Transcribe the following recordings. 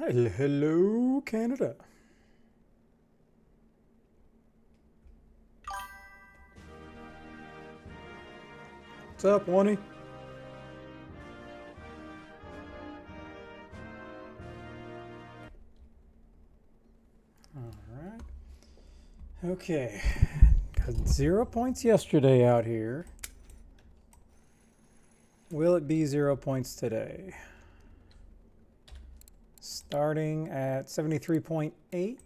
Hello, Canada. What's up, Wani? All right. Okay. Got 0 points yesterday out here. Will it be 0 points today? Starting at 73.8.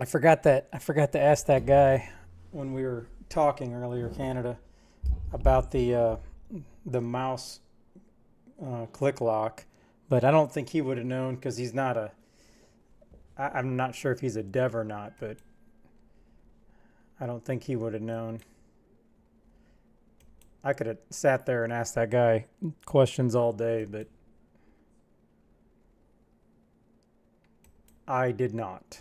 I forgot to ask that guy when we were talking earlier, Canada, about the mouse click lock, but I don't think he would have known because he's not a. I'm not sure if he's a dev or not, but I don't think he would have known. I could have sat there and asked that guy questions all day, but I did not.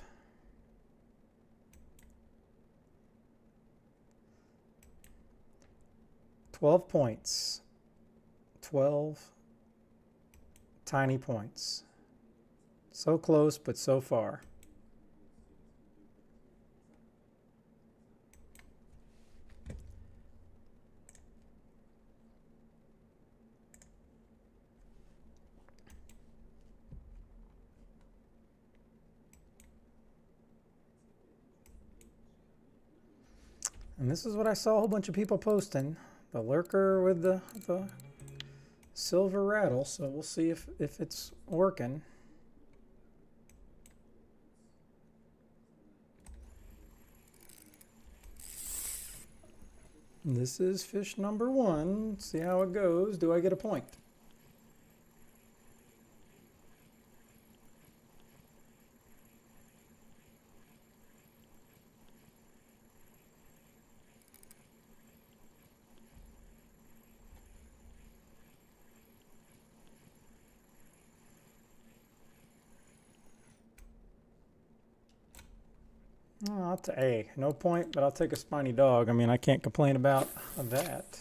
$12 points. 12 tiny points. So close, but so far. And this is what I saw a whole bunch of people posting. The lurker with the silver rattle. So we'll see if it's working. This is fish number 1. See how it goes. Do I get a point? Oh, hey, no point, but I'll take a spiny dog. I mean, I can't complain about that.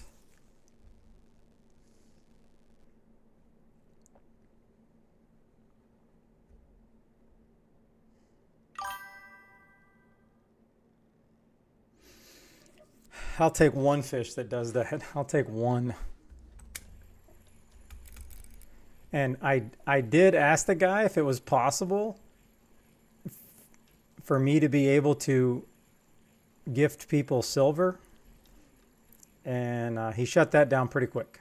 I'll take one fish that does that. I'll take one. And I did ask the guy if it was possible for me to be able to gift people silver, and he shut that down pretty quick.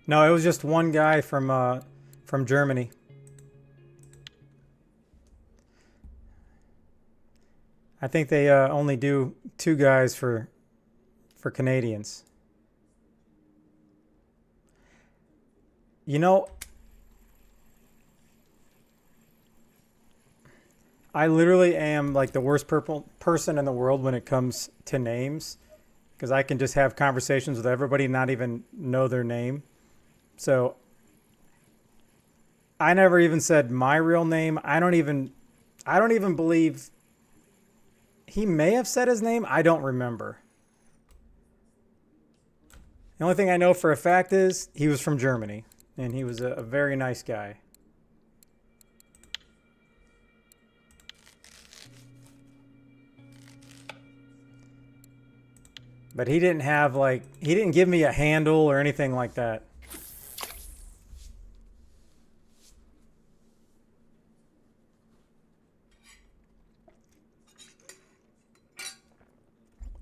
No, it was just one guy from Germany. I think they only do 2 guys for Canadians. You know, I literally am like the worst person in the world when it comes to names, because I can just have conversations with everybody and not even know their name. So I never even said my real name. I don't even believe he may have said his name. I don't remember. The only thing I know for a fact is he was from Germany, and he was a very nice guy. But he didn't have he didn't give me a handle or anything like that.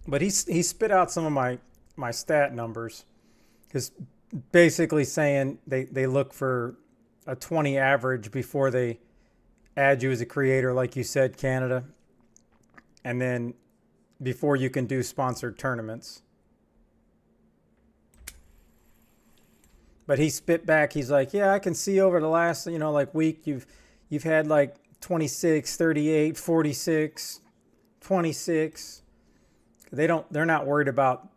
But he spit out some of my stat numbers, because basically saying they look for a 20 average before they add you as a creator, like you said, Canada, and then before you can do sponsored tournaments. But he spit back. He's like, yeah, I can see over the last week you've had like 26, 38, 46, 26. They're not worried about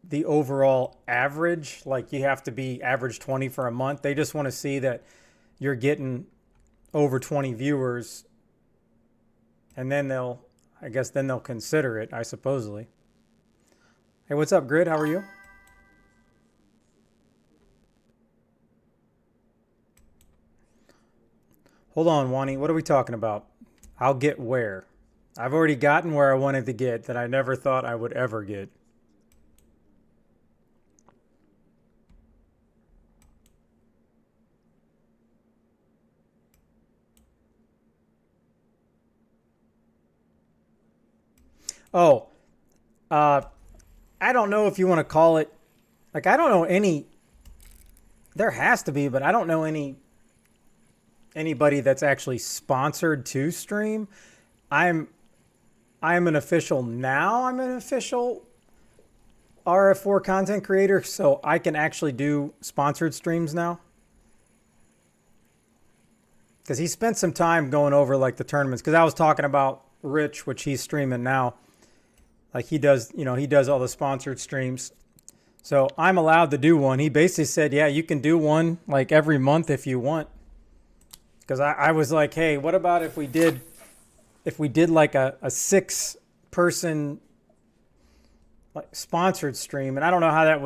the overall average. Like you have to be average 20 for a month. They just want to see that you're getting over 20 viewers, and then they'll consider it, I supposedly. Hey, what's up, Grid? How are you? Hold on, Wani. What are we talking about? I'll get where? I've already gotten where I wanted to get that I never thought I would ever get. Oh, I don't know if you want to call it, like, I don't know any, there has to be, but I don't know anybody that's actually sponsored to stream. I'm an official now. I'm an official RF4 content creator, so I can actually do sponsored streams now. Because he spent some time going over like the tournaments. Because I was talking about Rich, which he's streaming now. Like he does, he does all the sponsored streams. So I'm allowed to do one. He basically said, yeah, you can do one like every month if you want. Because I was like, hey, what about if we did like a 6-person like sponsored stream? And I don't know how that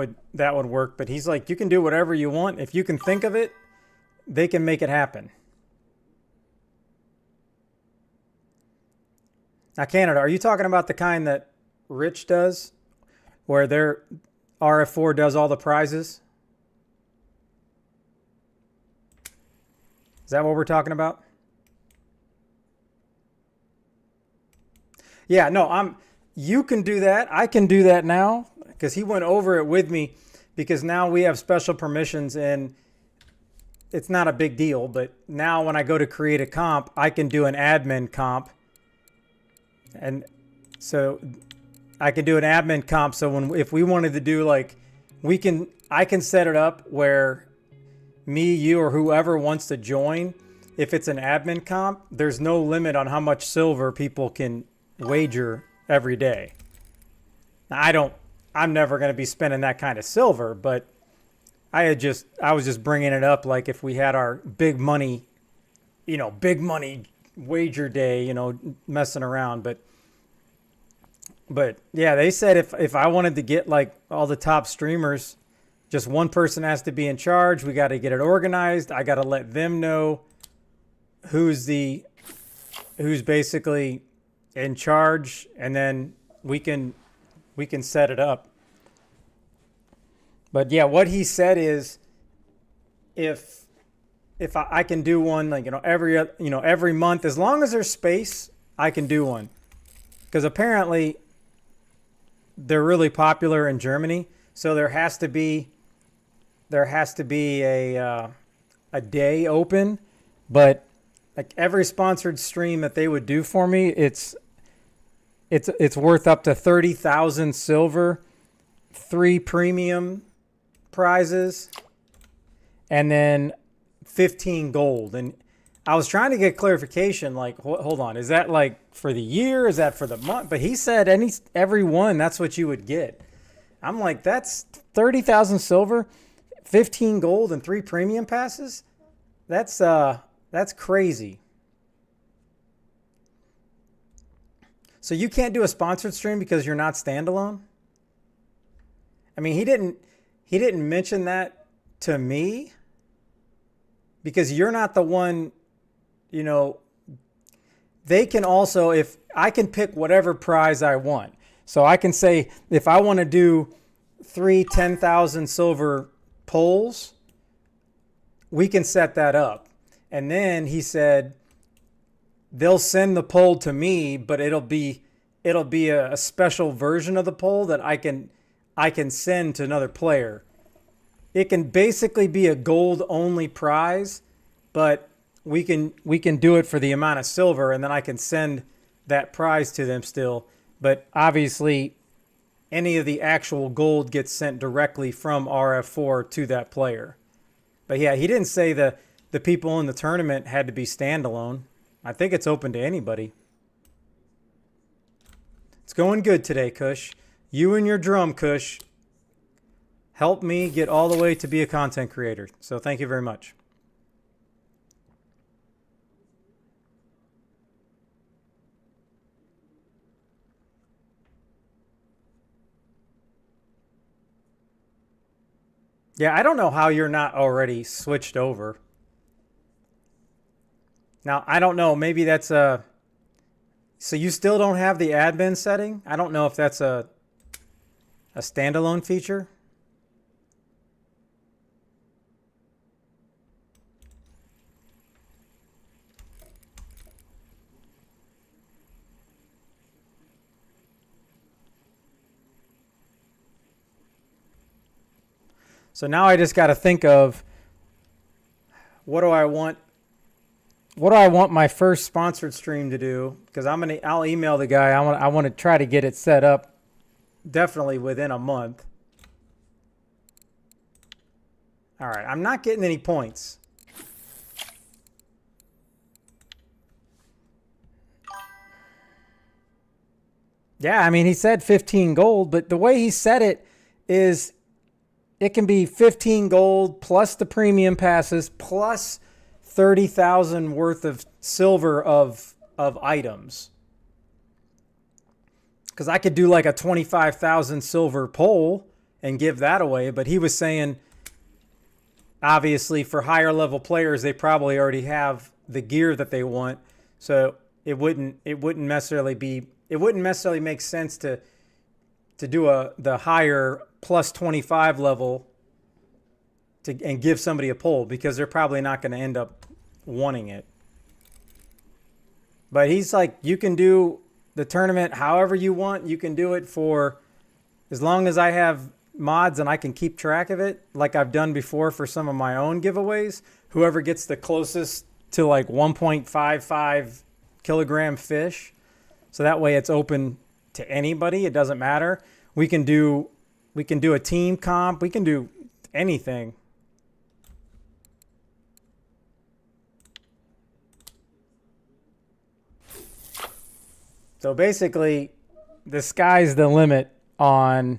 would work, but he's like, you can do whatever you want. If you can think of it, they can make it happen. Now, Canada, are you talking about the kind that Rich does, where their RF4 does all the prizes? Is that what we're talking about? Yeah, no, you can do that. I can do that now because he went over it with me, because now we have special permissions and it's not a big deal. But now when I go to create a comp, I can do an admin comp. And so I can do an admin comp. So if we wanted to do like, I can set it up where me, you, or whoever wants to join, if it's an admin comp, there's no limit on how much silver people can wager every day. Now, I'm never going to be spending that kind of silver, but I was just bringing it up. Like if we had our big money wager day, messing around, but yeah, they said if I wanted to get like all the top streamers, just one person has to be in charge. We got to get it organized. I got to let them know who's basically in charge, and then we can set it up. But yeah, what he said is if I can do one like every month, as long as there's space, I can do one. Because apparently they're really popular in Germany, so there has to be a day open. But like every sponsored stream that they would do for me, it's worth up to 30,000 silver, 3 premium prizes, and then 15 gold. And I was trying to get clarification, like, hold on, is that like for the year? Is that for the month? But he said every one, that's what you would get. I'm like, that's 30,000 silver, 15 gold, and 3 premium passes? That's crazy. So you can't do a sponsored stream because you're not standalone? I mean, he didn't mention that to me, because you're not the one, they can also, if I can pick whatever prize I want. So I can say, if I want to do 3 10,000 silver polls, we can set that up. And then he said, they'll send the poll to me, but it'll be a special version of the poll that I can send to another player. It can basically be a gold only prize, but we can do it for the amount of silver, and then I can send that prize to them still. But obviously, any of the actual gold gets sent directly from RF4 to that player. But yeah, he didn't say the people in the tournament had to be standalone. I think it's open to anybody. It's going good today, Kush. You and your drum, Kush, help me get all the way to be a content creator. So thank you very much. Yeah, I don't know how you're not already switched over. Now, I don't know. Maybe that's a... So you still don't have the admin setting? I don't know if that's a standalone feature. So now I just got to think of what do I want my first sponsored stream to do? Because I'll email the guy. I want to try to get it set up definitely within a month. All right, I'm not getting any points. Yeah, I mean, he said 15 gold, but the way he said it is it can be 15 gold plus the premium passes plus 30,000 worth of silver of items. Because I could do like a 25,000 silver pole and give that away, but he was saying obviously for higher level players they probably already have the gear that they want, so it wouldn't necessarily make sense to do the higher plus 25 level and give somebody a pole, because they're probably not going to end up wanting it. But he's like, you can do the tournament however you want. You can do it for as long as I have mods and I can keep track of it, like I've done before for some of my own giveaways. Whoever gets the closest to like 1.55 kilogram fish. So that way it's open to anybody. It doesn't matter. We can do a team comp. We can do anything. So basically, the sky's the limit on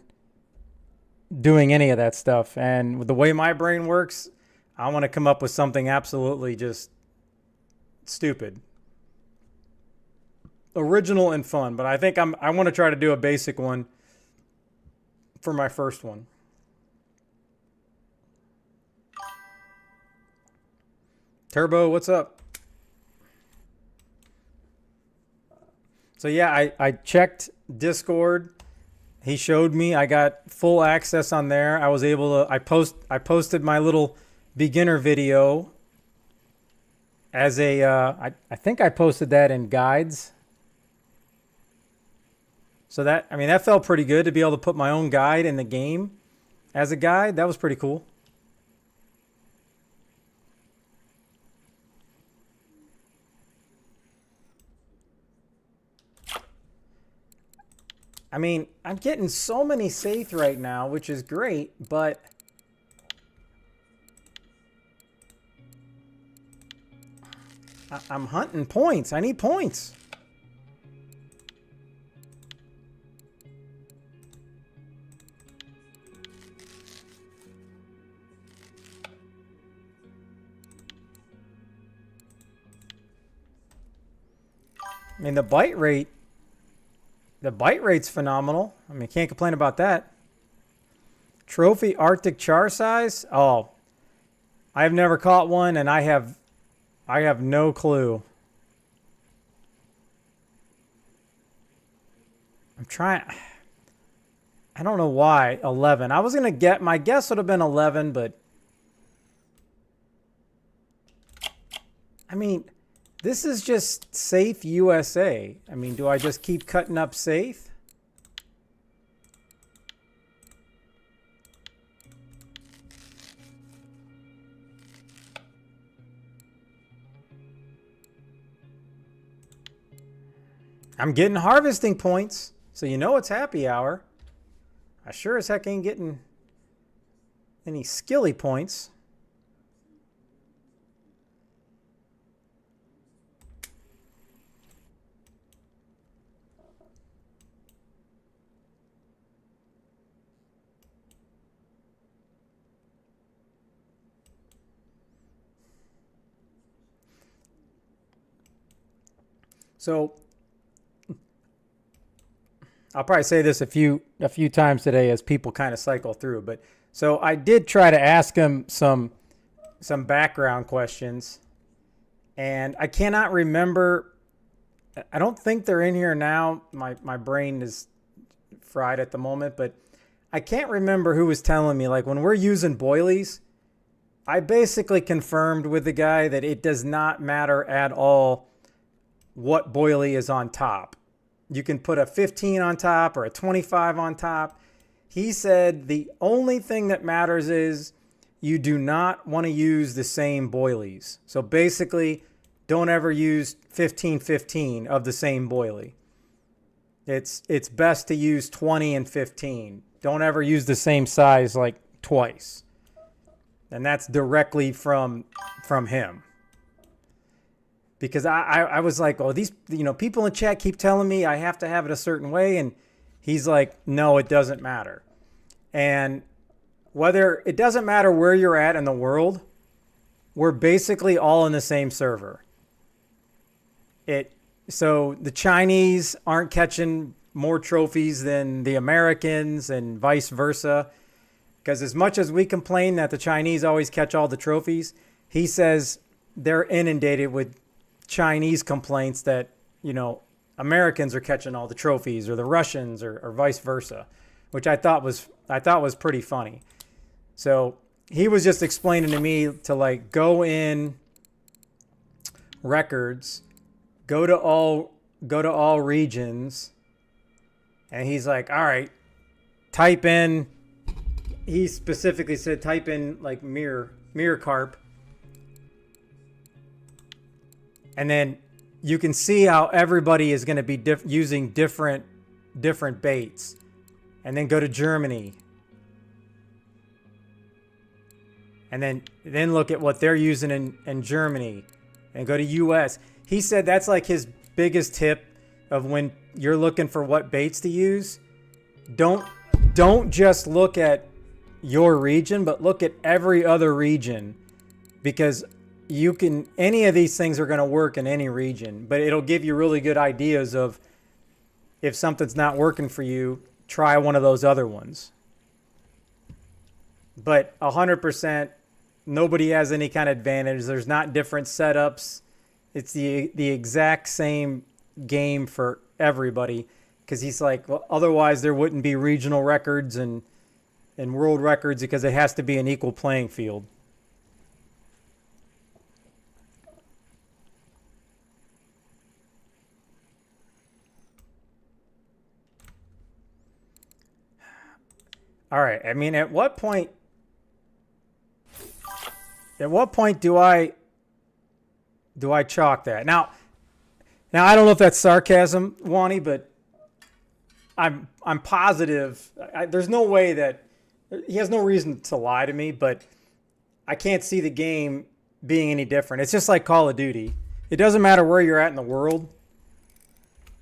doing any of that stuff. And with the way my brain works, I want to come up with something absolutely just stupid. Original and fun, but I think I want to try to do a basic one for my first one. Turbo, what's up? So yeah, I checked Discord. He showed me I got full access on there. I was able to I posted my little beginner video as a I think I posted that in guides. So that felt pretty good to be able to put my own guide in the game as a guide. That was pretty cool. I mean, I'm getting so many safe right now, which is great, but I'm hunting points. I need points. I mean, the bite rate's phenomenal. I mean, can't complain about that. Trophy Arctic char size? Oh, I've never caught one, and I have no clue. I'm trying. I don't know why 11. I was gonna get, my guess would have been 11, but I mean, this is just safe USA. I mean, do I just keep cutting up safe? I'm getting harvesting points, so you know it's happy hour. I sure as heck ain't getting any skilly points. So I'll probably say this a few times today as people kind of cycle through. But so I did try to ask him some background questions, and I cannot remember. I don't think they're in here now. My brain is fried at the moment, but I can't remember who was telling me, like, when we're using boilies, I basically confirmed with the guy that it does not matter at all what boilie is on top. You can put a 15 on top or a 25 on top. He said the only thing that matters is you do not want to use the same boilies. So basically, don't ever use 15-15 of the same boilie. It's best to use 20 and 15. Don't ever use the same size like twice. And that's directly from him. Because I was like, oh, these people in chat keep telling me I have to have it a certain way, and he's like, no, it doesn't matter. And it doesn't matter where you're at in the world, we're basically all in the same server. So the Chinese aren't catching more trophies than the Americans and vice versa. Because as much as we complain that the Chinese always catch all the trophies, he says they're inundated with Chinese complaints that, Americans are catching all the trophies, or the Russians, or vice versa, which I thought was pretty funny. So he was just explaining to me to, like, go in records, go to all regions, and he's like, all right, type in. He specifically said type in like mirror carp. And then you can see how everybody is going to be using different baits. And then go to Germany. And then look at what they're using in Germany. And go to US. He said that's like his biggest tip of when you're looking for what baits to use. Don't just look at your region, but look at every other region, because any of these things are going to work in any region, but it'll give you really good ideas of if something's not working for you, try one of those other ones. But 100%, nobody has any kind of advantage. There's not different setups. It's the exact same game for everybody, because he's like, well, otherwise there wouldn't be regional records and world records, because it has to be an equal playing field. All right. I mean, at what point do I chalk that? Now I don't know if that's sarcasm, Wani, but I'm positive. There's no way that he has no reason to lie to me, but I can't see the game being any different. It's just like Call of Duty. It doesn't matter where you're at in the world.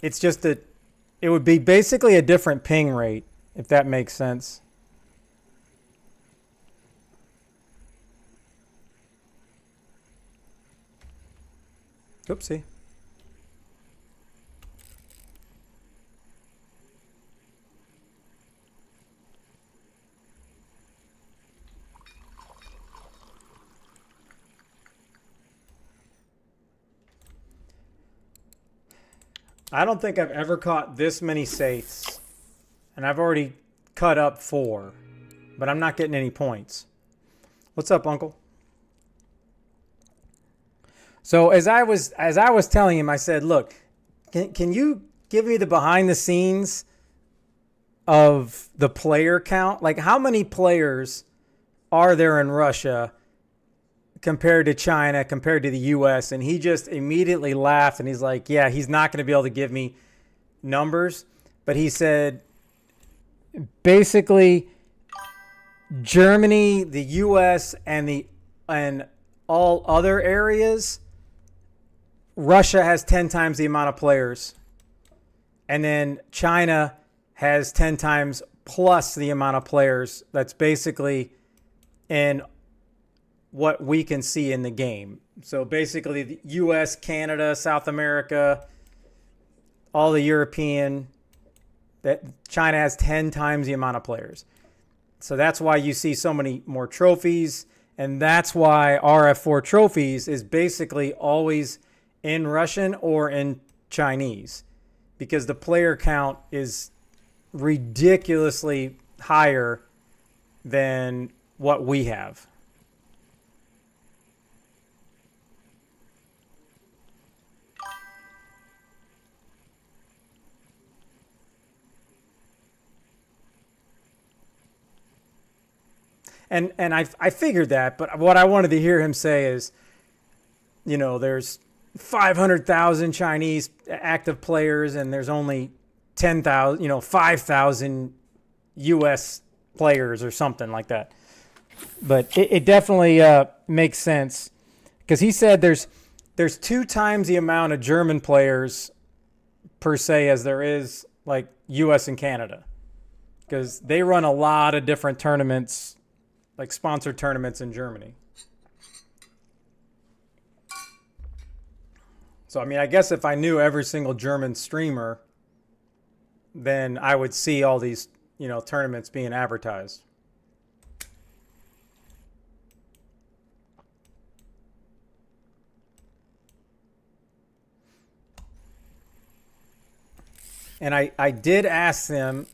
It's just that it would be basically a different ping rate, if that makes sense. Oopsie. I don't think I've ever caught this many saiths, and I've already cut up 4, but I'm not getting any points. What's up, Uncle? So as I was telling him, I said, look, can you give me the behind the scenes of the player count? Like, how many players are there in Russia compared to China, compared to the US? And he just immediately laughed, and he's like, yeah, he's not going to be able to give me numbers. But he said, basically, Germany, the US, and all other areas, Russia has 10 times the amount of players. And then China has 10 times plus the amount of players. That's basically in what we can see in the game. So basically the US, Canada, South America, all the European, that China has 10 times the amount of players. So that's why you see so many more trophies. And that's why RF4 trophies is basically always in Russian or in Chinese, because the player count is ridiculously higher than what we have. And I figured that, but what I wanted to hear him say is, you know, there's 500,000 Chinese active players and there's only 10,000, you know, 5,000 US players or something like that. But it definitely makes sense, because he said there's 2 times the amount of German players per se as there is like US and Canada, because they run a lot of different tournaments, like sponsored tournaments in Germany. So, I mean, I guess if I knew every single German streamer, then I would see all these, you know, tournaments being advertised. And I did ask them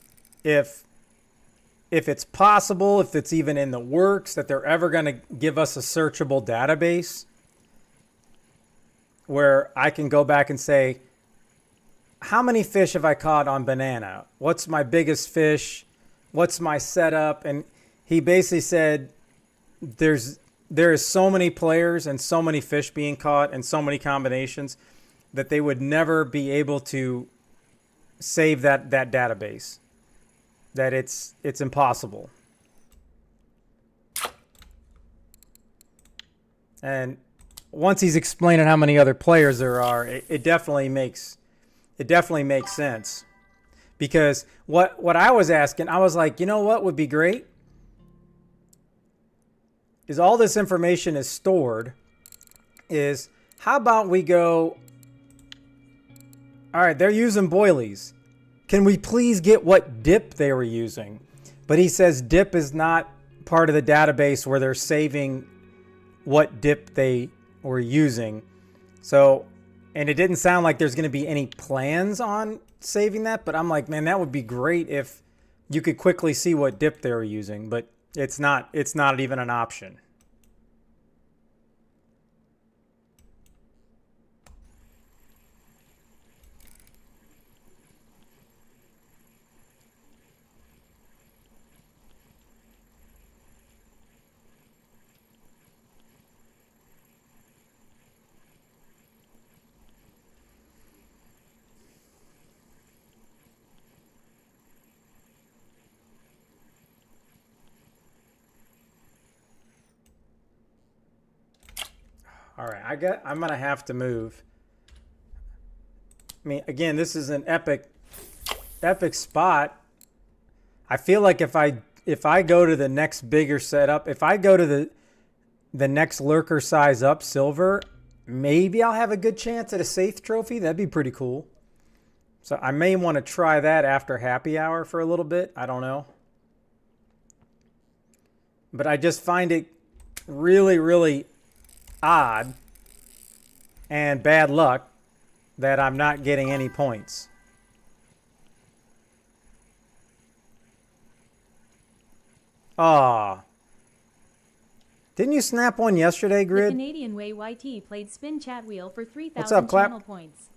if it's possible, if it's even in the works, that they're ever going to give us a searchable database where I can go back and say, how many fish have I caught on banana? What's my biggest fish? What's my setup? And he basically said there is so many players and so many fish being caught and so many combinations that they would never be able to save that database. That it's impossible. And once he's explaining how many other players there are, it definitely makes sense. Because what I was asking, I was like, you know what would be great? Is all this information is stored, is how about we go, all right, they're using boilies. Can we please get what dip they were using? But he says dip is not part of the database where they're saving what dip they were using. So, and it didn't sound like there's going to be any plans on saving that, but I'm like, man, that would be great if you could quickly see what dip they were using, but it's not even an option. All right, I'm gonna have to move. I mean, again, this is an epic spot. I feel like if I go to the next bigger setup, if I go to the next lurker size up silver, maybe I'll have a good chance at a safe trophy. That'd be pretty cool. So I may want to try that after happy hour for a little bit. I don't know. But I just find it really, really odd and bad luck that I'm not getting any points. Aw. Didn't you snap one yesterday, Grid? The Canadian Way YT played Spin Chat Wheel for 3,000 What's up, Clap? channel points.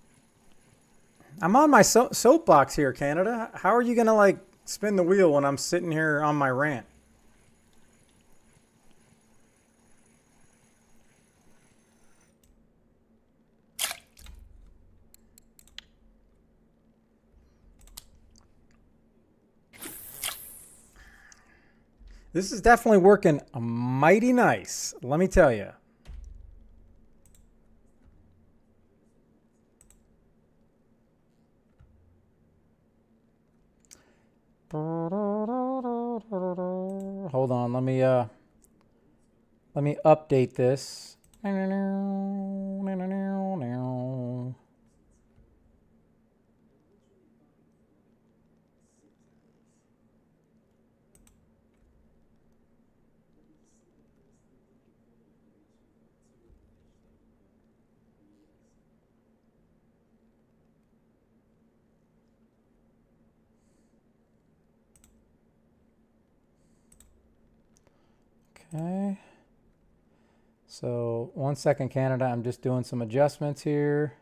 I'm on my soapbox here, Canada. How are you going to, like, spin the wheel when I'm sitting here on my rant? This is definitely working mighty nice, let me tell you. Hold on, let me update this. Okay. So 1 second, Canada. I'm just doing some adjustments here.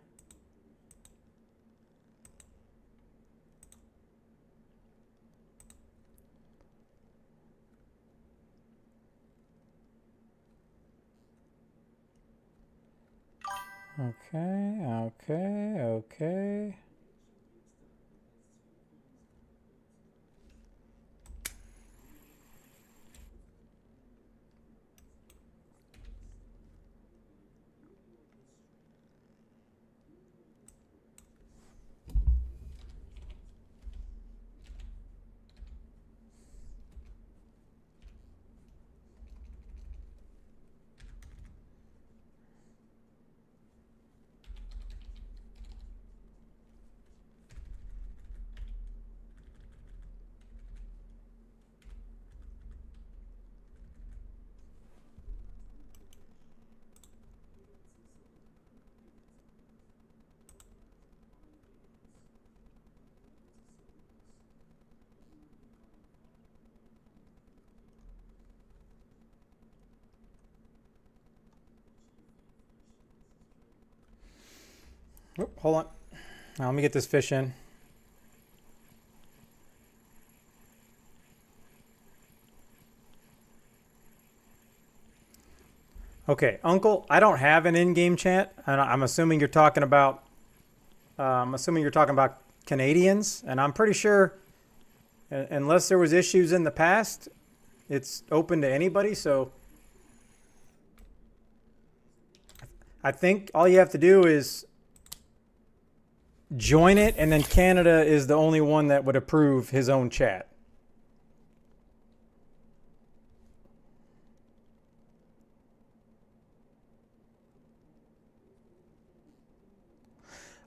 Okay. Oop, hold on. Now let me get this fish in. Okay, Uncle, I don't have an in-game chat, and I'm assuming you're talking about. Canadians, and I'm pretty sure, unless there was issues in the past, it's open to anybody. So I think all you have to do is join it, and then Canada is the only one that would approve his own chat.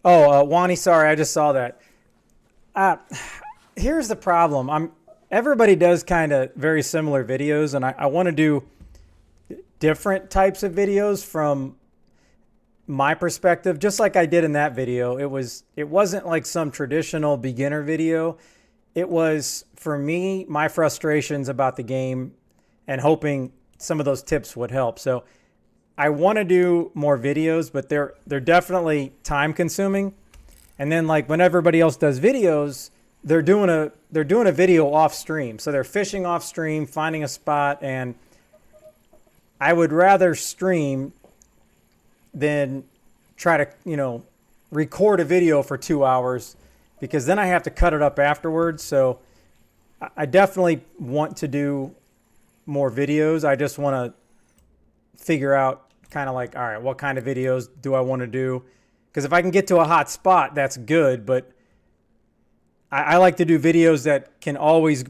Oh, Wani, sorry, I just saw that. Here's the problem. Everybody does kind of very similar videos, and I want to do different types of videos from my perspective, just like I did in that video. It wasn't like some traditional beginner video. It was, for me, my frustrations about the game and hoping some of those tips would help. So I want to do more videos, but they're definitely time consuming. And then, like, when everybody else does videos, they're doing a video off stream. So they're fishing off stream, finding a spot, and I would rather stream than try to, record a video for 2 hours, because then I have to cut it up afterwards. So I definitely want to do more videos. I just want to figure out kind of like, all right, what kind of videos do I want to do? Because if I can get to a hot spot, that's good. But I like to do videos that can always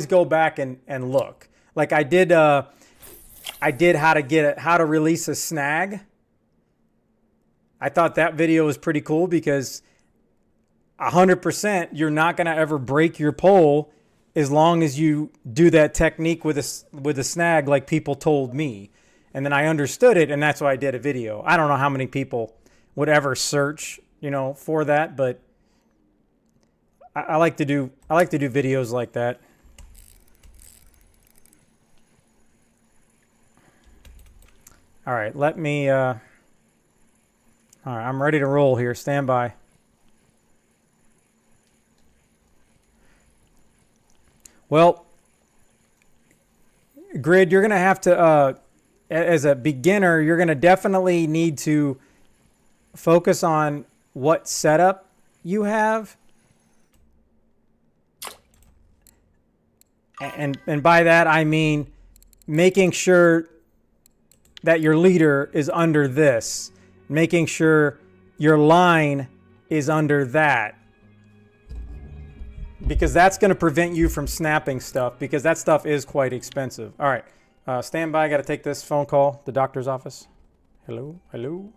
go back and look. Like I did how to release a snag. I thought that video was pretty cool because 100% you're not going to ever break your pole as long as you do that technique with a snag like people told me. And then I understood it, and that's why I did a video. I don't know how many people would ever search, for that, but I like to do videos like that. All right, let me all right, I'm ready to roll here. Stand by. Well, Grid, you're going to have to as a beginner, you're going to definitely need to focus on what setup you have. And by that, I mean making sure that your leader is under this, making sure your line is under that, because that's going to prevent you from snapping stuff, because that stuff is quite expensive. All right. Stand by. I got to take this phone call. The doctor's office. Hello? Hello?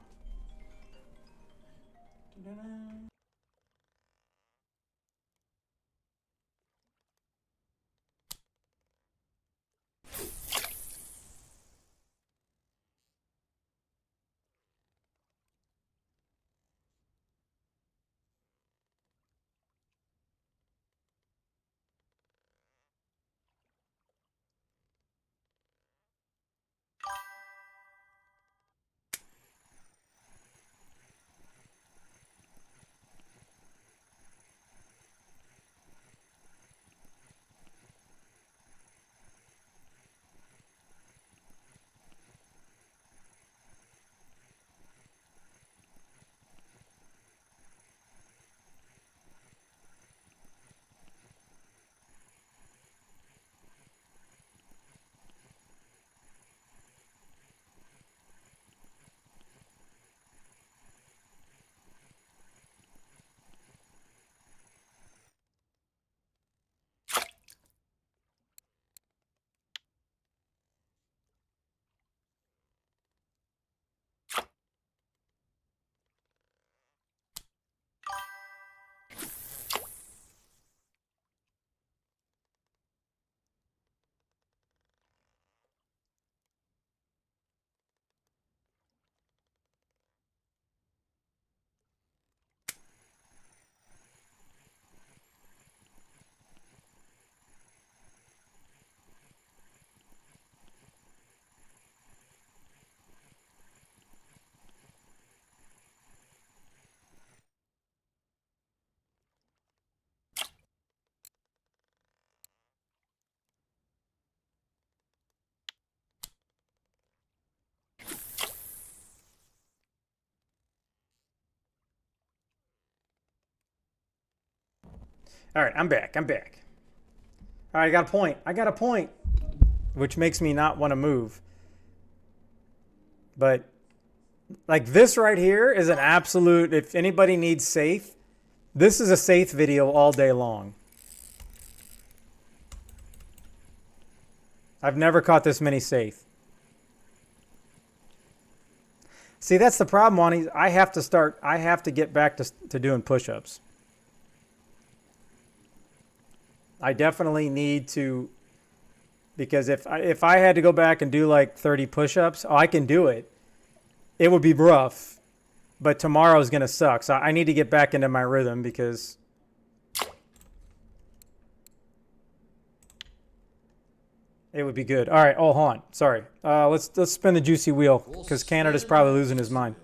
All right, I'm back. All right, I got a point. Which makes me not want to move. But like this right here is an absolute, if anybody needs safe, this is a safe video all day long. I've never caught this many safe. See, that's the problem, Wani. I have to get back to doing push-ups. I definitely need to, because if I had to go back and do like 30 push-ups, I can do it. It would be rough, but tomorrow's going to suck. So I need to get back into my rhythm because it would be good. All right. Oh, hold on. Sorry. Let's spin the juicy wheel because Canada's probably losing his mind.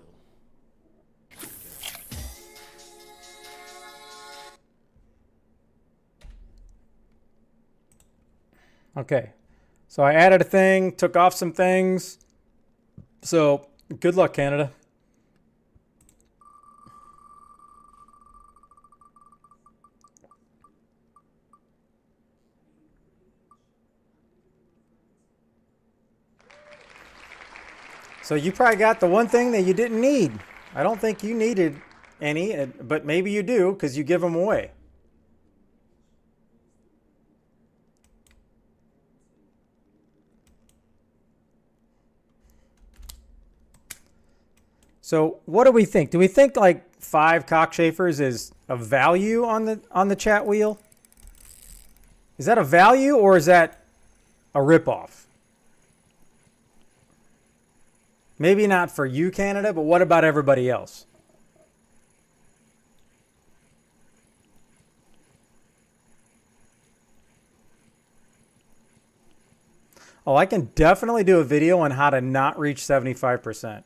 Okay. So I added a thing, took off some things. So good luck, Canada. So you probably got the one thing that you didn't need. I don't think you needed any, but maybe you do because you give them away. So what do we think? Do we think like 5 cockchafers is a value on the chat wheel? Is that a value or is that a ripoff? Maybe not for you, Canada, but what about everybody else? Oh, I can definitely do a video on how to not reach 75%.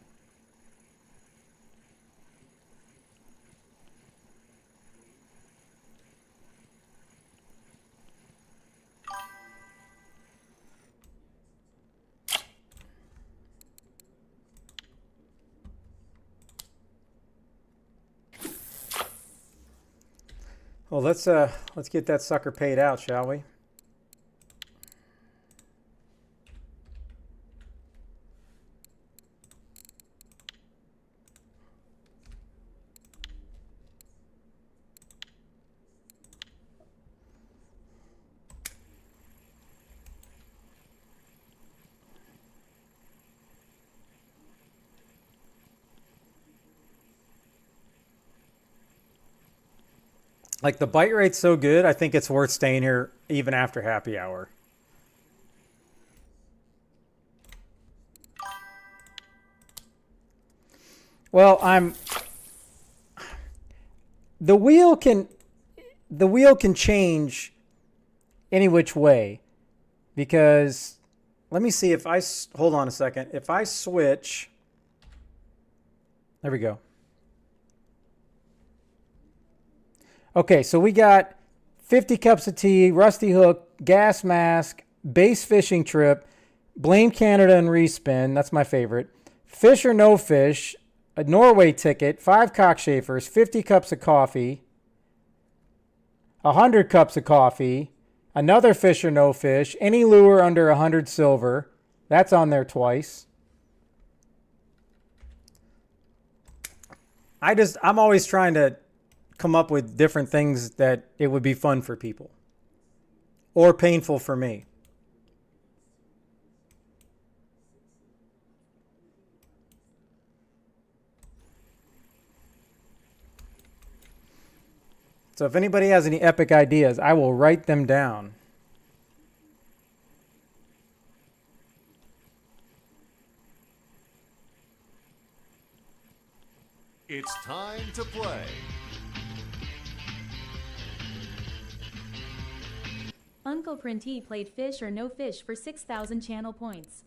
Well, let's get that sucker paid out, shall we? Like the bite rate's so good, I think it's worth staying here even after happy hour. Well, the wheel can change any which way because let me see if hold on a second. If I switch, there we go. Okay, so we got 50 cups of tea, rusty hook, gas mask, base fishing trip, blame Canada and respin. That's my favorite. Fish or no fish, a Norway ticket, 5 cockchafers, 50 cups of coffee, 100 cups of coffee, another fish or no fish, any lure under 100 silver. That's on there twice. I'm always trying to come up with different things that it would be fun for people or painful for me. So if anybody has any epic ideas, I will write them down. It's time to play. Uncle Printy played fish or no fish for 6,000 channel points.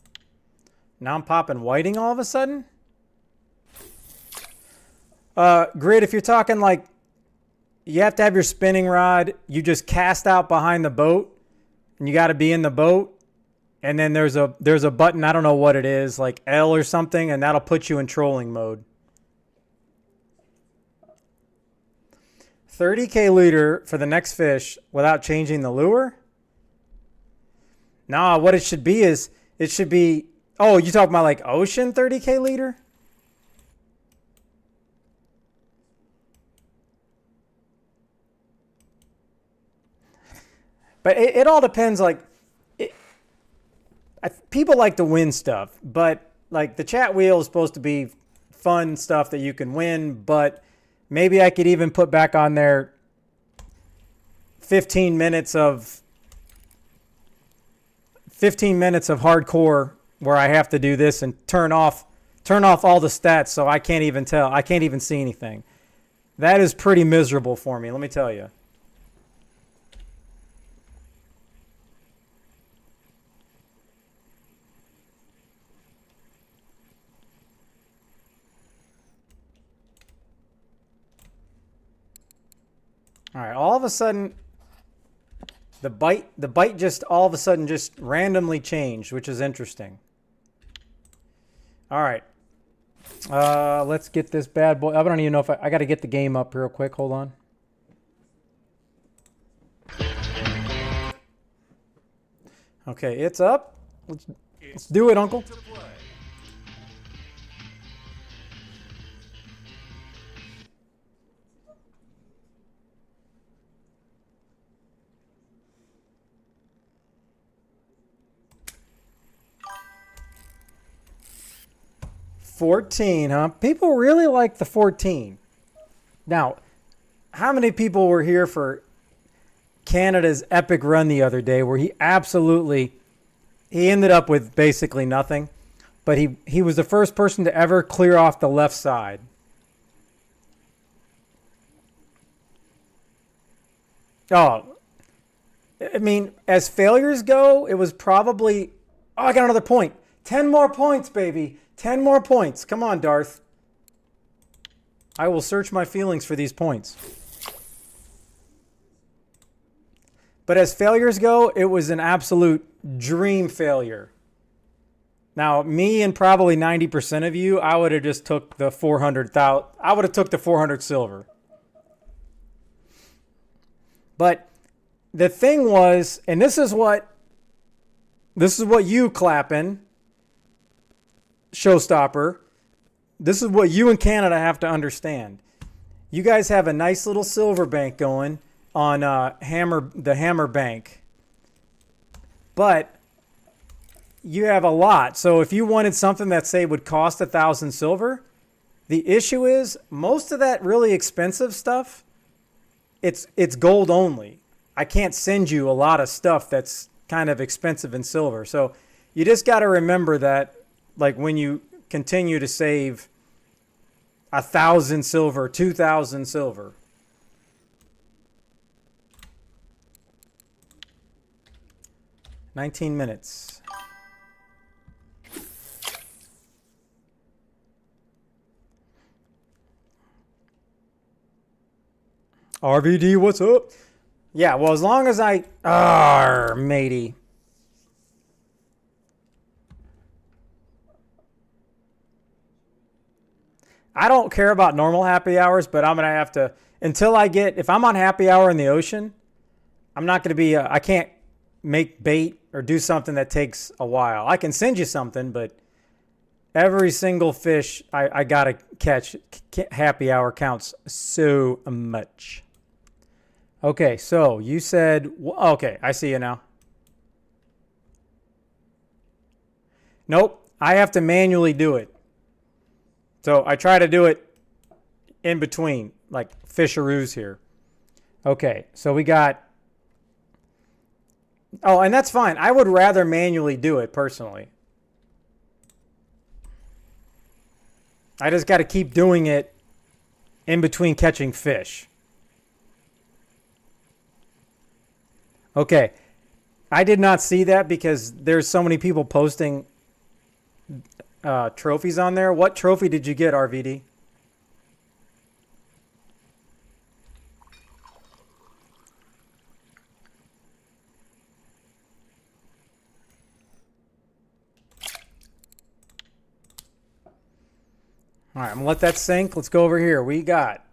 Now I'm popping whiting all of a sudden? Grid, if you're talking like you have to have your spinning rod, you just cast out behind the boat and you got to be in the boat. And then there's a button, I don't know what it is, like L or something, and that'll put you in trolling mode. 30K leader for the next fish without changing the lure? Nah, what it should be is, it should be, oh, you talking about like ocean 30K leader? But it all depends, like, people like to win stuff, but like the chat wheel is supposed to be fun stuff that you can win, but maybe I could even put back on there 15 minutes of hardcore where I have to do this and turn off all the stats so I can't even tell. I can't even see anything. That is pretty miserable for me, let me tell you. All right, all of a sudden, the bite just all of a sudden just randomly changed, which is interesting. All right, let's get this bad boy. I don't even know if I got to get the game up real quick. Hold on. Okay, it's up. Let's do it, Uncle. 14, huh? People really like the 14. Now, how many people were here for Canada's epic run the other day where he ended up with basically nothing, but he was the first person to ever clear off the left side. Oh, I mean, as failures go, it was probably, oh, I got another point. 10 more points, baby. 10 more points. Come on, Darth. I will search my feelings for these points. But as failures go, it was an absolute dream failure. Now, me and probably 90% of you, I would have just took the 400,000. I would have took the 400 silver. But the thing was, and this is what you clapping, Showstopper. This is what you in Canada have to understand. You guys have a nice little silver bank going on the Hammer Bank. But you have a lot. So if you wanted something that, say, would cost 1,000 silver, the issue is most of that really expensive stuff, it's gold only. I can't send you a lot of stuff that's kind of expensive in silver. So you just got to remember that, like, when you continue to save 1,000 silver, 2,000 silver. "19 minutes. RVD, what's up? Yeah, well, as long as matey. I don't care about normal happy hours, but I'm going to have to, if I'm on happy hour in the ocean, I'm not going to be, I can't make bait or do something that takes a while. I can send you something, but every single fish I got to catch, happy hour counts so much. Okay, so you said, okay, I see you now. Nope, I have to manually do it. So I try to do it in between, like fisheroos here. Okay, so we got, oh, and that's fine. I would rather manually do it personally. I just got to keep doing it in between catching fish. Okay, I did not see that because there's so many people posting trophies on there. What trophy did you get, RVD? All right, I'm gonna let that sink. Let's go over here. We got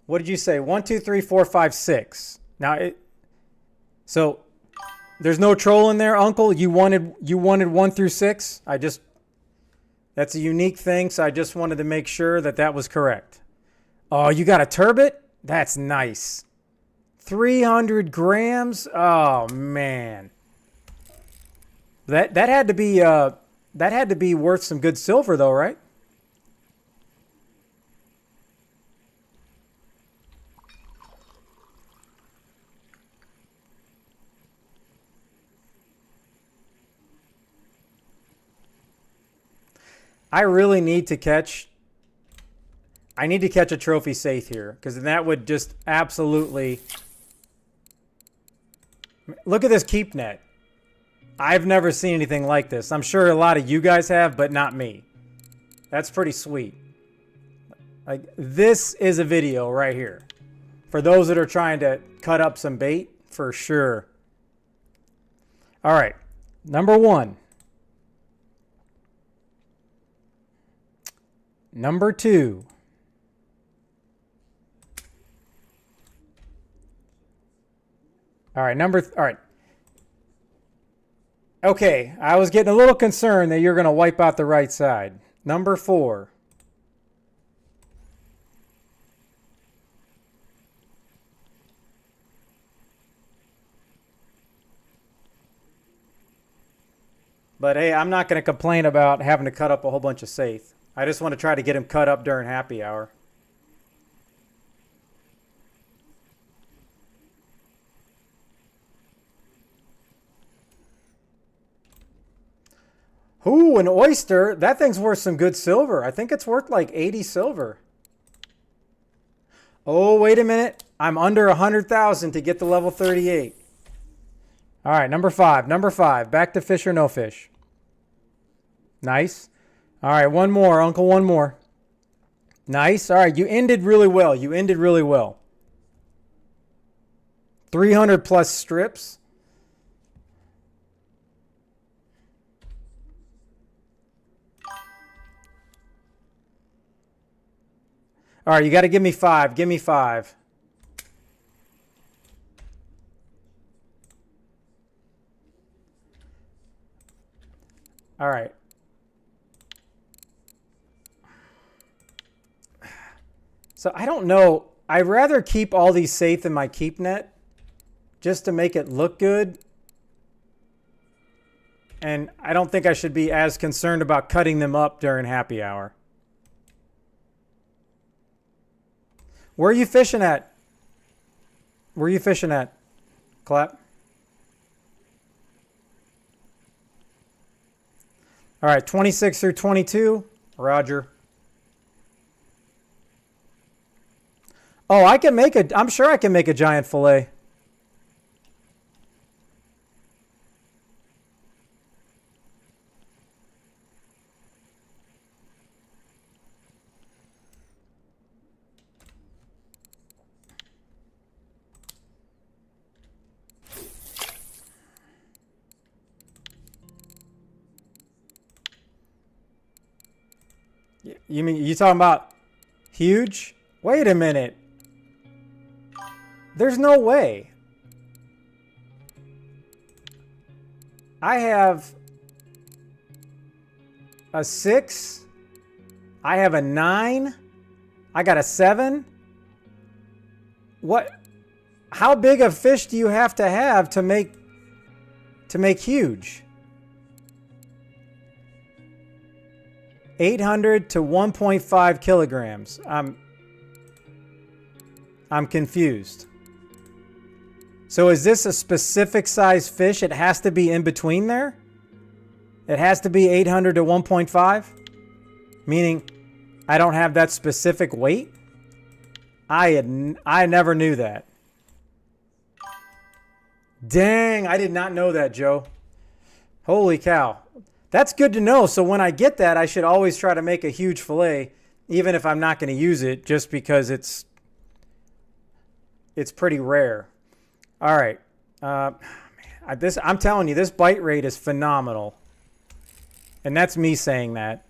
What did you say? 1, 2, 3, 4, 5, 6. Now, so there's no troll in there, Uncle. You wanted 1 through 6. That's a unique thing, so I just wanted to make sure that was correct. Oh, you got a turbot? That's nice. 300 grams. Oh man, that had to be worth some good silver, though, right? I really need to catch. I need to catch a trophy safe here, because that would just absolutely. Look at this keep net. I've never seen anything like this. I'm sure a lot of you guys have, but not me. That's pretty sweet. Like, this is a video right here. For those that are trying to cut up some bait, for sure. All right, number 1. Number 2. All right, okay, I was getting a little concerned that you're going to wipe out the right side. Number 4. But hey, I'm not going to complain about having to cut up a whole bunch of safe. I just want to try to get him cut up during happy hour. Ooh, an oyster. That thing's worth some good silver. I think it's worth like 80 silver. Oh, wait a minute. I'm under 100,000 to get to level 38. All right, number 5. Number 5. Back to fish or no fish. Nice. All right, one more, Uncle, one more. Nice. All right, you ended really well. You ended really well. 300 plus strips. All right, you got to give me 5. Give me 5. All right. So I don't know. I'd rather keep all these safe in my keep net just to make it look good. And I don't think I should be as concerned about cutting them up during happy hour. Where are you fishing at? Where are you fishing at? Clap. All right, 26 through 22. Roger. Oh, I'm sure I can make a giant fillet. You mean you talking about huge? Wait a minute. There's no way. I have a 6. I have a 9. I got a 7. What? How big a fish do you have to make huge? 800 to 1.5 kilograms. I'm confused. So is this a specific size fish? It has to be in between there? It has to be 800 to 1.5? Meaning I don't have that specific weight? I never knew that. Dang, I did not know that, Joe. Holy cow. That's good to know. So when I get that, I should always try to make a huge fillet, even if I'm not going to use it, just because it's pretty rare. All right. I'm telling you, this bite rate is phenomenal. And that's me saying that.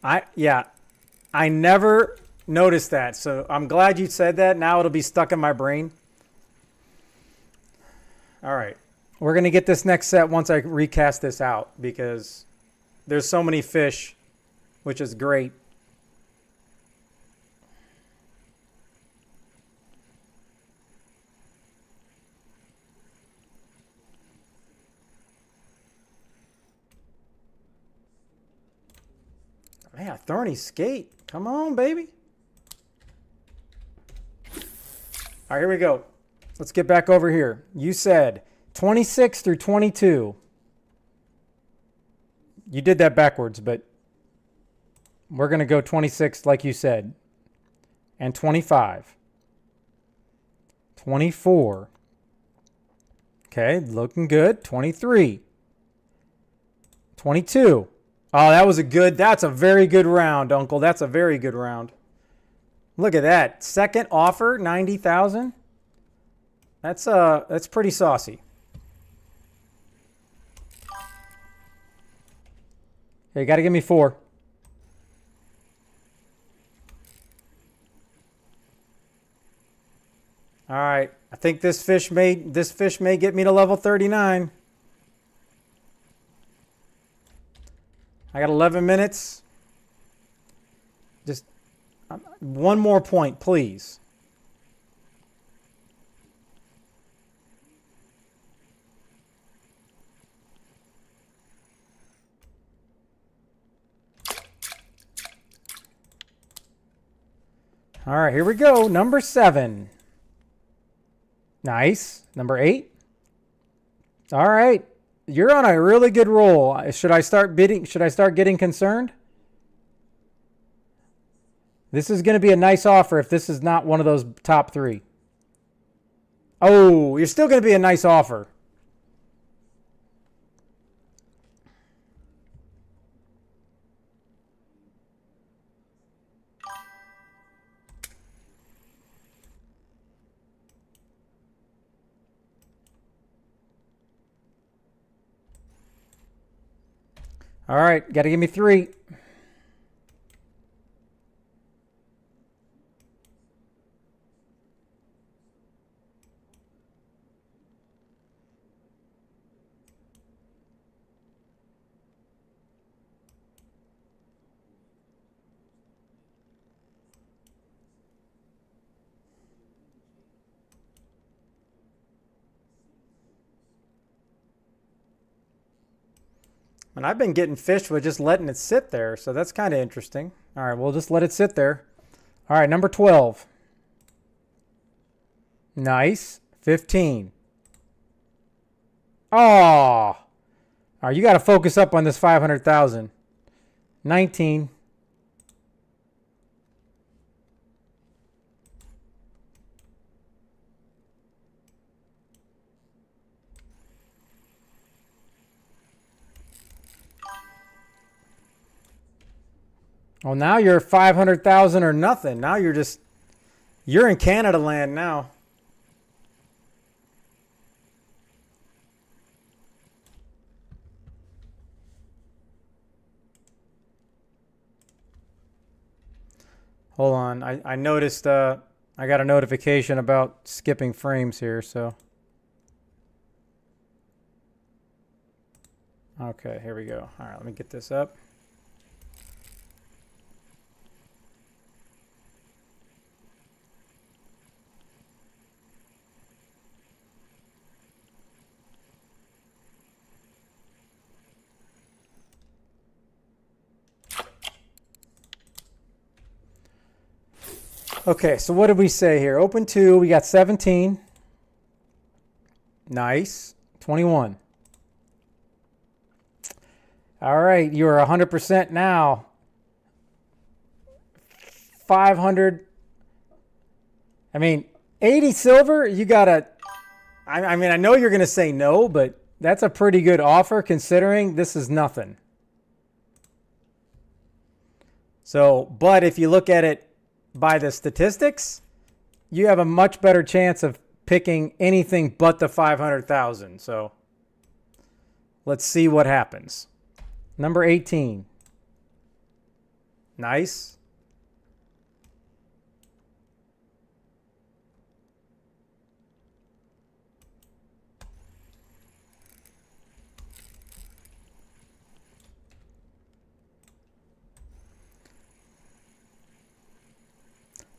I never noticed that. So I'm glad you said that. Now it'll be stuck in my brain. All right. We're going to get this next set once I recast this out because there's so many fish, which is great. Man, thorny skate. Come on, baby. All right, here we go. Let's get back over here. You said 26 through 22. You did that backwards, but we're going to go 26 like you said. And 25. 24. Okay, looking good. 23. 22. Oh, that's a very good round, Uncle. That's a very good round. Look at that. Second offer, 90,000. That's pretty saucy. Okay, you got to give me 4. All right. I think this fish may get me to level 39. I got 11 minutes. Just one more point, please. All right, here we go. Number 7. Nice. Number 8. All right. You're on a really good roll. Should I start bidding? Should I start getting concerned? This is going to be a nice offer if this is not one of those top 3. Oh, you're still going to be a nice offer. All right, got to give me 3. And I've been getting fish with just letting it sit there, so that's kind of interesting. All right, we'll just let it sit there. All right, number 12. Nice. 15. Oh. All right, you got to focus up on this 500,000. 19. Well, now you're 500,000 or nothing. Now you're in Canada land now. Hold on. I noticed I got a notification about skipping frames here, so. Okay, here we go. All right, let me get this up. Okay, so what did we say here? Open 2, we got 17. Nice. 21. All right, you are 100% now. 500. I mean, 80 silver, you got to... I mean, I know you're going to say no, but that's a pretty good offer considering this is nothing. So, but if you look at it by the statistics, you have a much better chance of picking anything but the 500,000. So let's see what happens. Number 18. Nice.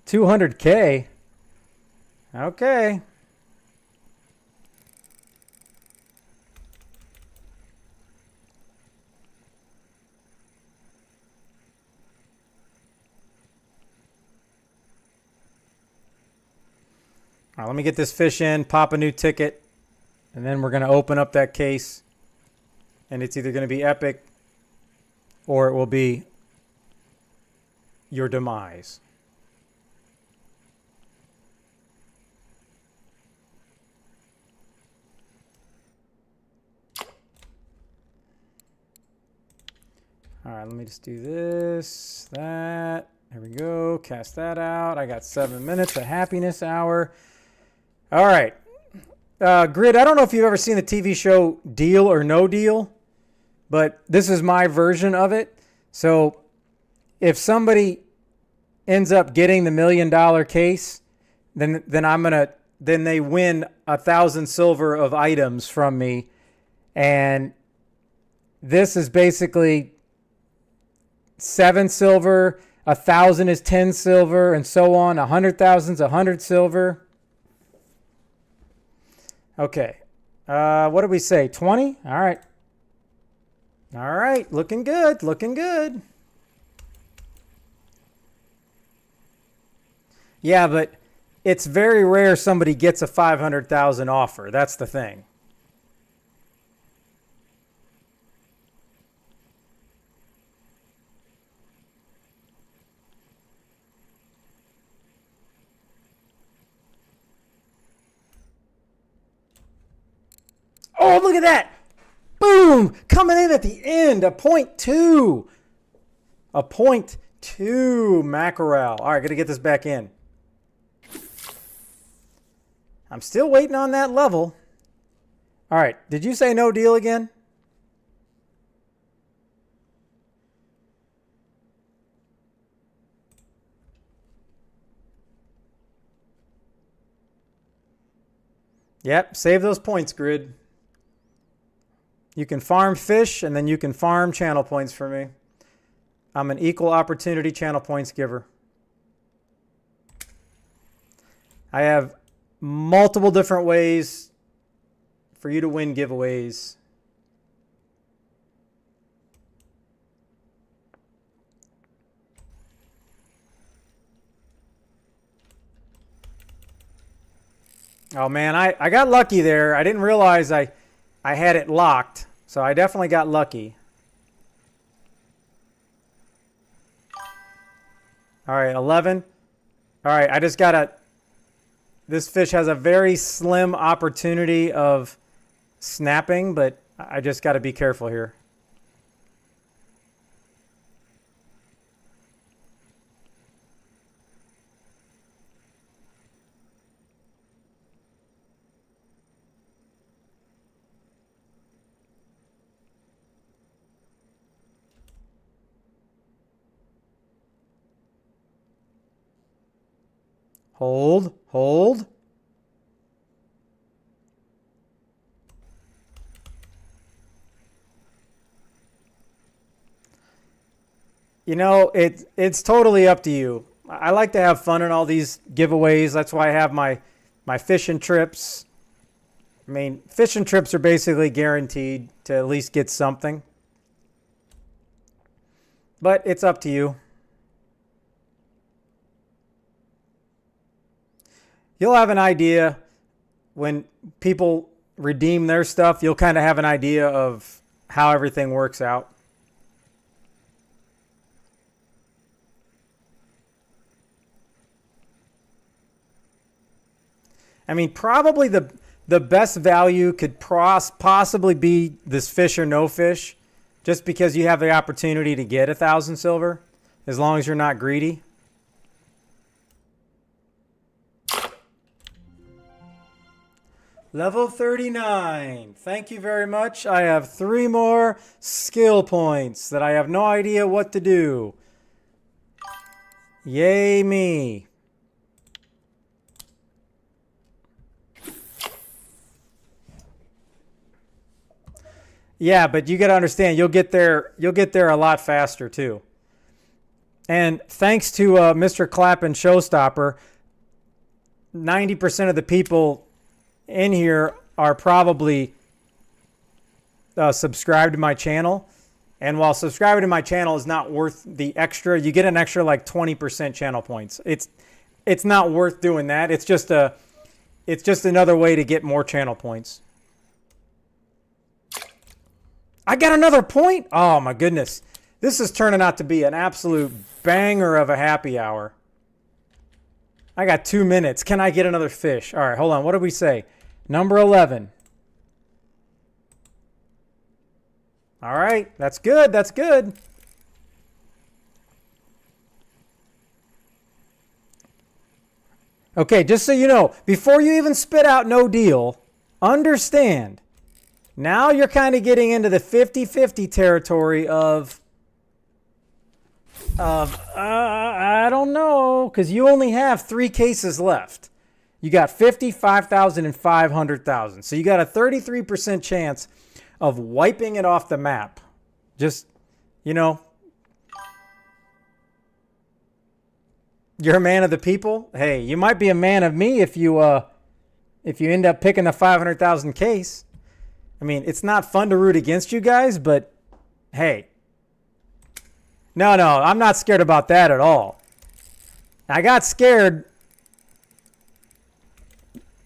$200K. Okay. All right, let me get this fish in, pop a new ticket, and then we're going to open up that case. And it's either going to be epic or it will be your demise. All right, let me just do this, that. There we go. Cast that out. I got 7 minutes, a happiness hour. All right. Grid, I don't know if you've ever seen the TV show Deal or No Deal, but this is my version of it. So if somebody ends up getting the $1 million case, then they win 1,000 silver of items from me. And this is basically 7 silver, 1,000 is 10 silver, and so on. 100,000 is 100 silver. Okay. What did we say? 20? All right. All right. Looking good. Looking good. Yeah, but it's very rare somebody gets a 500,000 offer. That's the thing. Oh, look at that. Boom. Coming in at the end. A 0.2. A 0.2 mackerel. All right, got to get this back in. I'm still waiting on that level. All right. Did you say no deal again? Yep. Save those points, Grid. You can farm fish, and then you can farm channel points for me. I'm an equal opportunity channel points giver. I have multiple different ways for you to win giveaways. Oh, man, I got lucky there. I didn't realize I had it locked, so I definitely got lucky. All right, 11. All right, I just got to... This fish has a very slim opportunity of snapping, but I just got to be careful here. Hold, hold. You know, it's totally up to you. I like to have fun in all these giveaways. That's why I have my fishing trips. I mean, fishing trips are basically guaranteed to at least get something. But it's up to you. You'll have an idea when people redeem their stuff. You'll kind of have an idea of how everything works out. I mean, probably the best value could possibly be this fish or no fish, just because you have the opportunity to get 1,000 silver, as long as you're not greedy. Level 39. Thank you very much. I have 3 more skill points that I have no idea what to do. Yay me. Yeah, but you got to understand, you'll get there a lot faster too. And thanks to Mr. Clappin Showstopper, 90% of the people in here are probably subscribed to my channel. And while subscribing to my channel is not worth the extra, you get an extra like 20% channel points. It's not worth doing that. It's just another way to get more channel points. I got another point. Oh my goodness. This is turning out to be an absolute banger of a happy hour. I got 2 minutes. Can I get another fish? All right, hold on. What did we say? Number 11. All right, that's good. That's good. Okay, just so you know, before you even spit out no deal, understand, now you're kind of getting into the 50-50 territory of I don't know, because you only have 3 cases left. You got 50, 5,000, and 500,000. So you got a 33% chance of wiping it off the map. Just, you know, you're a man of the people. Hey, you might be a man of me if you end up picking the 500,000 case. I mean, it's not fun to root against you guys, but hey. No, I'm not scared about that at all. I got scared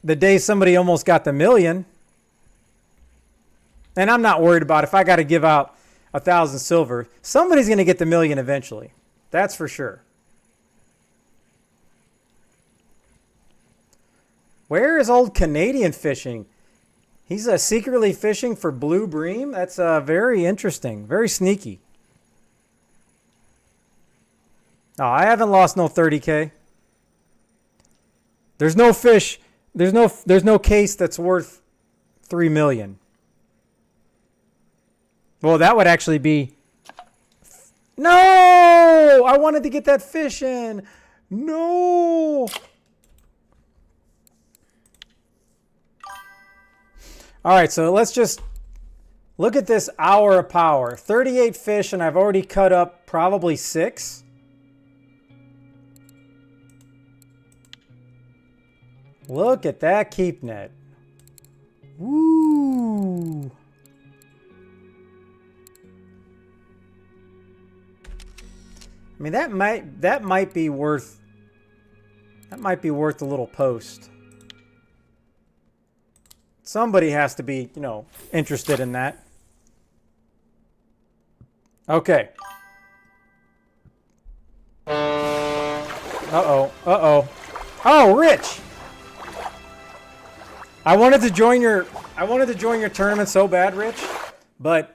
the day somebody almost got the million. And I'm not worried about if I got to give out 1,000 silver. Somebody's going to get the million eventually. That's for sure. Where is old Canadian fishing? He's secretly fishing for blue bream? That's very interesting. Very sneaky. Oh, I haven't lost no 30K. There's no fish. There's no case that's worth 3 million. Well, that would actually be... No! I wanted to get that fish in. No! All right, so let's just look at this hour of power. 38 fish, and I've already cut up probably 6. Look at that keep net. Woo! I mean, that might be worth a little post. Somebody has to be, you know, interested in that. Okay. Uh-oh. Oh, Rich! I wanted to join your tournament so bad, Rich, but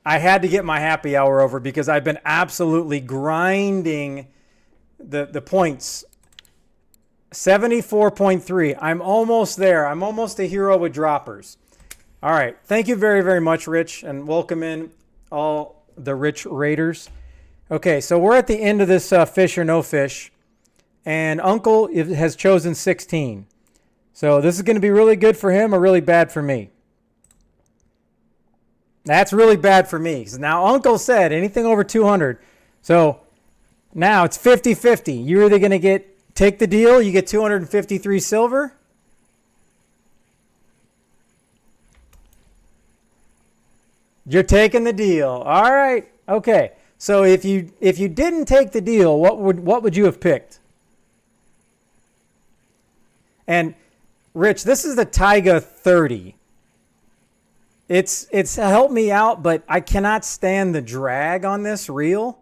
I had to get my happy hour over because I've been absolutely grinding the points. 74.3. I'm almost there. I'm almost a hero with droppers. All right. Thank you very, very much, Rich, and welcome in all the Rich Raiders. Okay, so we're at the end of this fish or no fish, and Uncle has chosen 16. So this is going to be really good for him or really bad for me. That's really bad for me. So now Uncle said anything over 200. So now it's 50-50. You're either going to take the deal, you get 253 silver. You're taking the deal. All right. Okay. So if you didn't take the deal, what would you have picked? And Rich, this is the Taiga 30. It's helped me out, but I cannot stand the drag on this reel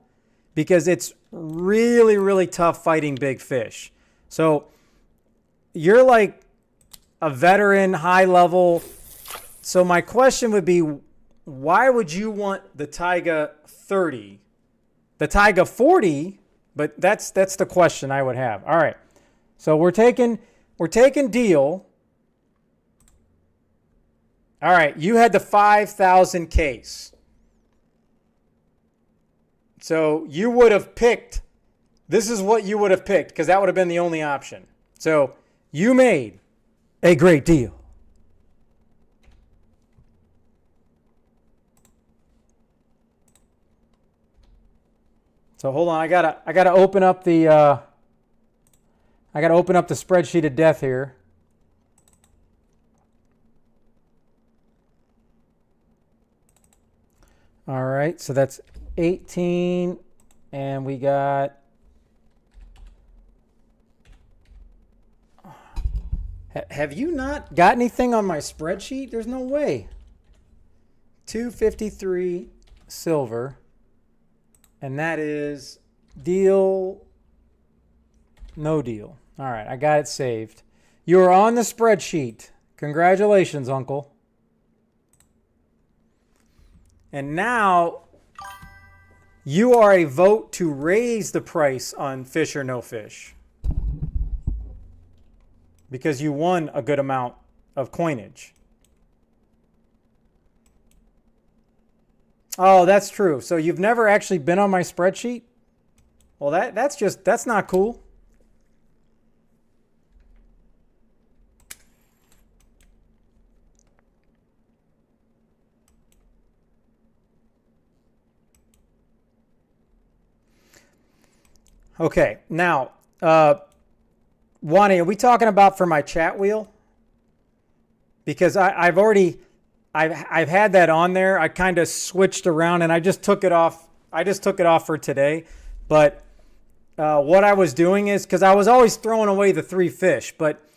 because it's really, really tough fighting big fish. So you're like a veteran, high level. So my question would be, why would you want the Taiga 30? The Taiga 40, but that's the question I would have. All right. So we're taking deal. All right, you had the 5,000 case. So you would have picked this is what you would have picked because that would have been the only option. So you made a great deal. So hold on, I gotta open up the spreadsheet of death here. All right, so that's 18, and we got. Have you not got anything on my spreadsheet? There's no way. 253 silver. And that is deal, no deal. All right, I got it saved. You are on the spreadsheet. Congratulations, Uncle. And now you are a vote to raise the price on fish or no fish. Because you won a good amount of coinage. Oh, that's true. So you've never actually been on my spreadsheet? Well, that's not cool. Okay, now, Wani, are we talking about for my chat wheel? Because I've had that on there. I kind of switched around and I just took it off. I just took it off for today. But what I was doing is, because I was always throwing away the 3 fish, but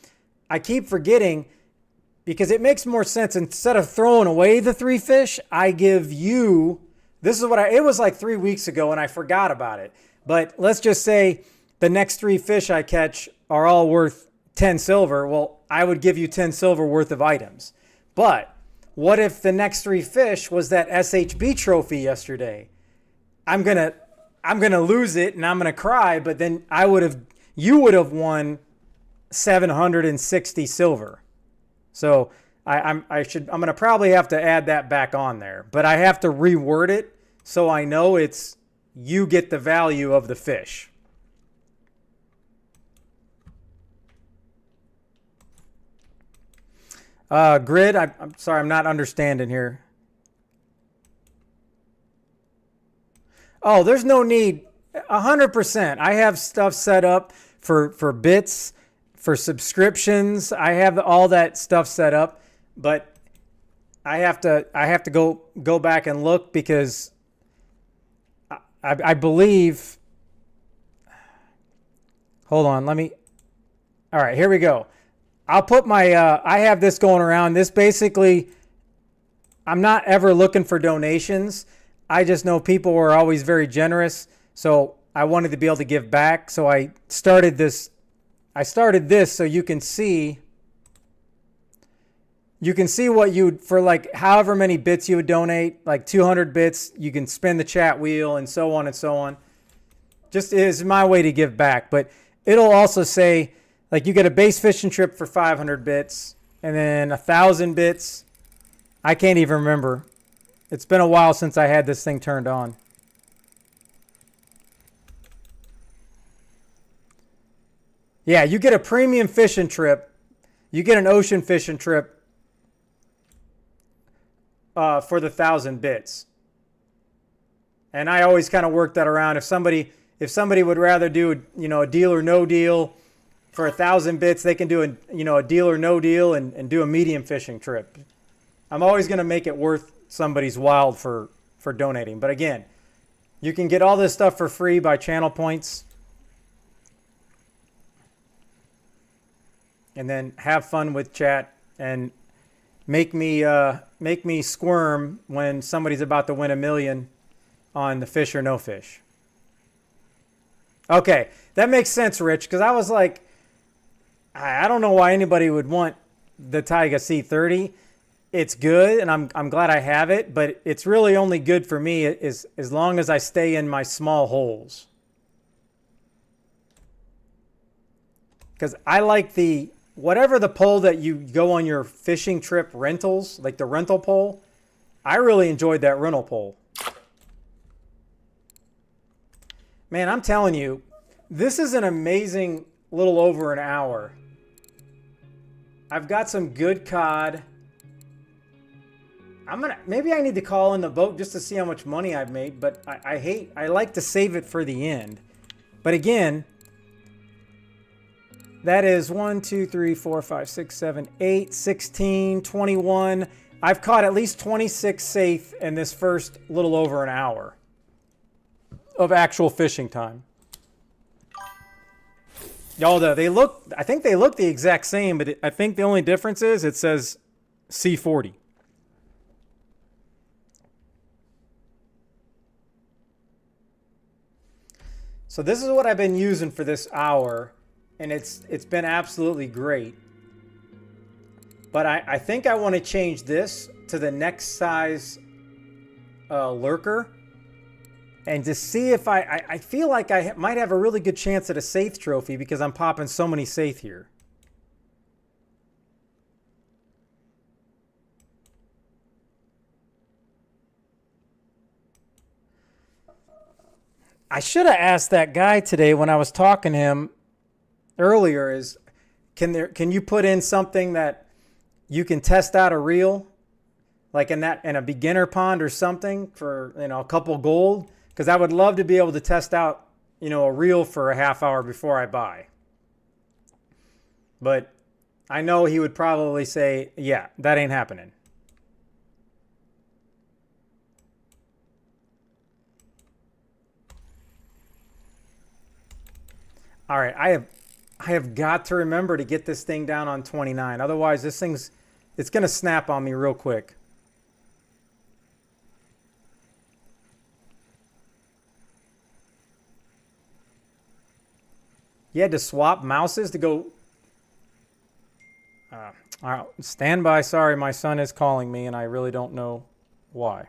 I keep forgetting because it makes more sense. Instead of throwing away the 3 fish, I give you, this is what it was like 3 weeks ago and I forgot about it. But let's just say the next 3 fish I catch are all worth 10 silver. Well, I would give you 10 silver worth of items. But what if the next 3 fish was that SHB trophy yesterday? I'm gonna lose it and I'm gonna cry, but then you would have won 760 silver. So I'm gonna probably have to add that back on there, but I have to reword it so I know it's you get the value of the fish. Grid, I'm sorry, I'm not understanding here. Oh, there's no need. 100%. I have stuff set up for bits, for subscriptions. I have all that stuff set up, but I have to go back and look because I believe. Hold on, let me. All right, here we go. I'll put my, I have this going around. This basically, I'm not ever looking for donations. I just know people were always very generous. So I wanted to be able to give back. So I started this so you can see what you'd, for like however many bits you would donate, like 200 bits, you can spin the chat wheel and so on and so on. Just is my way to give back. But it'll also say, like you get a base fishing trip for 500 bits and then 1,000 bits. I can't even remember. It's been a while since I had this thing turned on. Yeah, you get a premium fishing trip. You get an ocean fishing trip for the 1,000 bits. And I always kind of work that around. If somebody would rather do a deal or no deal, for 1,000 bits, they can do a deal or no deal and do a medium fishing trip. I'm always going to make it worth somebody's while for donating. But again, you can get all this stuff for free by channel points. And then have fun with chat and make me squirm when somebody's about to win $1 million on the fish or no fish. Okay, that makes sense, Rich, because I was like, I don't know why anybody would want the Taiga C30. It's good, and I'm glad I have it, but it's really only good for me as long as I stay in my small holes. Because I like whatever the pole that you go on your fishing trip rentals, like the rental pole, I really enjoyed that rental pole. Man, I'm telling you, This is an amazing little over an hour. I've got some good cod. Maybe I need to call in the boat just to see how much money I've made, but I like to save it for the end. But again, that is 1, 2, 3, 4, 5, 6, 7, 8, 16, 21. I've caught at least 26 safe in this first little over an hour of actual fishing time. Although I think they look the exact same, but I think the only difference is it says C40. So this is what I've been using for this hour, and it's been absolutely great. But I think I want to change this to the next size lurker, and to see if I feel like I might have a really good chance at a safe trophy because I'm popping so many safe here. I should have asked that guy today when I was talking to him earlier is, can you put in something that you can test out a reel, like in a beginner pond or something for, a couple gold? Because I would love to be able to test out, a reel for a half hour before I buy. But I know he would probably say, yeah, that ain't happening. All right, I have got to remember to get this thing down on 29. Otherwise, it's going to snap on me real quick. You had to swap mouses to go. All right, stand by. Sorry, my son is calling me, and I really don't know why.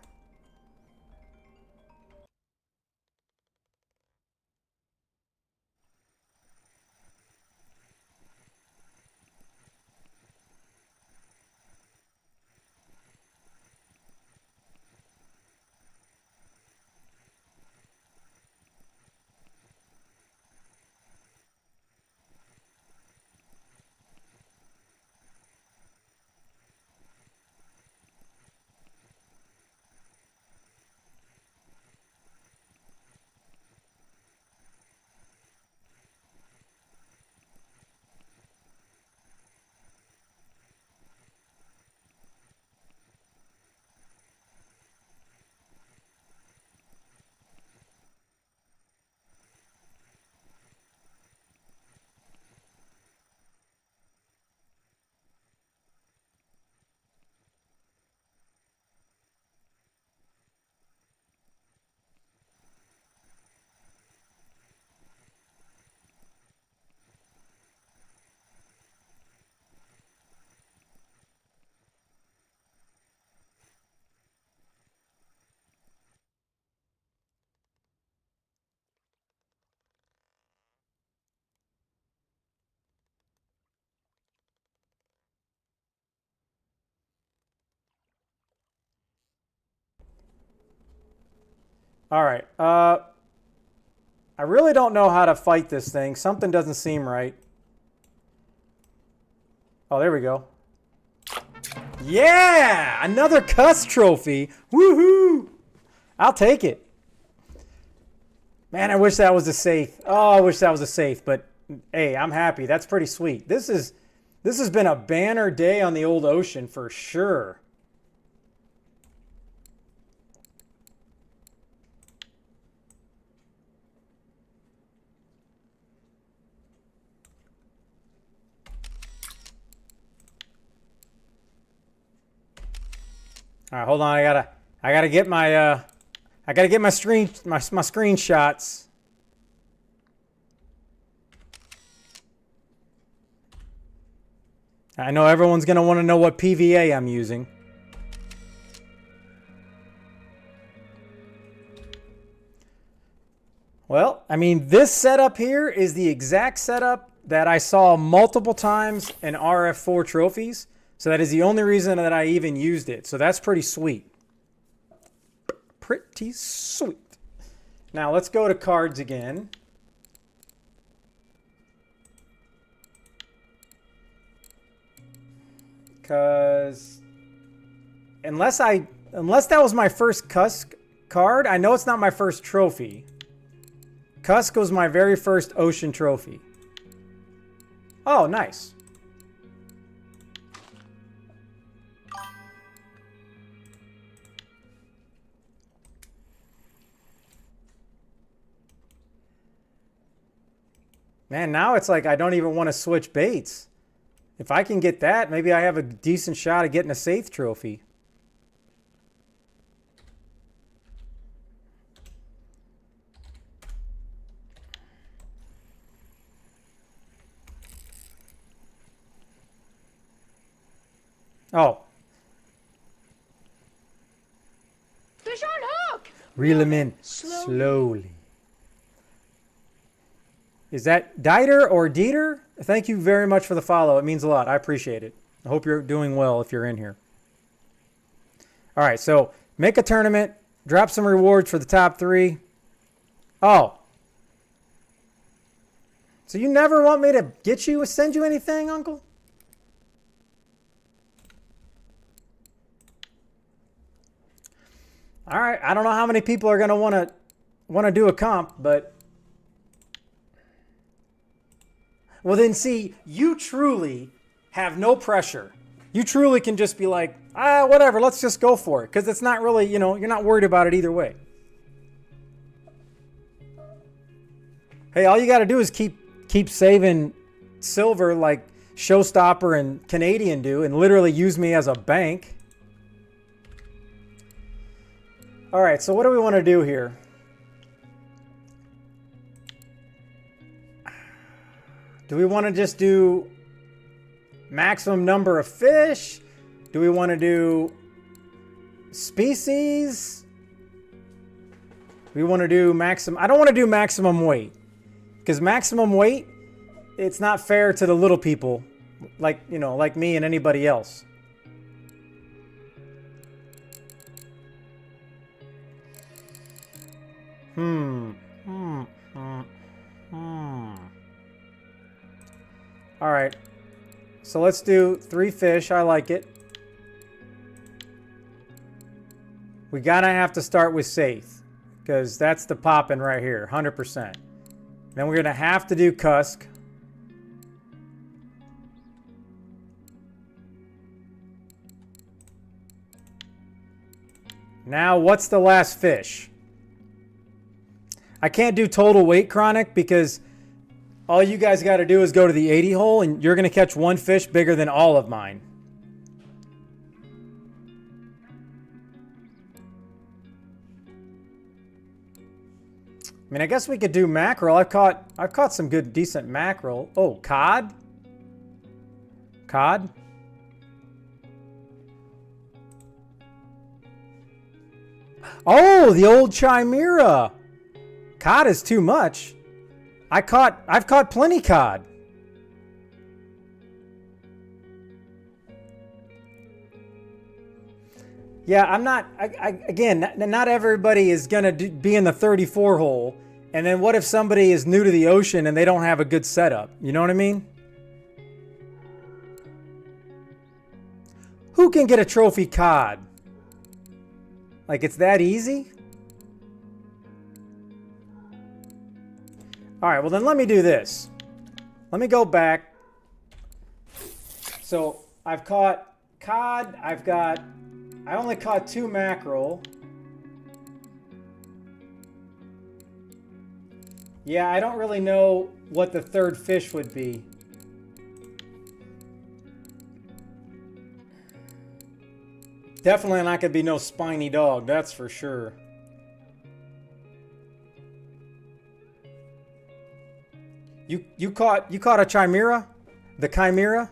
All right. I really don't know how to fight this thing. Something doesn't seem right. Oh, there we go. Yeah! Another cuss trophy. Woohoo! I'll take it. Man, I wish that was a safe. Oh, I wish that was a safe. But, hey, I'm happy. That's pretty sweet. This has been a banner day on the old ocean for sure. All right, hold on. I gotta get my screenshots. I know everyone's gonna want to know what PVA I'm using. Well, I mean, this setup here is the exact setup that I saw multiple times in RF4 trophies. So that is the only reason that I even used it. So that's pretty sweet. Pretty sweet. Now let's go to cards again. Because unless that was my first Cusk card, I know it's not my first trophy. Cusk was my very first ocean trophy. Oh, nice. Man, now it's like I don't even want to switch baits. If I can get that, maybe I have a decent shot at getting a safe trophy. Oh. Fish on hook! Reel him in slowly. Is that Dieter or Dieter? Thank you very much for the follow. It means a lot. I appreciate it. I hope you're doing well if you're in here. All right, so make a tournament. Drop some rewards for the top 3. Oh. So you never want me to send you anything, Uncle? All right, I don't know how many people are going to want to do a comp, but well, then see, you truly have no pressure. You truly can just be like, whatever, let's just go for it. Because it's not really, you're not worried about it either way. Hey, all you got to do is keep saving silver like Showstopper and Canadian do and literally use me as a bank. All right, so what do we want to do here? Do we want to just do maximum number of fish? Do we want to do species? We want to do maximum. I don't want to do maximum weight because maximum weight, it's not fair to the little people like me and anybody else. All right, so let's do 3 fish. I like it. We gotta have to start with safe because that's the poppin' right here, 100%. Then we're gonna have to do Cusk. Now, what's the last fish? I can't do total weight chronic because all you guys got to do is go to the 80 hole and you're going to catch 1 fish bigger than all of mine. I mean, I guess we could do mackerel. I've caught some good, decent mackerel. Oh, cod? Cod? Oh, the old chimera. Cod is too much. I've caught plenty cod. Yeah, I'm not, again, not everybody is going to be in the 34 hole. And then what if somebody is new to the ocean and they don't have a good setup? You know what I mean? Who can get a trophy cod? Like, it's that easy? All right, well then let me do this. Let me go back. So I've caught cod, I only caught 2 mackerel. Yeah, I don't really know what the 3rd fish would be. Definitely not gonna be no spiny dog, that's for sure. You caught a chimera? The chimera?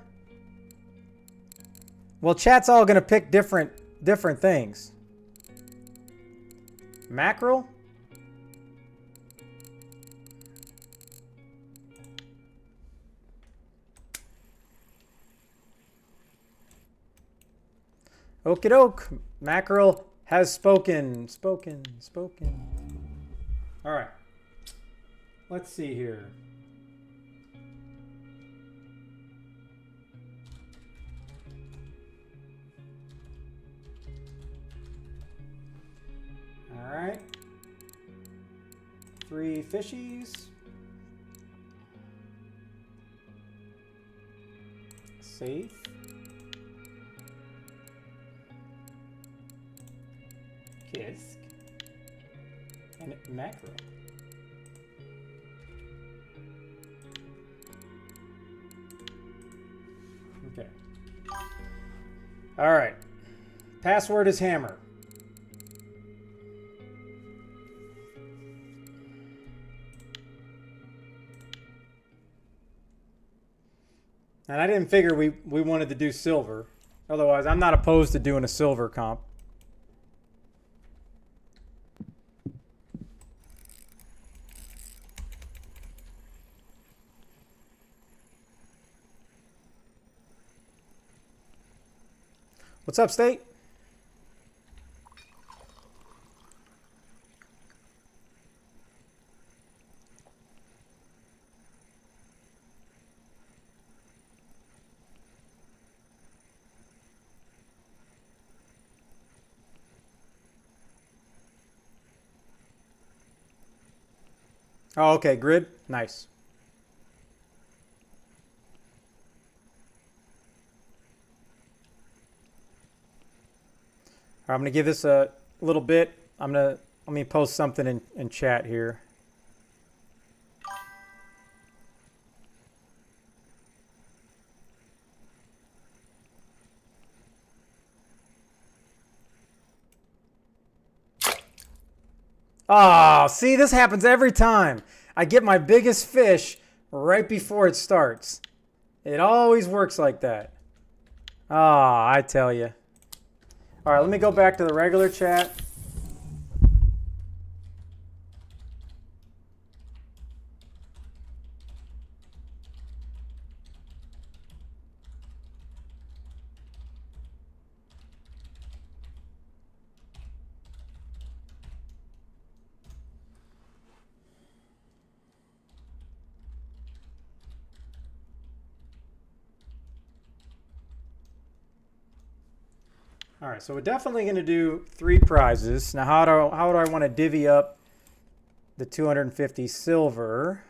Well, chat's all gonna pick different things. Mackerel? Okie doke. Mackerel has spoken. All right. Let's see here. right. 3 fishies. Safe. Kisk. And mackerel. Okay. All right. Password is hammer. And I didn't figure we wanted to do silver. Otherwise, I'm not opposed to doing a silver comp. What's up, State? Oh, okay, grid. Nice. All right, I'm going to give this a little bit. Let me post something in chat here. Oh, see, this happens every time. I get my biggest fish right before it starts. It always works like that. Ah, I tell you. All right, let me go back to the regular chat. All right, so we're definitely going to do 3 prizes. Now, how do I want to divvy up the 250 silver?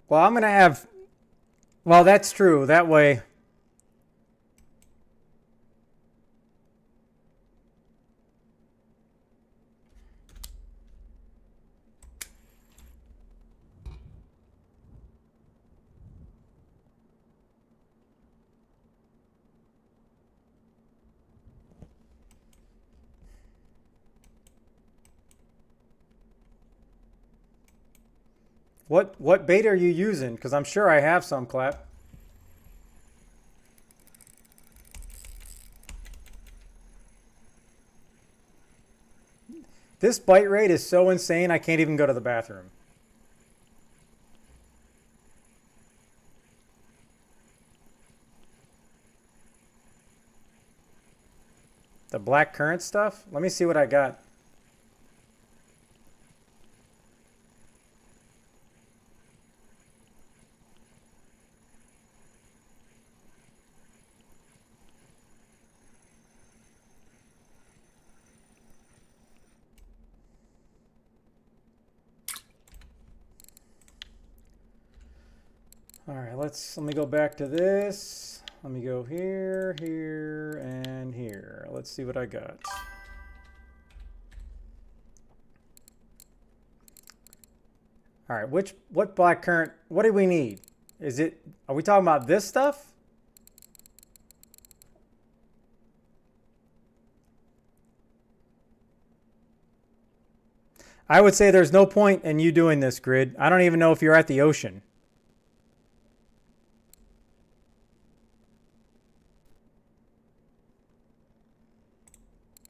Well, I'm going to have... Well, that's true. That way... What bait are you using? Because I'm sure I have some, Clap. This bite rate is so insane, I can't even go to the bathroom. The black currant stuff? Let me see what I got. All right, let me go back to this. Let me go here, here, and here. Let's see what I got. All right, what black currant, what do we need? Are we talking about this stuff? I would say there's no point in you doing this, Grid. I don't even know if you're at the ocean.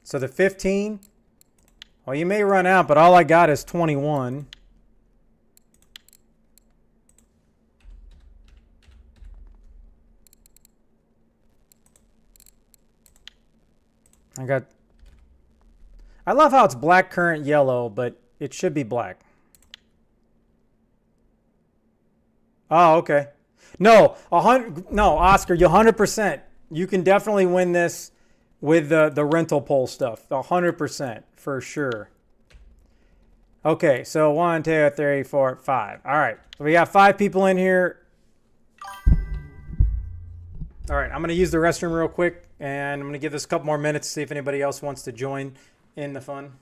So the 15, well, you may run out, but all I got is 21. I love how it's black currant yellow, but it should be black. Oh, okay. No, no, Oscar, you 100%. You can definitely win this with the rental pole stuff. 100% for sure. Okay, so 1, 2, 3, 4, 5. All right, so we got 5 people in here. All right, I'm going to use the restroom real quick, and I'm going to give this a couple more minutes to see if anybody else wants to join in the fun.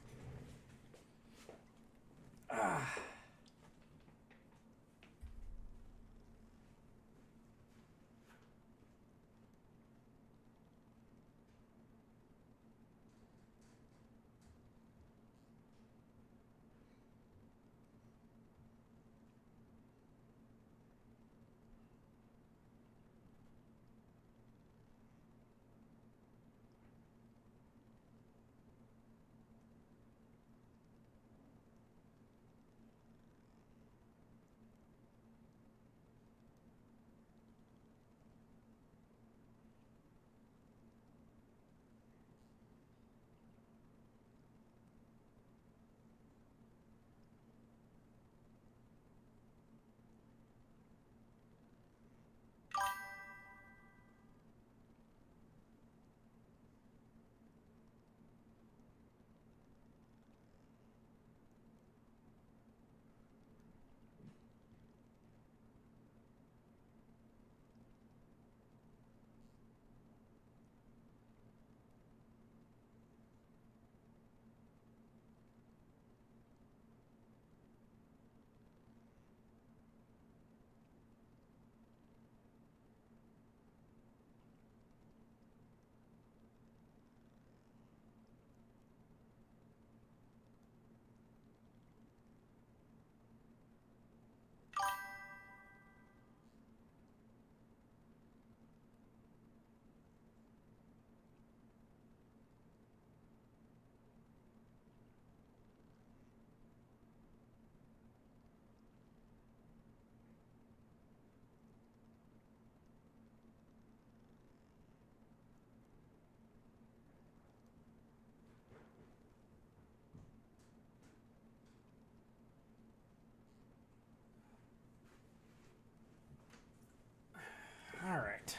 All right.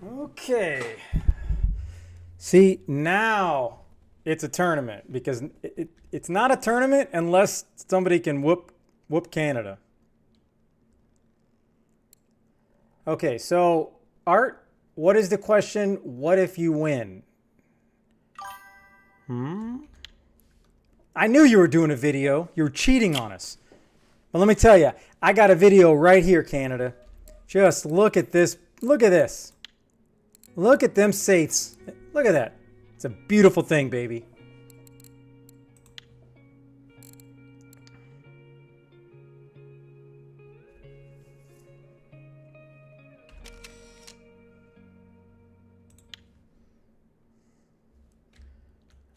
Okay. See, now it's a tournament because it's not a tournament unless somebody can whoop Canada. Okay, so Art, what is the question? What if you win? I knew you were doing a video. You were cheating on us. But let me tell you, I got a video right here, Canada. Just look at this. Look at this. Look at them saints. Look at that. It's a beautiful thing, baby.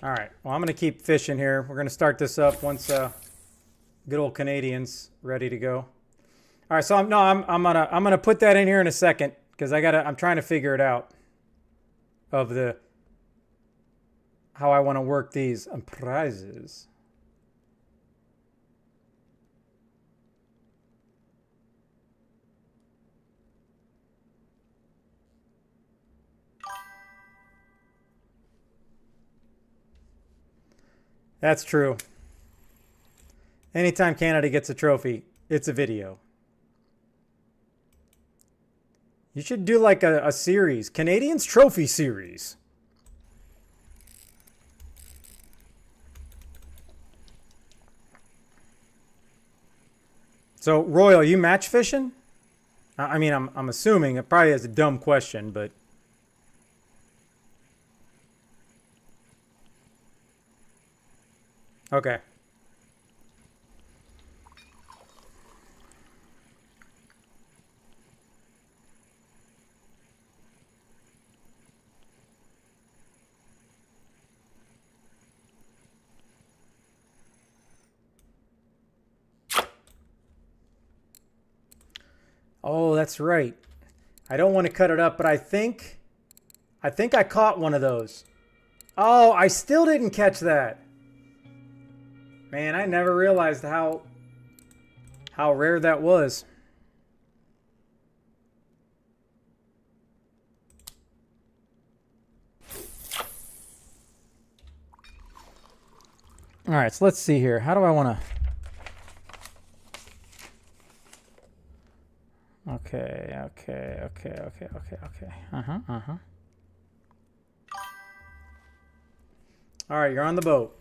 All right. Well, I'm going to keep fishing here. We're going to start this up once good old Canadian's ready to go. All right. So I'm gonna put that in here in a second because I'm trying to figure it out of how I want to work these prizes. That's true. Anytime Canada gets a trophy, it's a video. You should do like a series, Canadians Trophy Series. So, Royal, you match fishing? I mean, I'm assuming it probably is a dumb question, but okay. Oh, that's right. I don't want to cut it up, but I think I caught one of those. Oh, I still didn't catch that. Man, I never realized how rare that was. All right, so let's see here. How do I want to... Okay. All right, you're on the boat.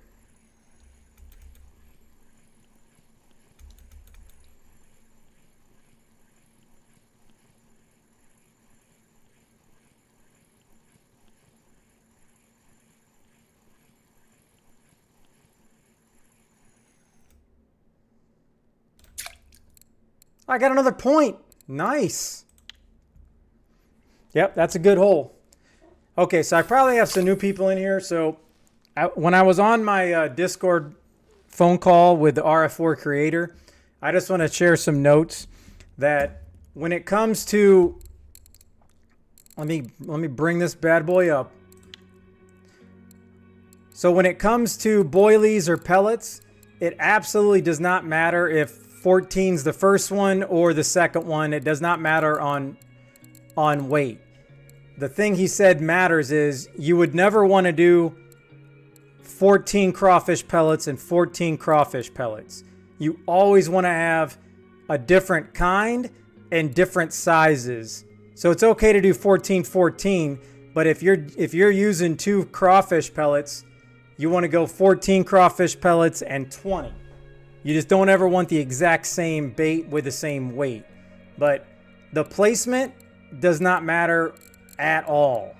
I got another point. Nice. Yep, that's a good hole. Okay, so I probably have some new people in here. So when I was on my Discord phone call with the RF4 creator, I just want to share some notes that when it comes to... Let me bring this bad boy up. So when it comes to boilies or pellets, it absolutely does not matter if 14's the first one or the second one. It does not matter on weight. The thing he said matters is you would never want to do 14 crawfish pellets and 14 crawfish pellets. You always want to have a different kind and different sizes. So it's okay to do 14, but if you're using 2 crawfish pellets, you want to go 14 crawfish pellets and 20. You just don't ever want the exact same bait with the same weight. But the placement does not matter at all.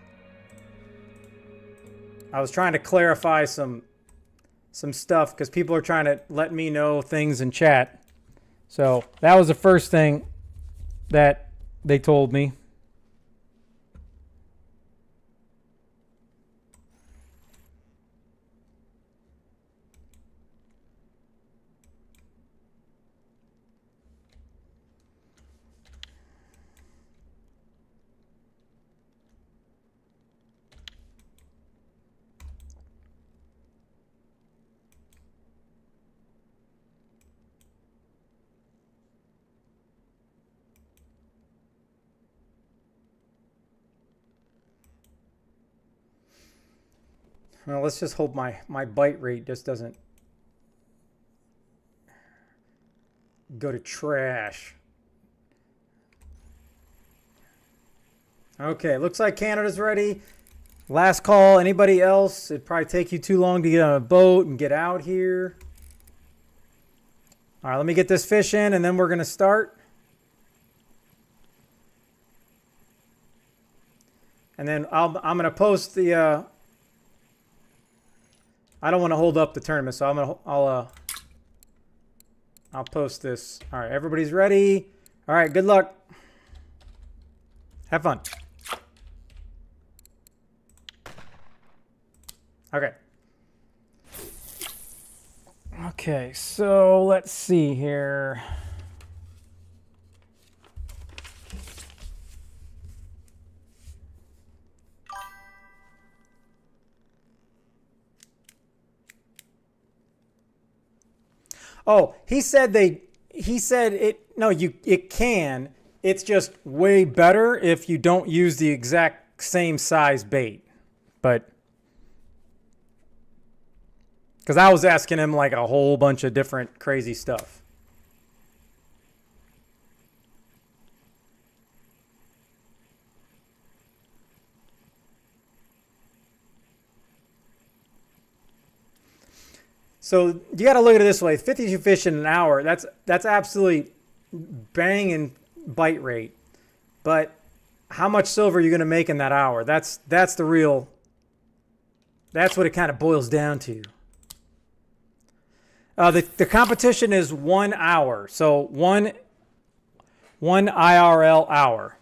I was trying to clarify some stuff because people are trying to let me know things in chat. So that was the first thing that they told me. Well, let's just hope my bite rate just doesn't go to trash. Okay, looks like Canada's ready. Last call. Anybody else? It'd probably take you too long to get on a boat and get out here. All right, let me get this fish in, and then we're going to start. And then I'm going to post the... I don't want to hold up the tournament, so I'll post this. All right, everybody's ready. All right, good luck. Have fun. Okay. Okay, so let's see here. Oh, he said it can. It's just way better if you don't use the exact same size bait. But because I was asking him like a whole bunch of different crazy stuff. So you got to look at it this way: 52 fish in an hour. That's absolutely banging bite rate. But how much silver are you going to make in that hour? That's the real. That's what it kind of boils down to. The competition is 1 hour, so one IRL hour.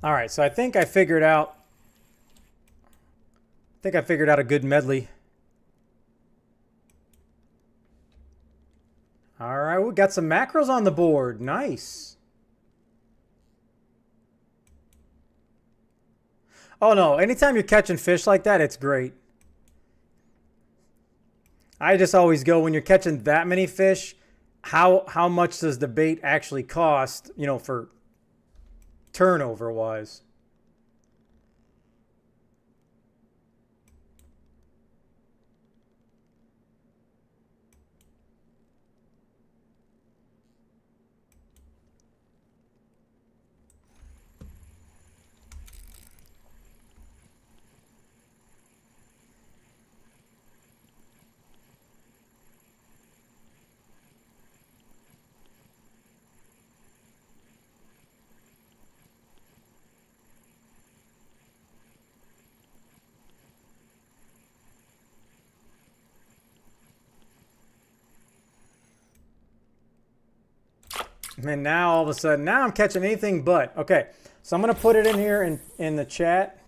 All right, so I think I figured out a good medley. All right, we got some mackerels on the board. Nice. Oh no, anytime you're catching fish like that, it's great. I just always go, when you're catching that many fish, how much does the bait actually cost, you know, for turnover wise? And now all of a sudden, now I'm catching anything but. Okay, so I'm going to put it in here in the chat.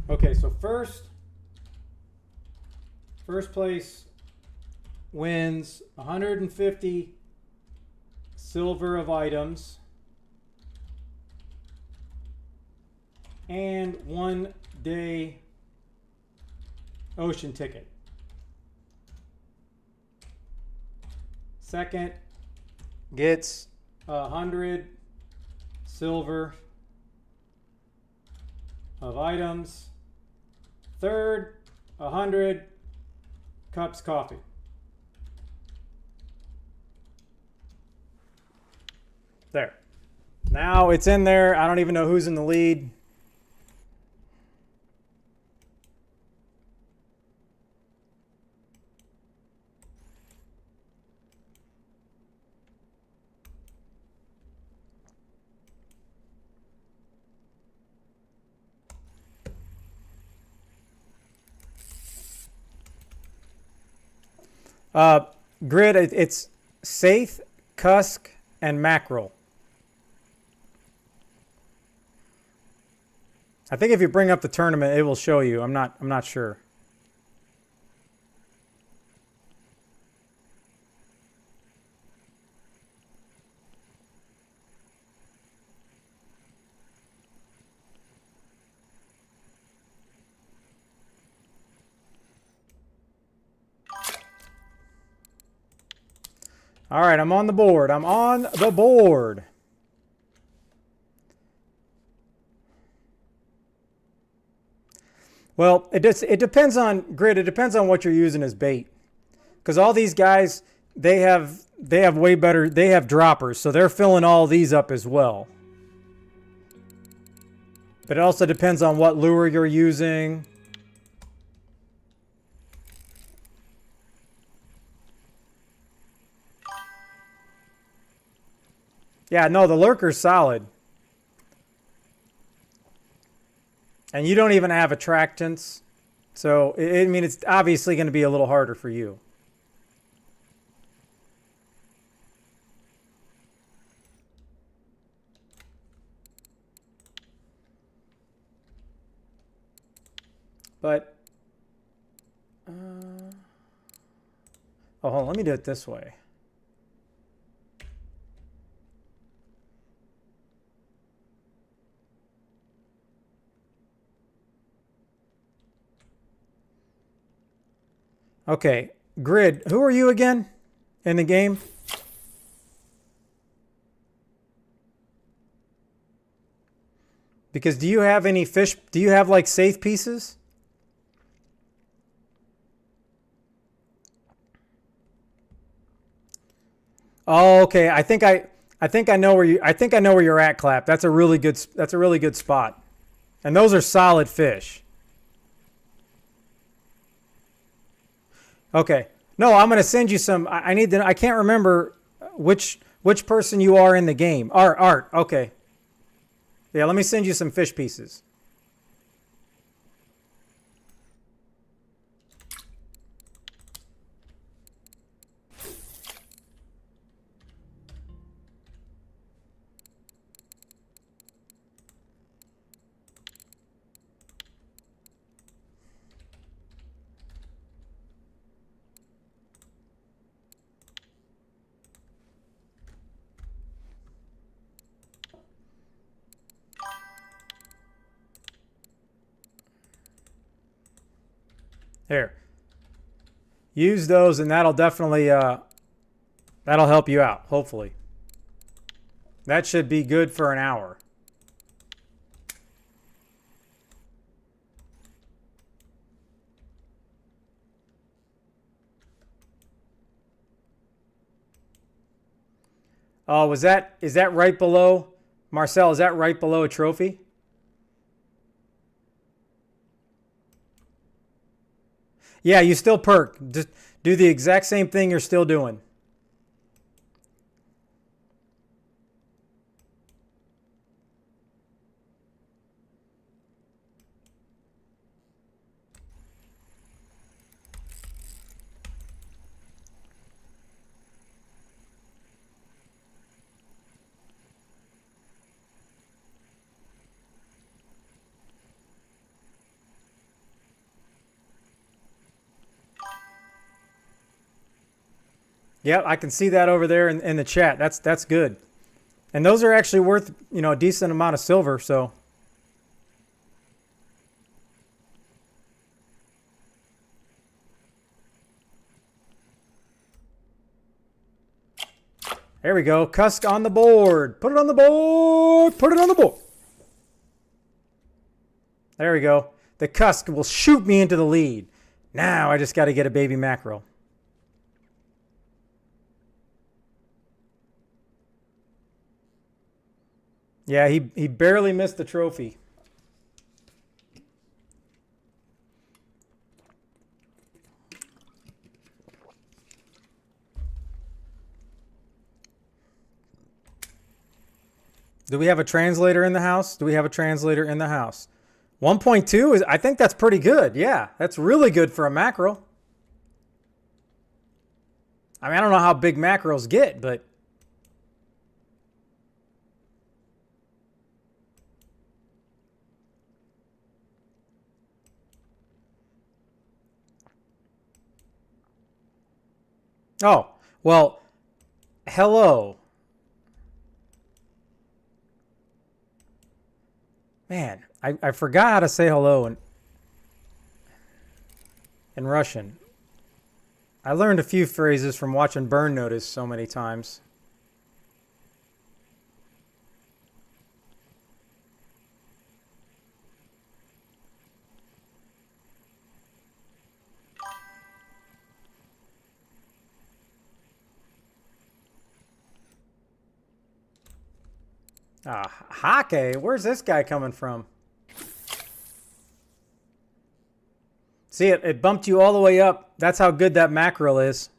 Okay, so first place wins 150 silver of items and 1 day ocean ticket. Second gets 100 silver of items. Third, 100 cups coffee. There. Now it's in there. I don't even know who's in the lead. Grid, it's saithe, cusk, and mackerel. I think if you bring up the tournament, it will show you. I'm not sure. All right, I'm on the board. I'm on the board. Well, it depends on Grid. It depends on what you're using as bait, because all these guys they have way better. They have droppers, so they're filling all these up as well. But it also depends on what lure you're using. Yeah, no, the lurker's solid. And you don't even have attractants. So, I mean, it's obviously going to be a little harder for you. But, oh, hold on, let me do it this way. Okay, Grid, who are you again in the game? Because do you have any fish? Do you have like safe pieces? Oh, okay. I think I know where you're at, Clap. That's a really good spot. And those are solid fish. Okay. No, I'm going to send you some. I need to. I can't remember which person you are in the game. Art. Okay. Yeah, let me send you some fish pieces. Here. Use those, and that'll definitely that'll help you out, hopefully. That should be good for an hour. Oh, is that right below, Marcel, is that right below a trophy? Yeah, you still perk. Just do the exact same thing you're still doing. Yeah, I can see that over there in the chat. That's good. And those are actually worth, you know, a decent amount of silver, so. There we go. Cusk on the board. Put it on the board. Put it on the board. There we go. The Cusk will shoot me into the lead. Now I just got to get a baby mackerel. Yeah, he barely missed the trophy. Do we have a translator in the house? Do we have a translator in the house? 1.2 is, I think that's pretty good. Yeah, that's really good for a mackerel. I mean, I don't know how big mackerels get, but oh, well, hello. Man, I forgot how to say hello in Russian. I learned a few phrases from watching Burn Notice so many times. Hake, where's this guy coming from? See, it bumped you all the way up. That's how good that mackerel is.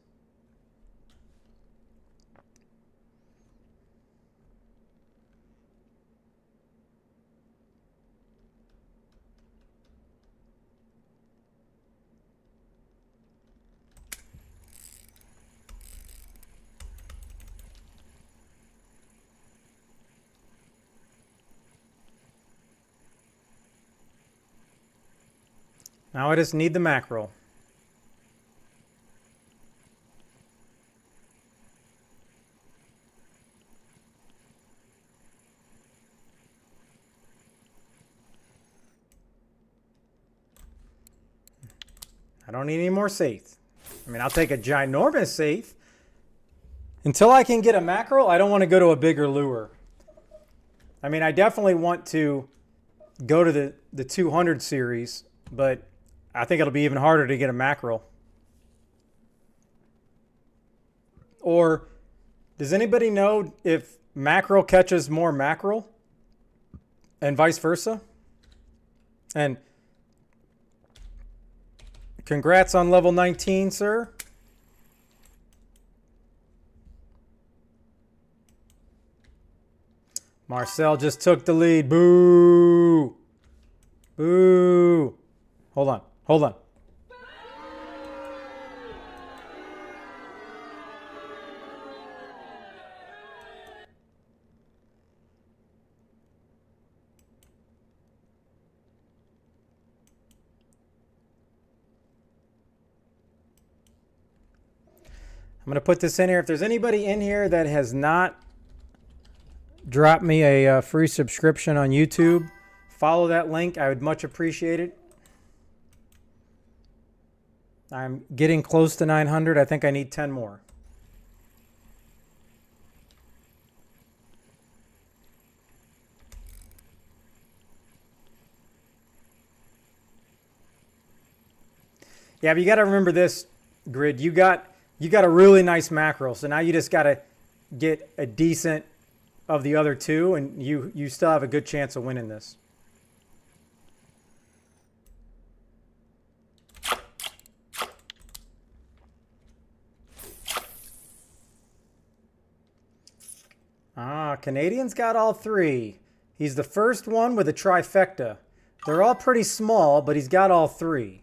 Now I just need the mackerel. I don't need any more safe. I mean, I'll take a ginormous safe. Until I can get a mackerel, I don't want to go to a bigger lure. I mean, I definitely want to go to the 200 series, but I think it'll be even harder to get a mackerel. Or does anybody know if mackerel catches more mackerel and vice versa? And congrats on level 19, sir. Marcel just took the lead. Boo! Boo! Hold on. Hold on. I'm going to put this in here. If there's anybody in here that has not dropped me a free subscription on YouTube, follow that link. I would much appreciate it. I'm getting close to 900. I think I need 10 more. Yeah, but you got to remember this, Grid. You got a really nice mackerel. So now you just got to get a decent of the other two, and you still have a good chance of winning this. Ah, Canadian's got all three. He's the first one with a trifecta. They're all pretty small, but he's got all three.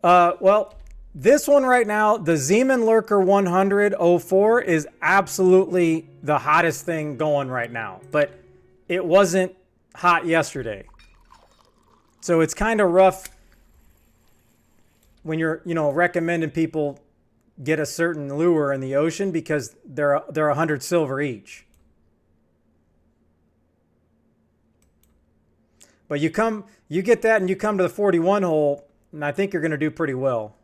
Well, this one right now, the Zeman Lurker 100-04 is absolutely the hottest thing going right now. But it wasn't hot yesterday. So it's kind of rough when you're, recommending people get a certain lure in the ocean because they're 100 silver each. But you get that and you come to the 41 hole, and I think you're going to do pretty well.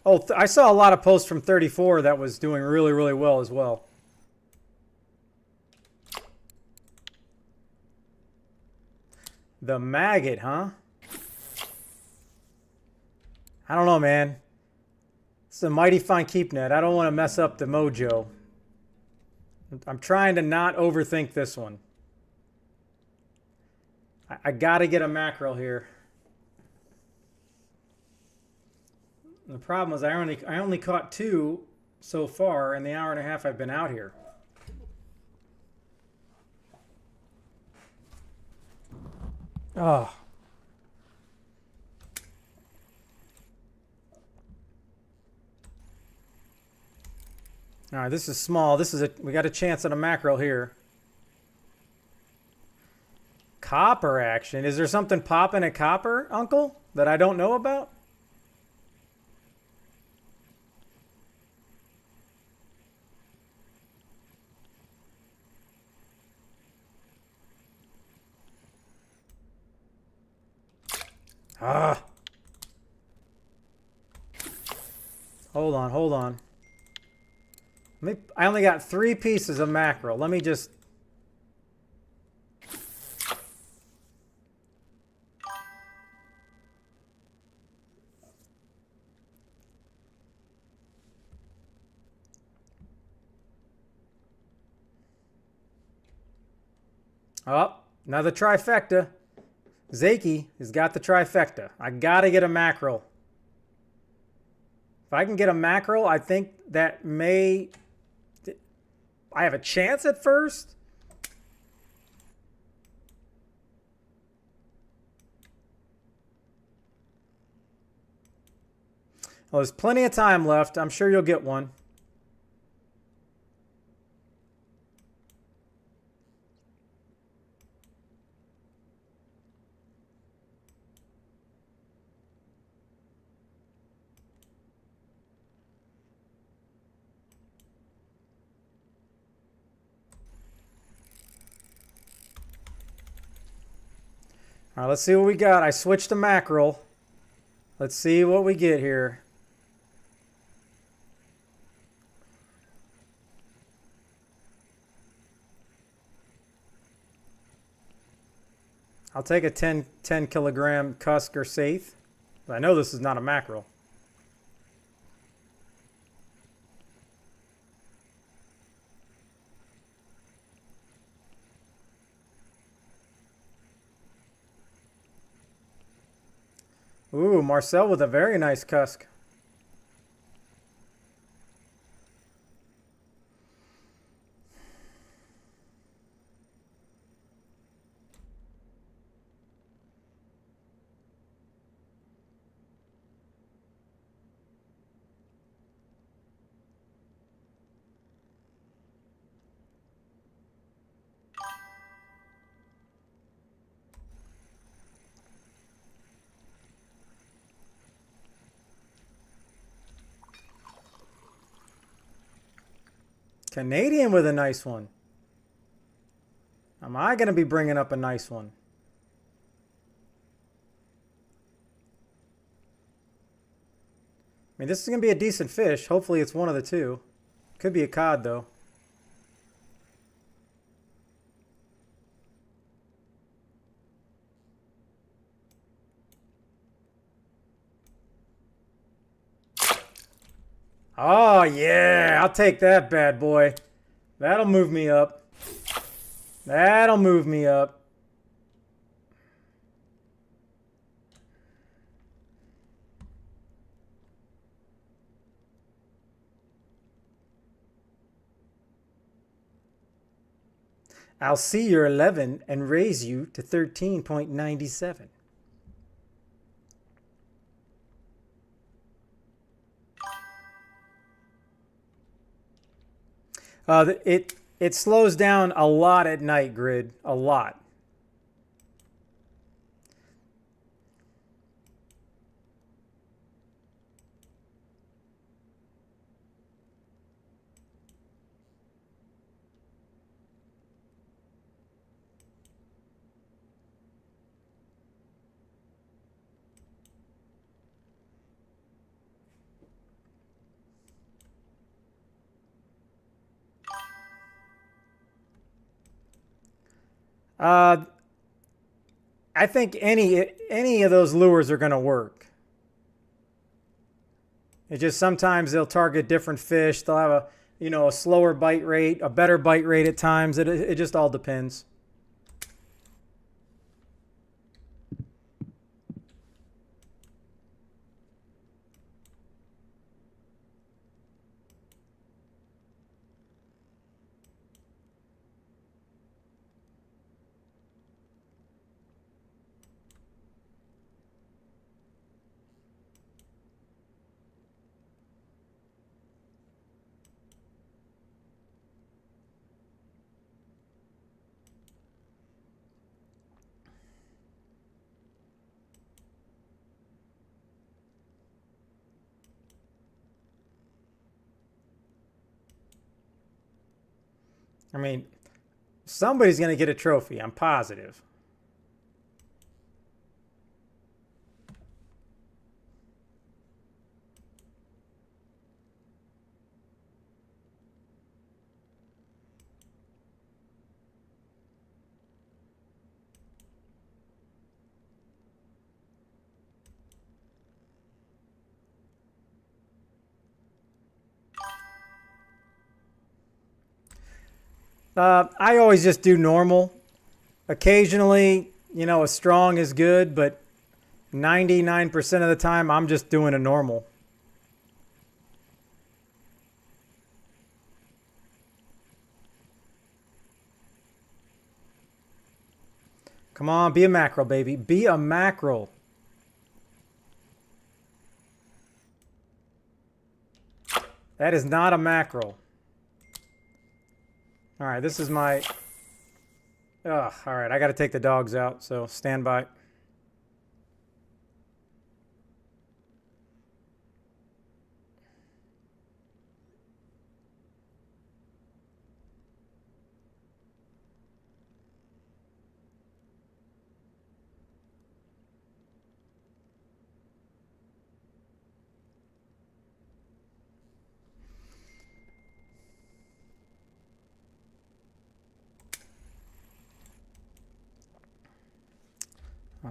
Oh, I saw a lot of posts from 34 that was doing really, really well as well. The maggot, huh? I don't know, man. It's a mighty fine keep net. I don't want to mess up the mojo. I'm trying to not overthink this one. I got to get a mackerel here. The problem is I only caught two so far in the hour and a half I've been out here. Oh. All right, this is small. We got a chance at a mackerel here. Copper action. Is there something popping at copper, Uncle, that I don't know about? Ah. Hold on. I only got 3 pieces of mackerel. Let me just... Oh, another trifecta. Zaki has got the trifecta. I gotta get a mackerel. If I can get a mackerel, I think that may... I have a chance at first. Well, there's plenty of time left. I'm sure you'll get one. All right, let's see what we got. I switched to mackerel. Let's see what we get here. I'll take a 10 kilogram cusk or saithe. I know this is not a mackerel. Ooh, Marcel with a very nice cusk. Canadian with a nice one. Am I going to be bringing up a nice one? I mean, this is going to be a decent fish. Hopefully it's one of the two. Could be a cod, though. Oh, yeah. I'll take that bad boy. That'll move me up. That'll move me up. I'll see your 11 and raise you to 13.97. It slows down a lot at night, Grid. A lot. I think any of those lures are going to work. It just sometimes they'll target different fish. They'll have a slower bite rate, a better bite rate at times. It just all depends. I mean, somebody's going to get a trophy. I'm positive. I always just do normal. Occasionally, a strong is good, but 99% of the time, I'm just doing a normal. Come on, be a mackerel, baby. Be a mackerel. That is not a mackerel. All right, this is my... Ugh, all right, I got to take the dogs out, so stand by.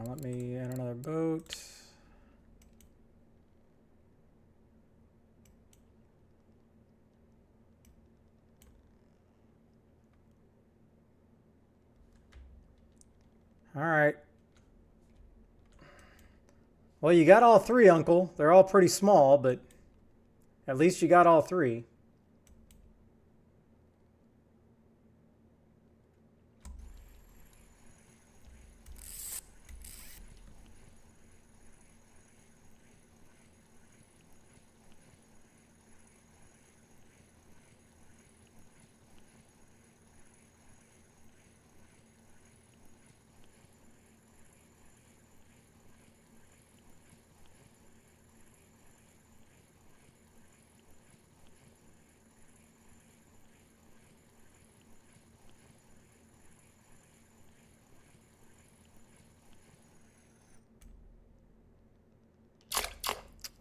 Let me add another boat. All right. Well, you got all three, Uncle. They're all pretty small, but at least you got all three.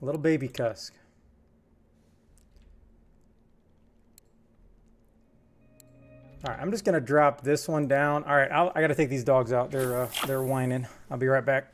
A little baby cusk. All right, I'm just gonna drop this one down. All right, I gotta take these dogs out. They're whining. I'll be right back.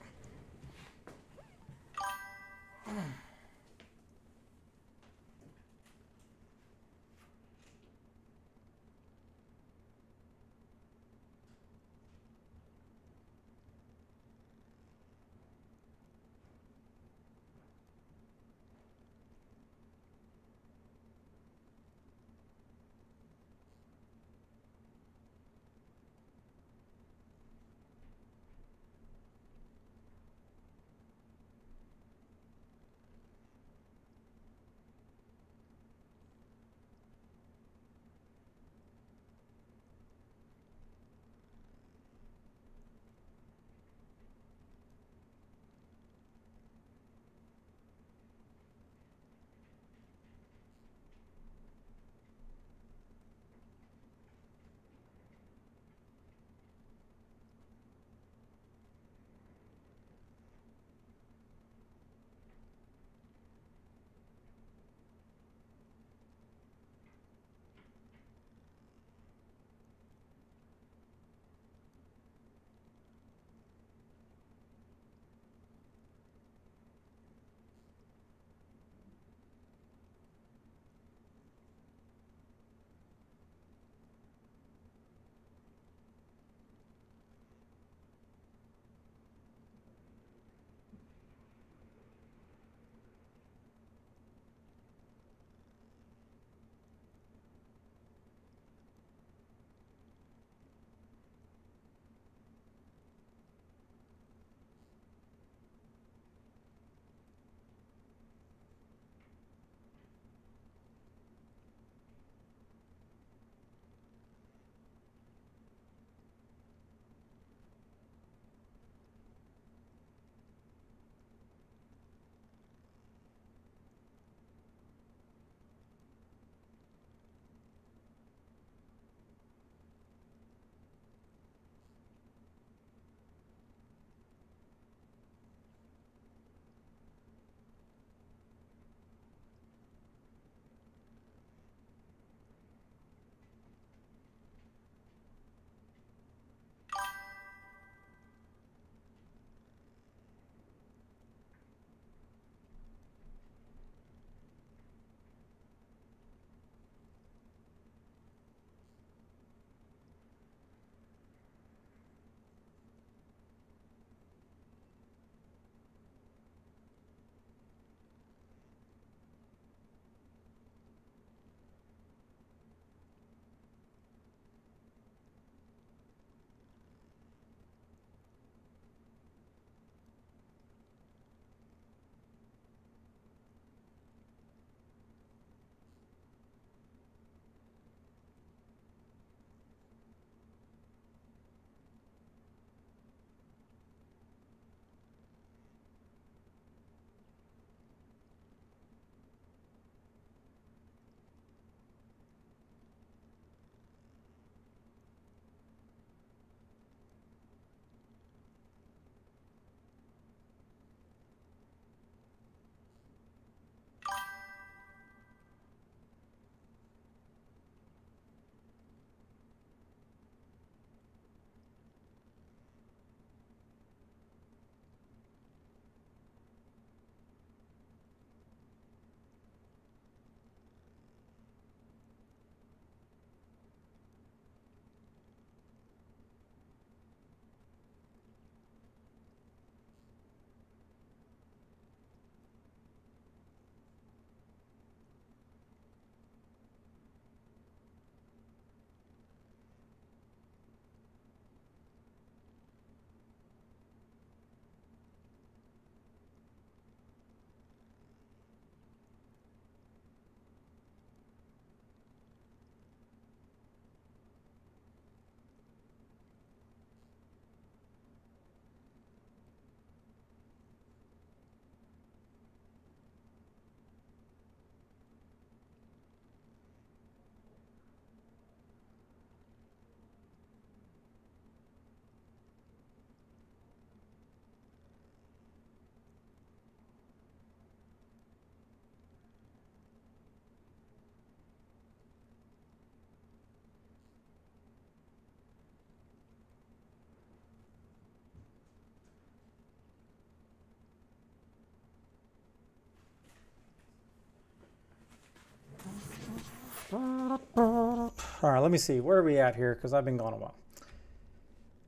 All right, let me see. Where are we at here? Because I've been gone a while.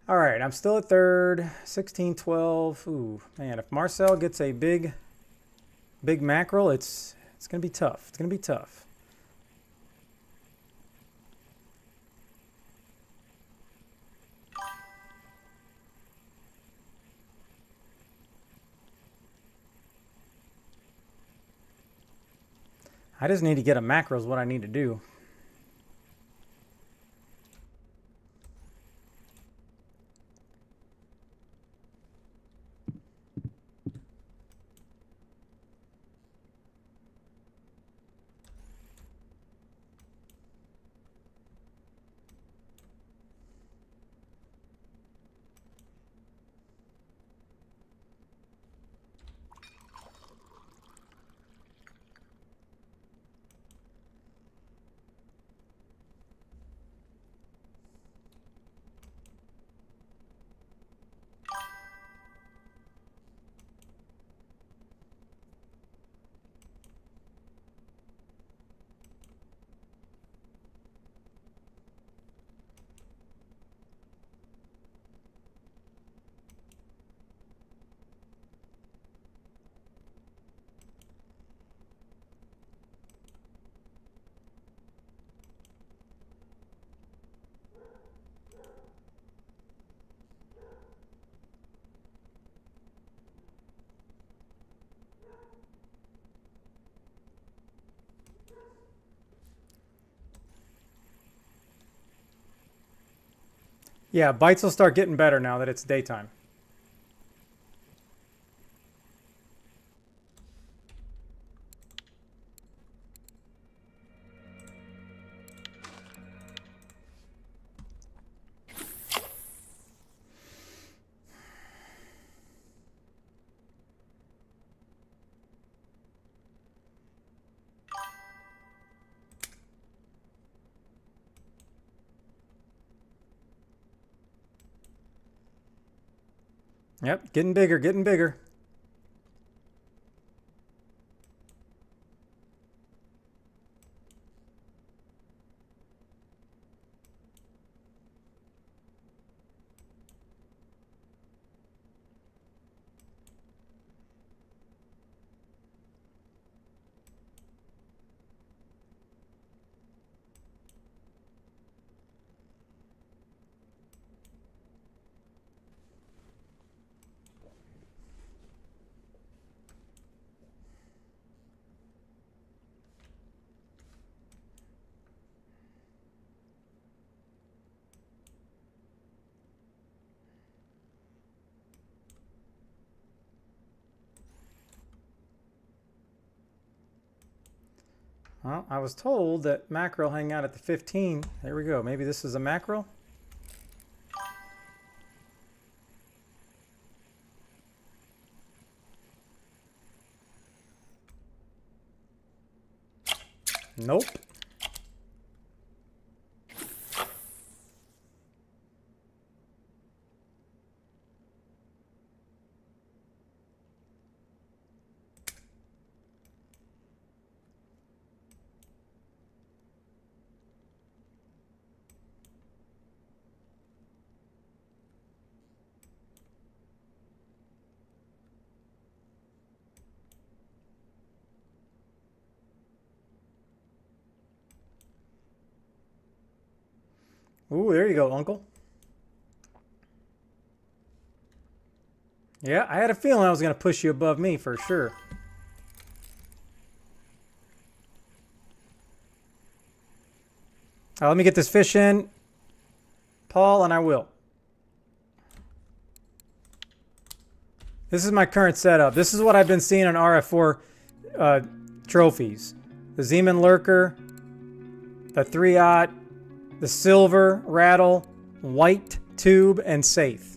All right, I'm still at third. 16, 12. Ooh, man, if Marcel gets a big mackerel, it's going to be tough. It's going to be tough. I just need to get a mackerel is what I need to do. Yeah, bites will start getting better now that it's daytime. Yep, getting bigger, getting bigger. Well, I was told that mackerel hang out at the 15. There we go. Maybe this is a mackerel. Nope. Ooh, there you go, Uncle. Yeah, I had a feeling I was going to push you above me for sure. Let me get this fish in, Paul, and I will. This is my current setup. This is what I've been seeing on RF4 trophies. The Zeman Lurker, the 3-aught, the silver rattle, white tube, and safe.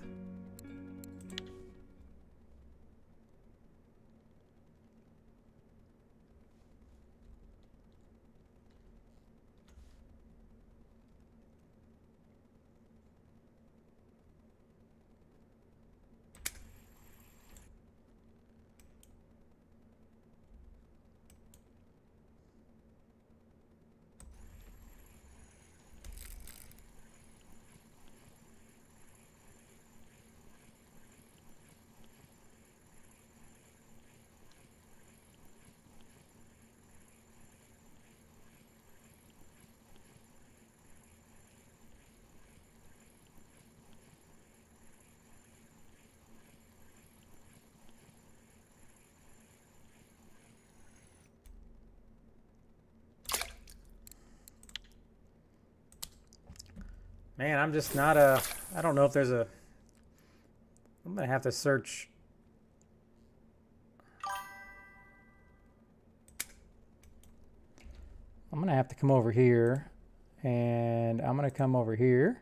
Man, I'm just not a... I don't know if there's a... I'm going to have to search... I'm going to have to come over here. And I'm going to come over here.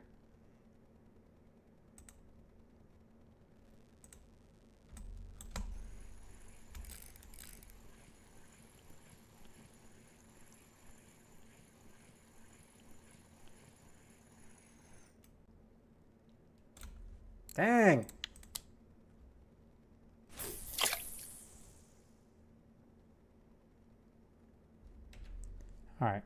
Dang. All right.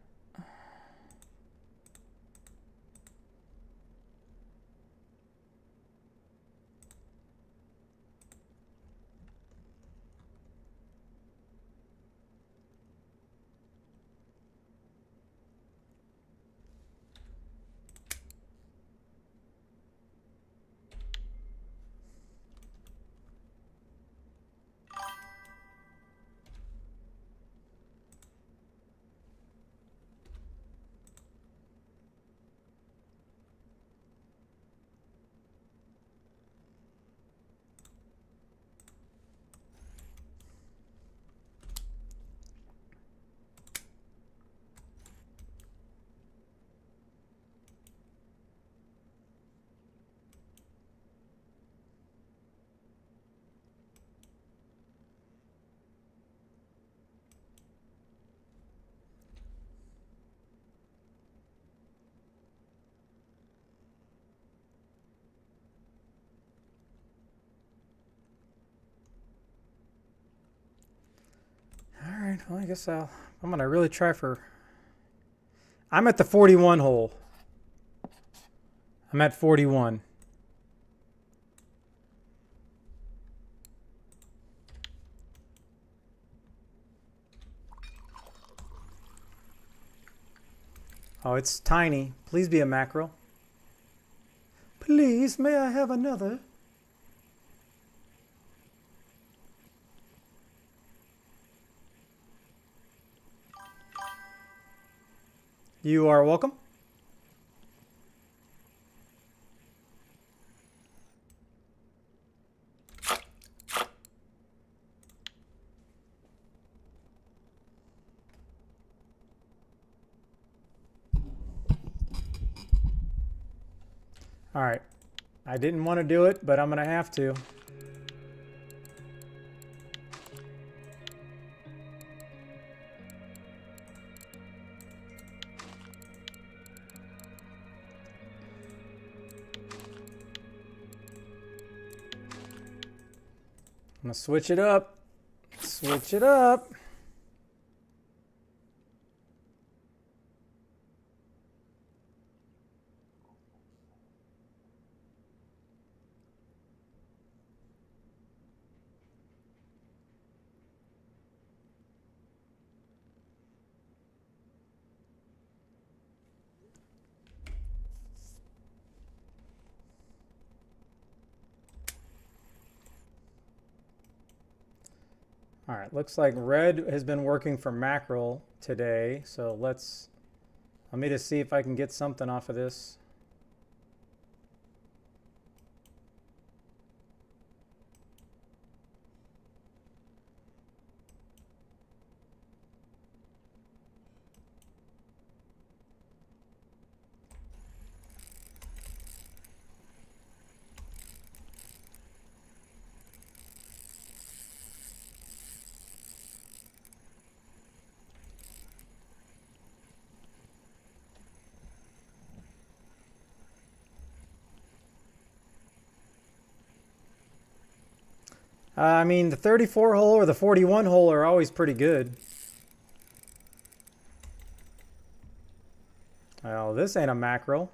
All right, well, I guess I'm going to really try for... I'm at the 41 hole. I'm at 41. Oh, it's tiny. Please be a mackerel. Please, may I have another? You are welcome. All right. I didn't want to do it, but I'm going to have to. I'm going to switch it up. Switch it up. All right, looks like red has been working for mackerel today, so let me just see if I can get something off of this. I mean, the 34 hole or the 41 hole are always pretty good. Well, this ain't a mackerel.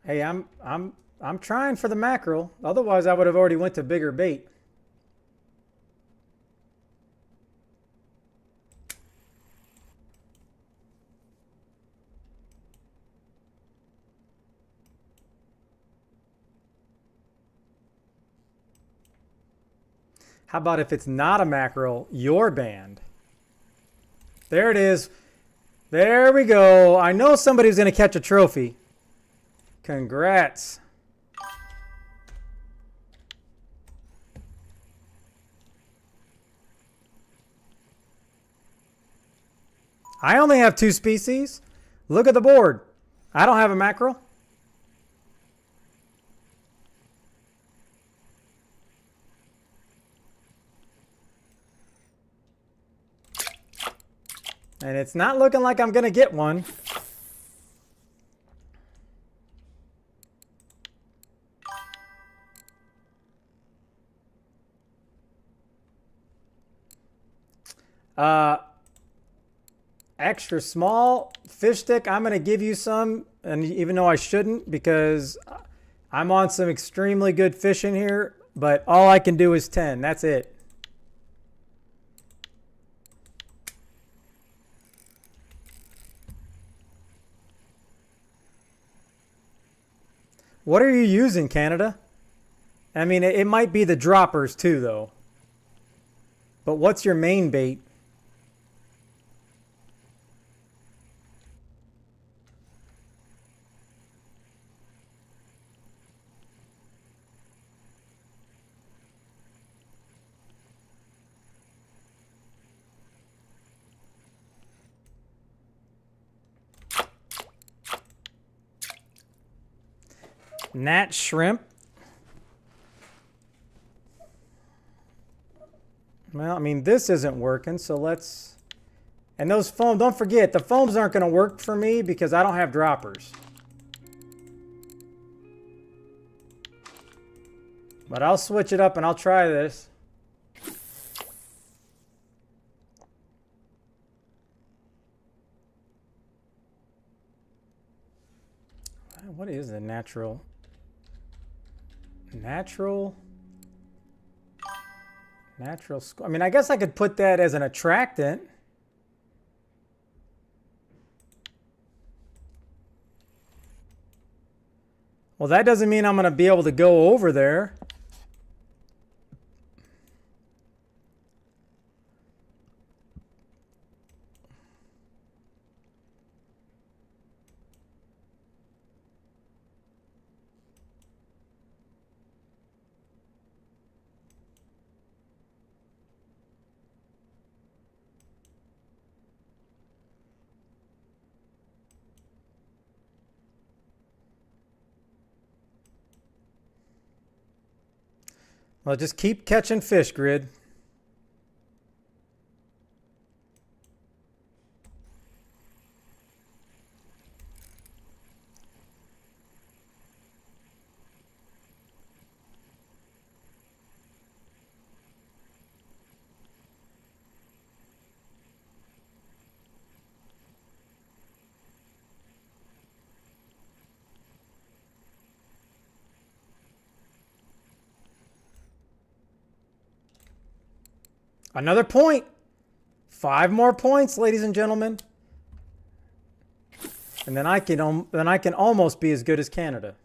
Hey, I'm trying for the mackerel. Otherwise, I would have already went to bigger bait. How about if it's not a mackerel, your band? There it is. There we go. I know somebody's going to catch a trophy. Congrats. I only have 2 species. Look at the board. I don't have a mackerel. And it's not looking like I'm going to get one. Extra small fish stick. I'm going to give you some, and even though I shouldn't, because I'm on some extremely good fishing here, but all I can do is 10. That's it. What are you using, Canada? I mean, it might be the droppers too, though. But what's your main bait? Nat shrimp. Well, I mean, this isn't working, so let's... And those foam, don't forget, the foams aren't going to work for me because I don't have droppers. But I'll switch it up and I'll try this. What is the natural? Natural, I mean, I guess I could put that as an attractant. Well, that doesn't mean I'm going to be able to go over there. Well, just keep catching fish, Grid. Another point. 5 more points, ladies and gentlemen. And then I can almost be as good as Canada.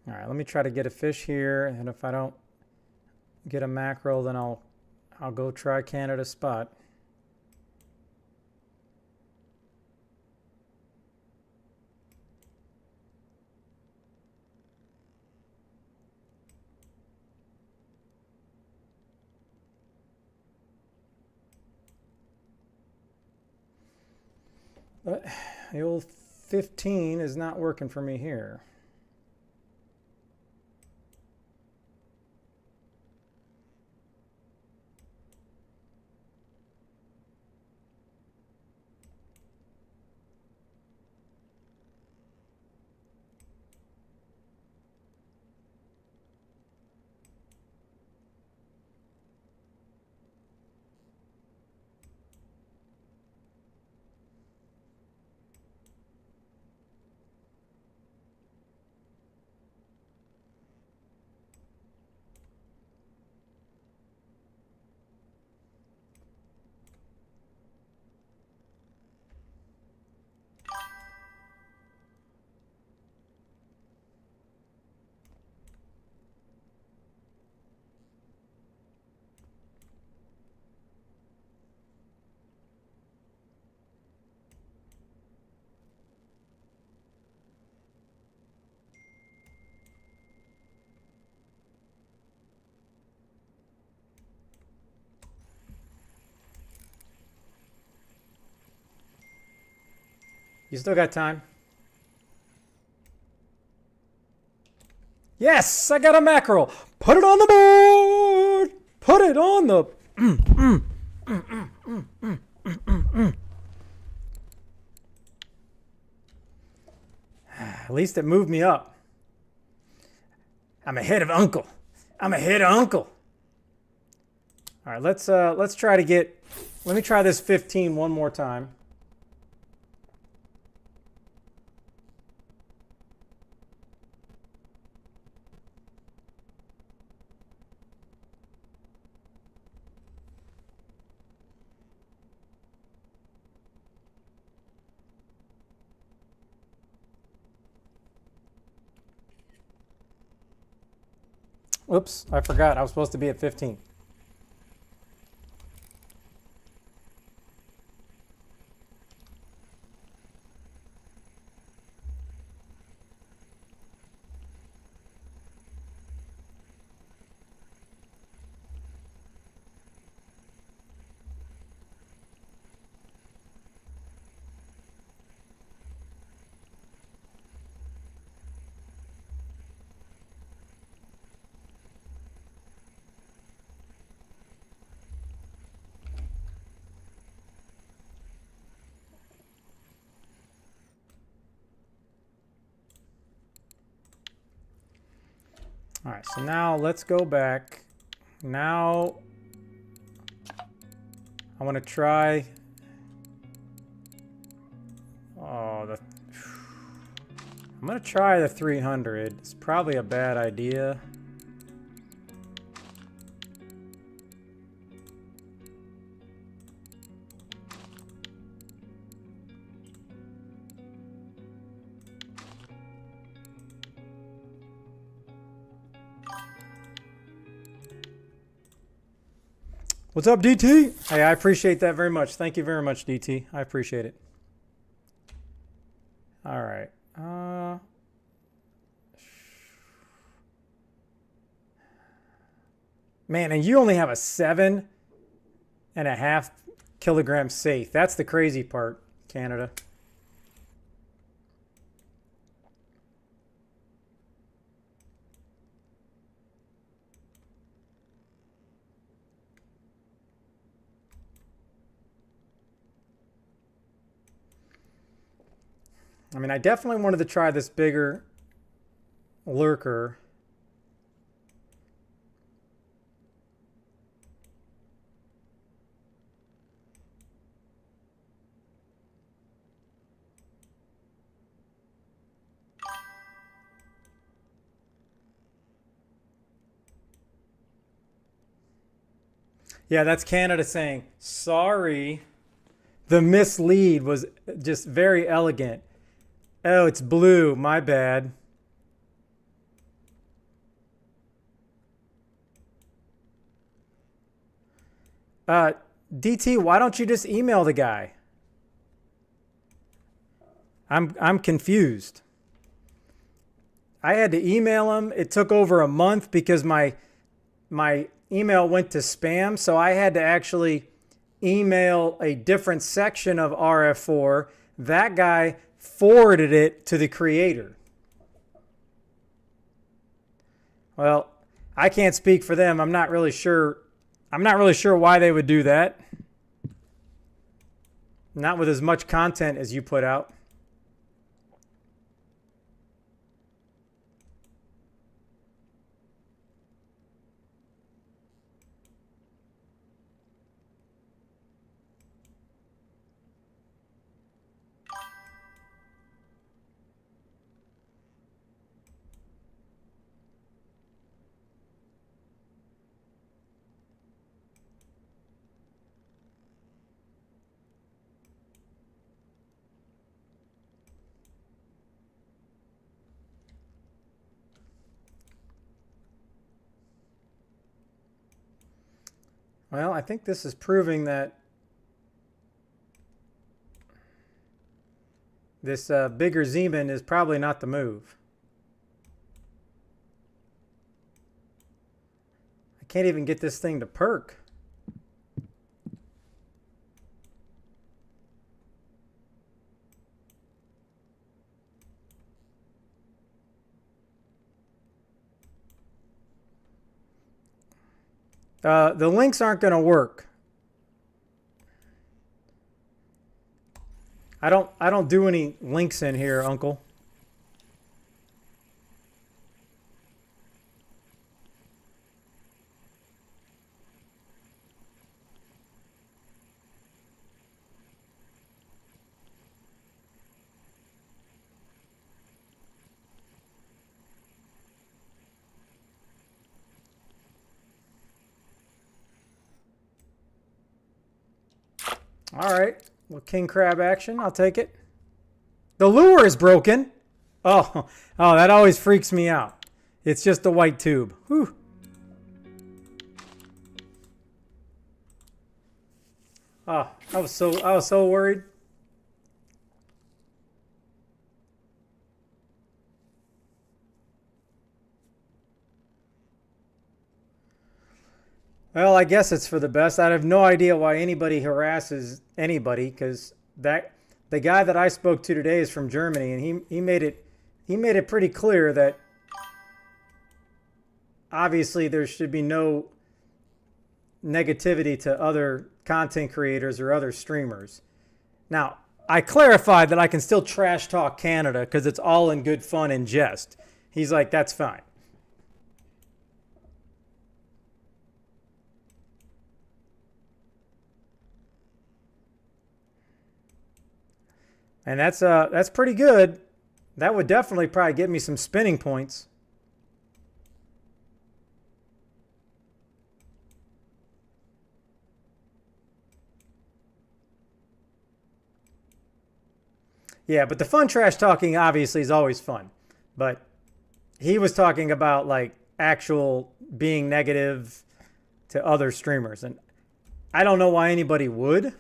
All right, let me try to get a fish here, and if I don't get a mackerel, then I'll go try Canada spot. But the old 15 is not working for me here. You still got time? Yes, I got a mackerel. Put it on the board. Put it on the... At least it moved me up. I'm ahead of Uncle. I'm ahead of Uncle. All right, let's try to get... Let me try this 15 one more time. Oops, I forgot. I was supposed to be at 15. All right, so now let's go back. Now I want to try. I'm going to try the 300. It's probably a bad idea. What's up, DT? Hey, I appreciate that very much. Thank you very much, DT. I appreciate it. All right. Man, and you only have a 7.5 kilogram safe. That's the crazy part, Canada. I mean, I definitely wanted to try this bigger lurker. Yeah, that's Canada saying, sorry. The mislead was just very elegant. Oh, it's blue. My bad. DT, why don't you just email the guy? I'm confused. I had to email him. It took over a month because my email went to spam, so I had to actually email a different section of RF4. That guy forwarded it to the creator. Well, I can't speak for them. I'm not really sure why they would do that. Not with as much content as you put out. Well, I think this is proving that this bigger Zeman is probably not the move. I can't even get this thing to perk. The links aren't going to work. I don't do any links in here, Uncle. All right. Well, king crab action. I'll take it. The lure is broken. Oh, that always freaks me out. It's just a white tube. Whew. Oh, I was so worried. Well, I guess it's for the best. I have no idea why anybody harasses anybody, because the guy that I spoke to today is from Germany, and he made it pretty clear that obviously there should be no negativity to other content creators or other streamers. Now, I clarified that I can still trash talk Canada because it's all in good fun and jest. He's like, that's fine. And that's pretty good. That would definitely probably get me some spinning points. Yeah, but the fun trash talking obviously is always fun. But he was talking about like actual being negative to other streamers. And I don't know why anybody would.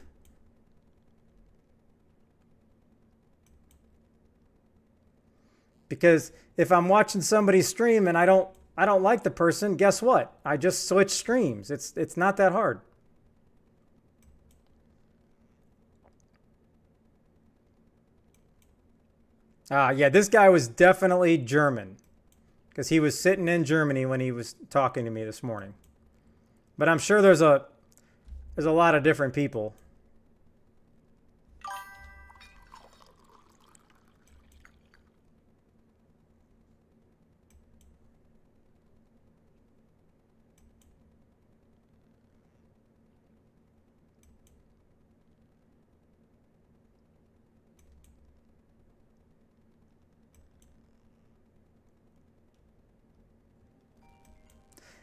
Because if I'm watching somebody stream and I don't like the person, guess what? I just switch streams. It's not that hard. Yeah, this guy was definitely German because he was sitting in Germany when he was talking to me this morning. But I'm sure there's a lot of different people.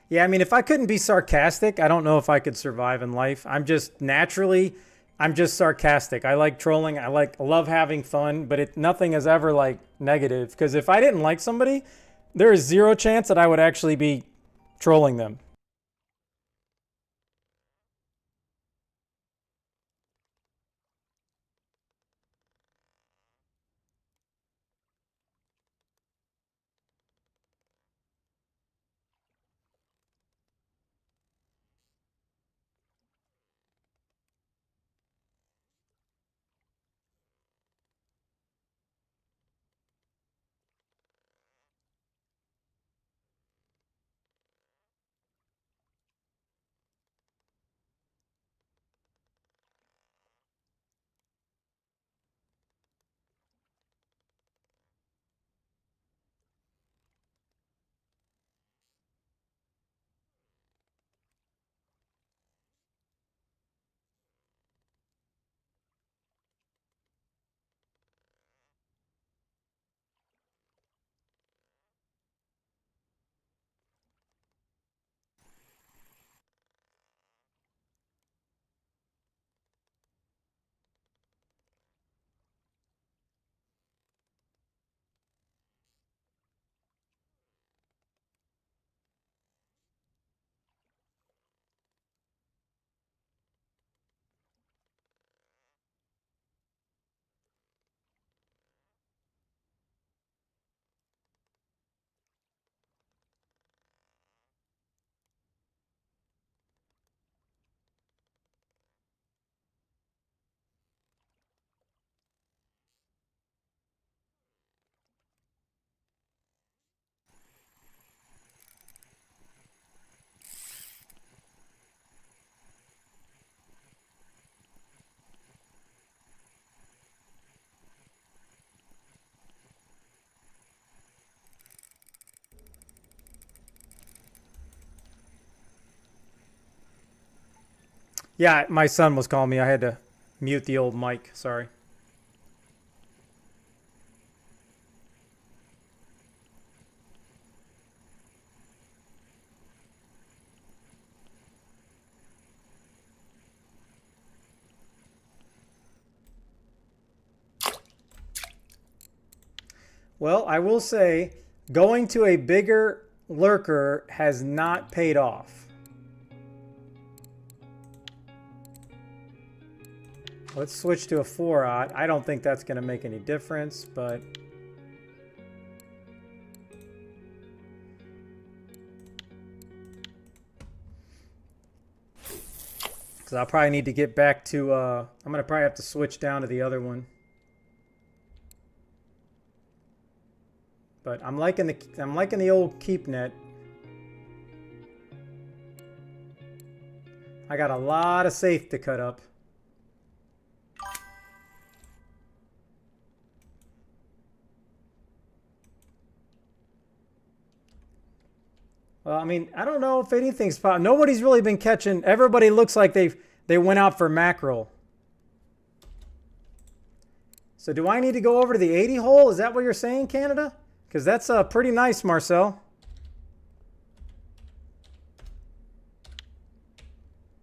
Yeah, I mean, if I couldn't be sarcastic, I don't know if I could survive in life. I'm just sarcastic. I like trolling. I love having fun, but nothing is ever like negative. Because if I didn't like somebody, there is zero chance that I would actually be trolling them. Yeah, my son was calling me. I had to mute the old mic. Sorry. Well, I will say going to a bigger lurker has not paid off. Let's switch to a 4-aught. I don't think that's going to make any difference, but because I'll probably need to get back to I'm going to probably have to switch down to the other one. But I'm liking the old keep net. I got a lot of safe to cut up. Well, I mean, I don't know if anything's popped. Nobody's really been catching. Everybody looks like they went out for mackerel. So do I need to go over to the 80 hole? Is that what you're saying, Canada? Because that's pretty nice, Marcel.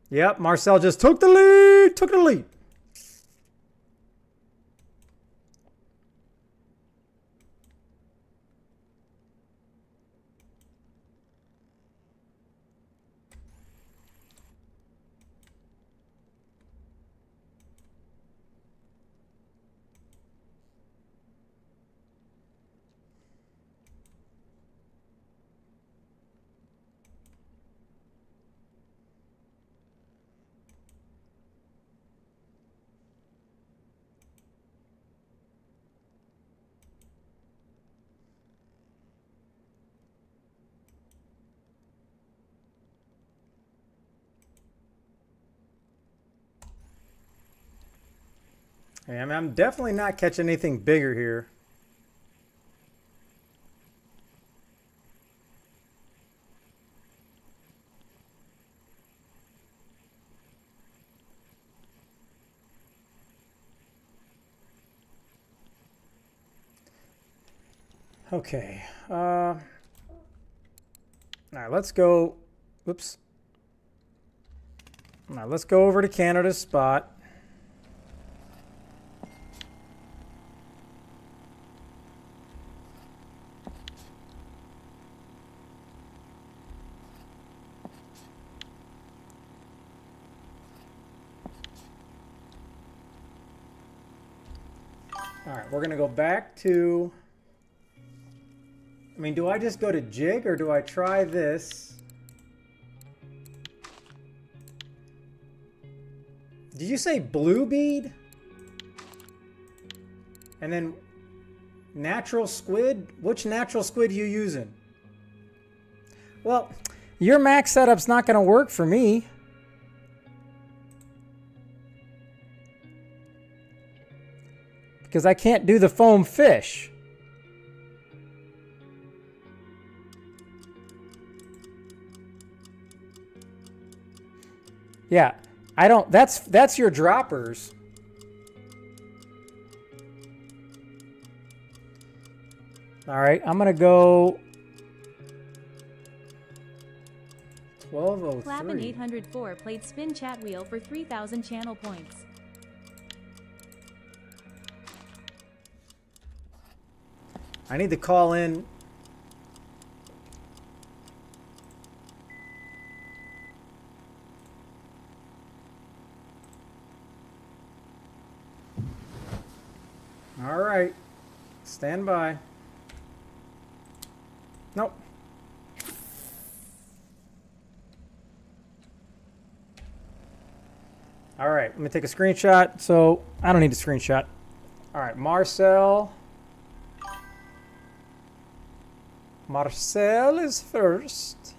Yep, Marcel just took the lead. Took the lead. Hey, I mean, I'm definitely not catching anything bigger here. Okay. All right, let's go. Whoops. All right, let's go over to Canada's spot. All right, we're going to go back to, I mean, do I just go to jig or do I try this? Did you say blue bead? And then natural squid? Which natural squid are you using? Well, your max setup's not going to work for me. Because I can't do the foam fish. Yeah, I don't, that's your droppers. All right, I'm gonna go 1203. Clappin 804 played spin chat wheel for 3,000 channel points. I need to call in. All right, stand by. Nope. All right, let me take a screenshot. So I don't need a screenshot. All right, Marcel. Marcel is first.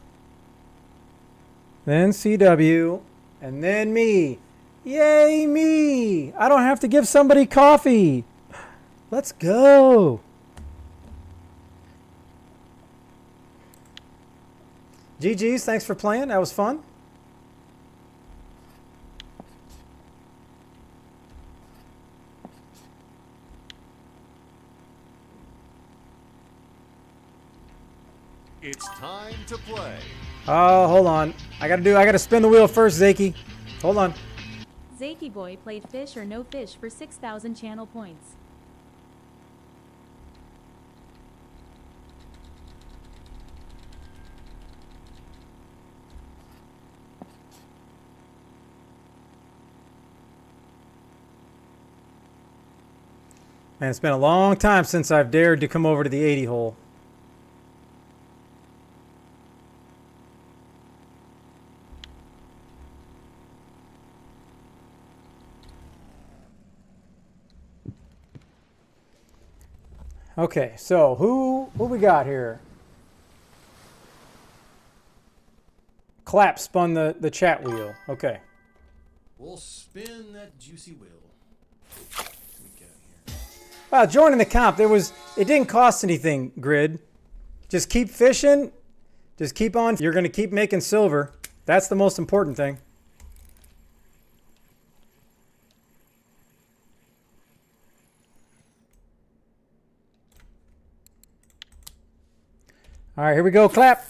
Then CW. And then me. Yay, me! I don't have to give somebody coffee. Let's go. GG's, thanks for playing. That was fun. It's time to play. Oh, hold on. I gotta spin the wheel first, Zakey. Hold on. Zakey Boy played fish or no fish for 6,000 channel points. Man, it's been a long time since I've dared to come over to the 80 hole. Okay, so who we got here? Clap spun the chat wheel. Okay. We'll spin that juicy wheel. What we got here? Well, joining the comp, it didn't cost anything, Grid. Just keep fishing. Just keep on. You're going to keep making silver. That's the most important thing. All right, here we go. Clap.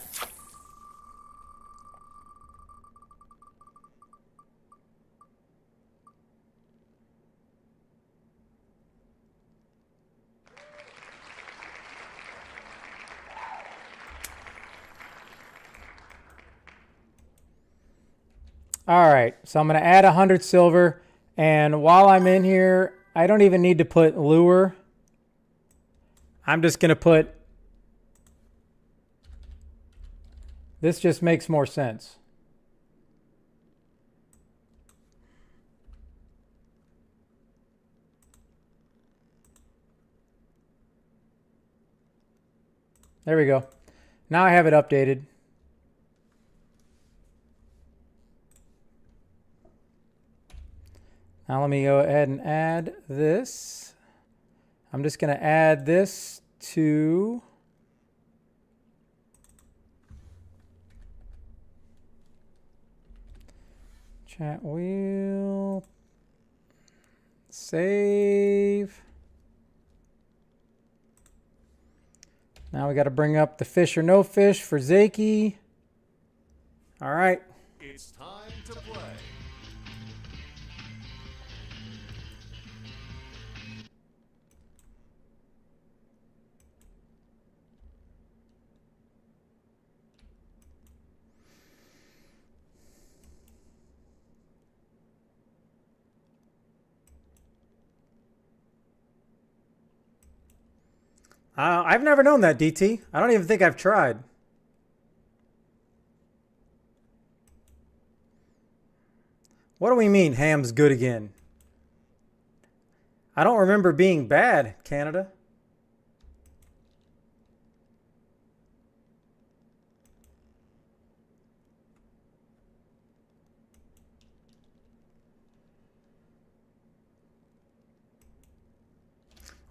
All right, so I'm going to add 100 silver, and while I'm in here, I don't even need to put lure. I'm just going to put, this just makes more sense. There we go. Now I have it updated. Now let me go ahead and add this. I'm just going to add this to chat wheel. Save. Now we got to bring up the fish or no fish for Zakey. All right. It's time to play. I've never known that, DT. I don't even think I've tried. What do we mean ham's good again? I don't remember being bad, Canada.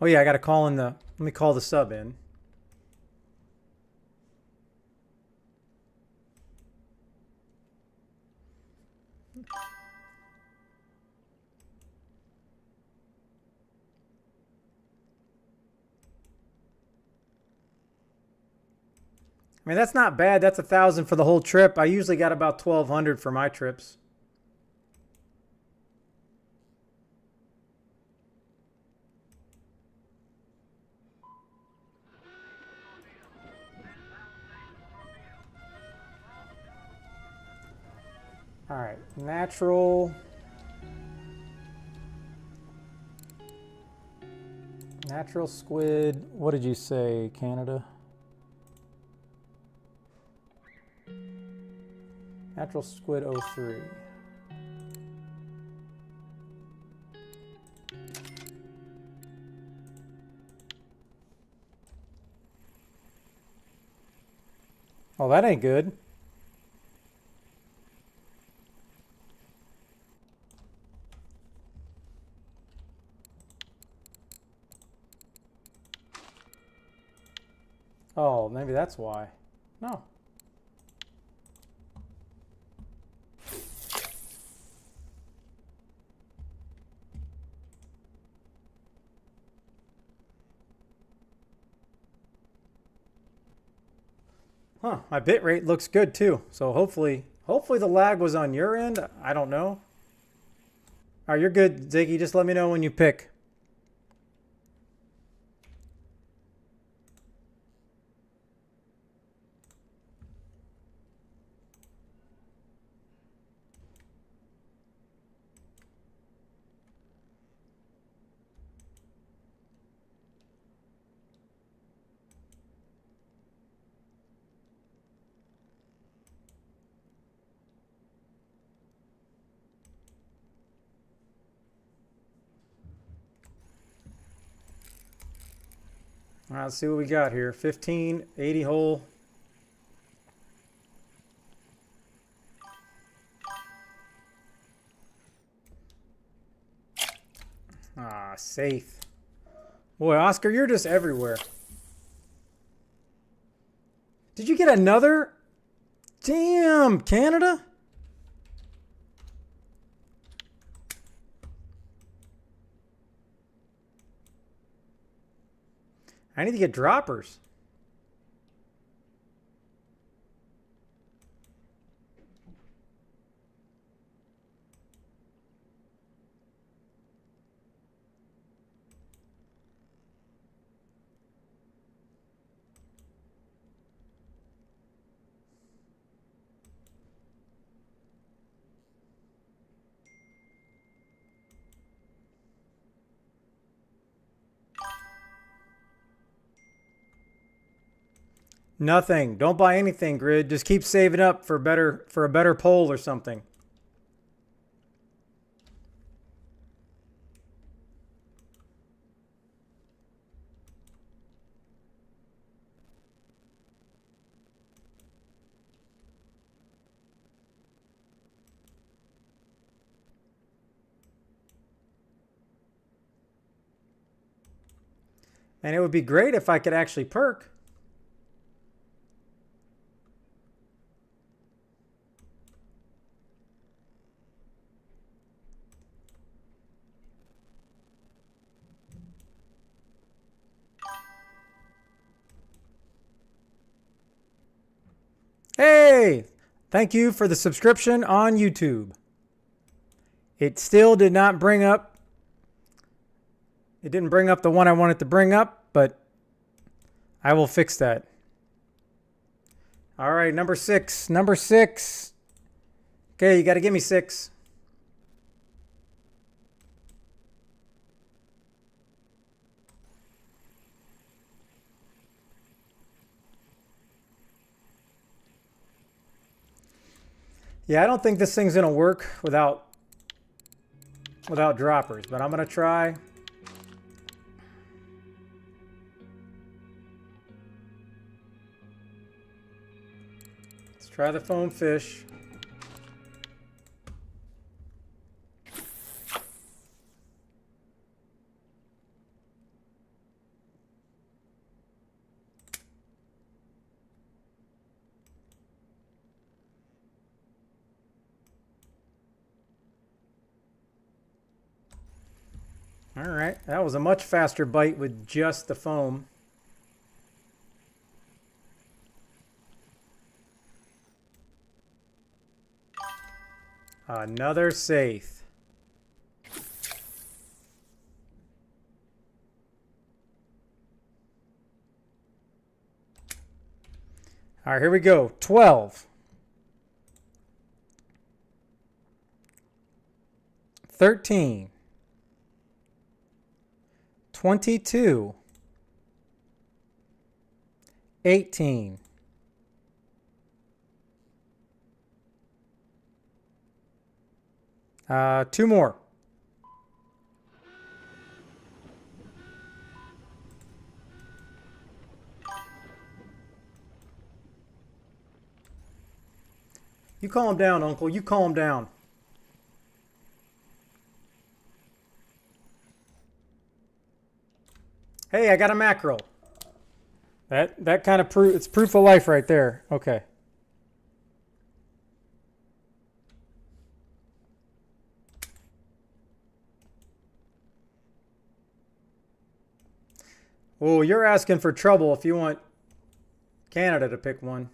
Oh yeah, I got to call in the, let me call the sub in. I mean, that's not bad. That's 1,000 for the whole trip. I usually got about 1,200 for my trips. All right, natural squid. What did you say, Canada? Natural squid 03. Oh, that ain't good. Oh, maybe that's why. No. Huh, my bit rate looks good too. So hopefully the lag was on your end. I don't know. All right, you're good, Ziggy. Just let me know when you pick. All right, let's see what we got here. 15, 80 hole. Ah, safe. Boy, Oscar, you're just everywhere. Did you get another? Damn, Canada? I need to get droppers. Nothing. Don't buy anything, Grid. Just keep saving up for a better poll or something. And it would be great if I could actually perk. Hey, thank you for the subscription on YouTube. It still did not bring up, it didn't bring up the one I wanted to bring up, but I will fix that. All right, number 6. Number 6. Okay, you got to give me 6. Yeah, I don't think this thing's going to work without droppers, but I'm going to try. Let's try the foam fish. All right, that was a much faster bite with just the foam. Another safe. All right, here we go. 12. 13. 22. 18. 2 more. You calm down, Uncle. You calm down. Hey, I got a mackerel. That kind of proof, it's proof of life right there. Okay. Oh, you're asking for trouble if you want Canada to pick one.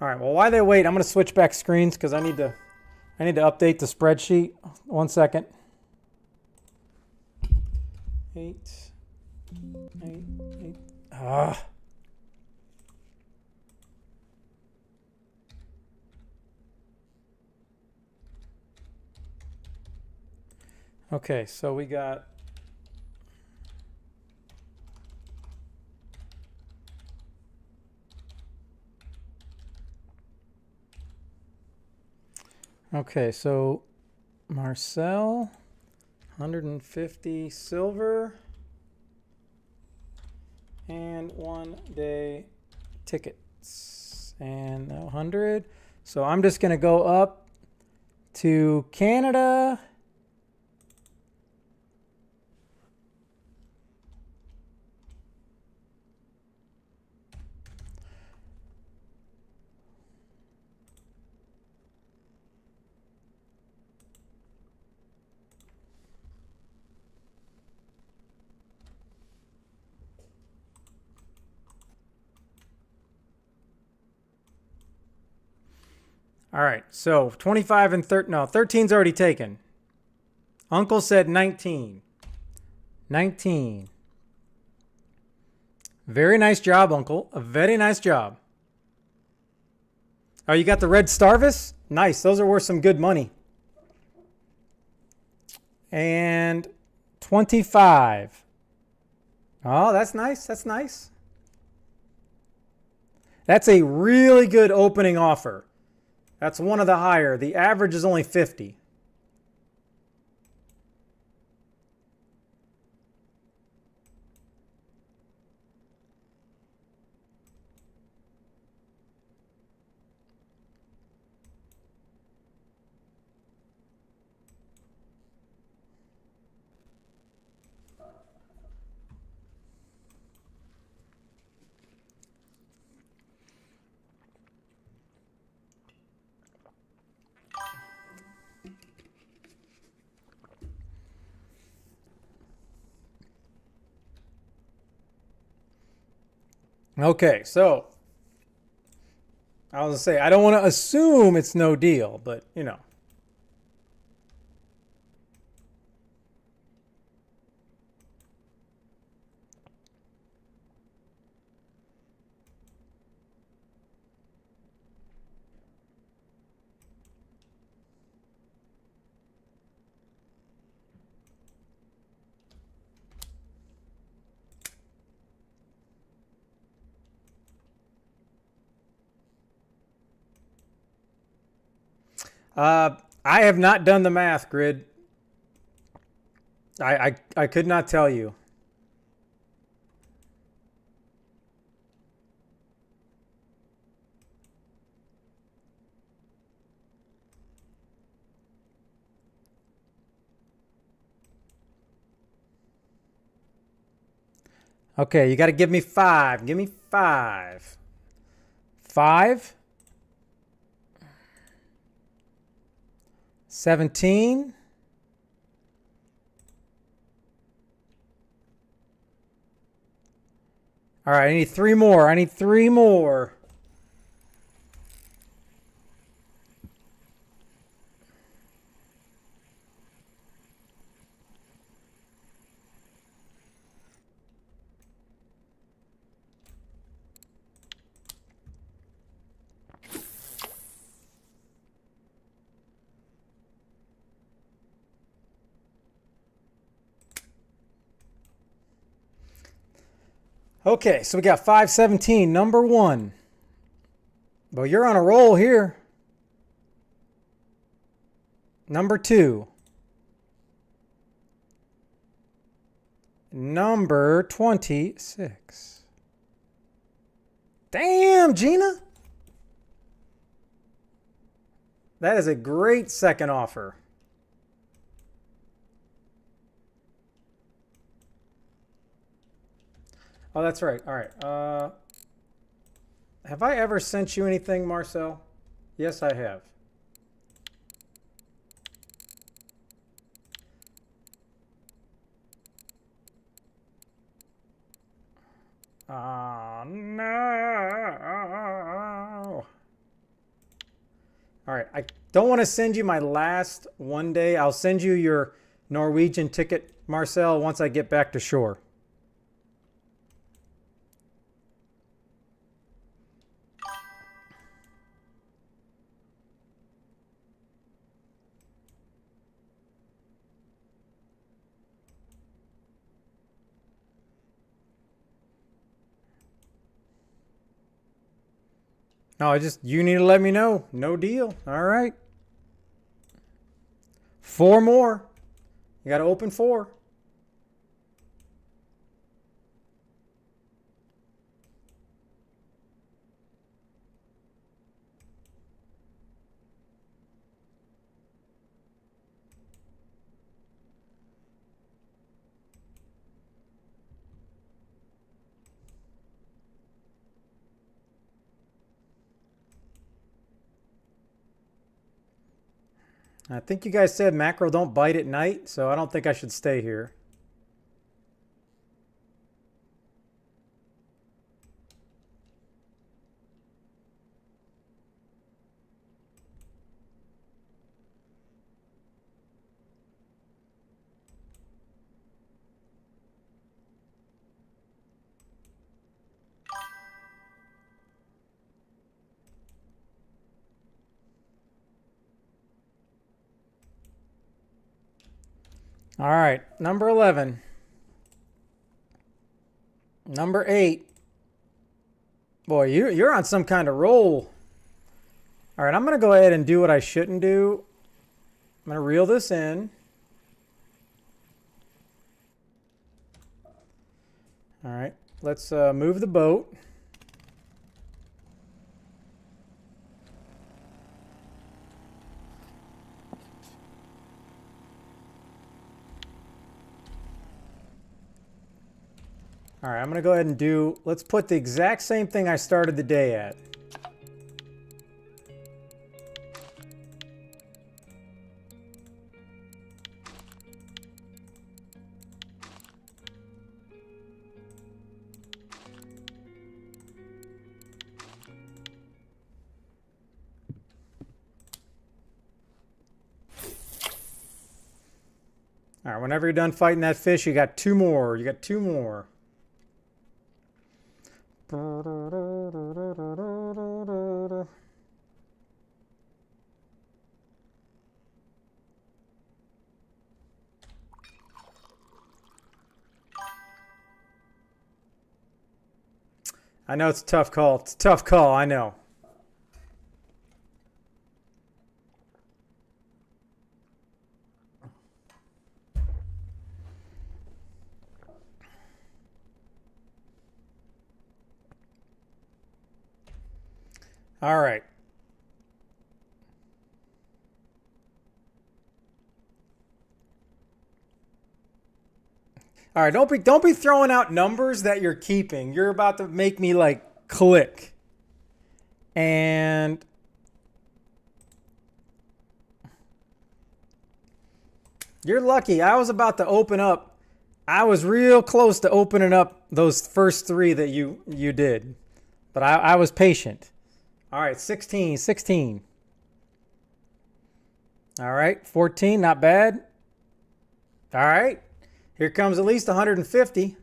All right. Well, while they wait, I'm going to switch back screens because I need to update the spreadsheet. 1 second. 8, 8, 8. Ah. Okay, so we got so Marcel, 150 silver, and 1 day tickets, and 100. So I'm just going to go up to Canada. All right, so 25 and 13. No, 13's already taken. Uncle said 19. 19. Very nice job, Uncle. A very nice job. Oh, you got the red Starvis? Nice. Those are worth some good money. And 25. Oh, that's nice. That's nice. That's a really good opening offer. That's one of the higher. The average is only 50. Okay, so I was going to say, I don't want to assume it's no deal, but, you know. I have not done the math, Grid. I could not tell you. Okay, you got to give me 5. Give me 5. 5. 17. All right, I need 3 more. I need 3 more. Okay, so we got 517, number 1. Well, you're on a roll here. Number 2. Number 26. Damn, Gina. That is a great second offer. Oh, that's right. All right. Have I ever sent you anything, Marcel? Yes, I have. Oh, no. All right, I don't want to send you my last one day. I'll send you your Norwegian ticket, Marcel, once I get back to shore. No, you need to let me know. No deal. All right. 4 more. You got to open 4. I think you guys said mackerel don't bite at night, so I don't think I should stay here. All right, number 11. Number 8. Boy, you're on some kind of roll. All right, I'm going to go ahead and do what I shouldn't do. I'm going to reel this in. All right, let's move the boat. All right, I'm going to go ahead and let's put the exact same thing I started the day at. All right, whenever you're done fighting that fish, you got 2 more. You got 2 more. I know it's a tough call. It's a tough call, I know. All right. All right, don't be throwing out numbers that you're keeping. You're about to make me like click. And you're lucky. I was about to open up. I was real close to opening up those first 3 that you did. But I was patient. All right, 16, 16. All right, 14, not bad. All right, here comes at least 150.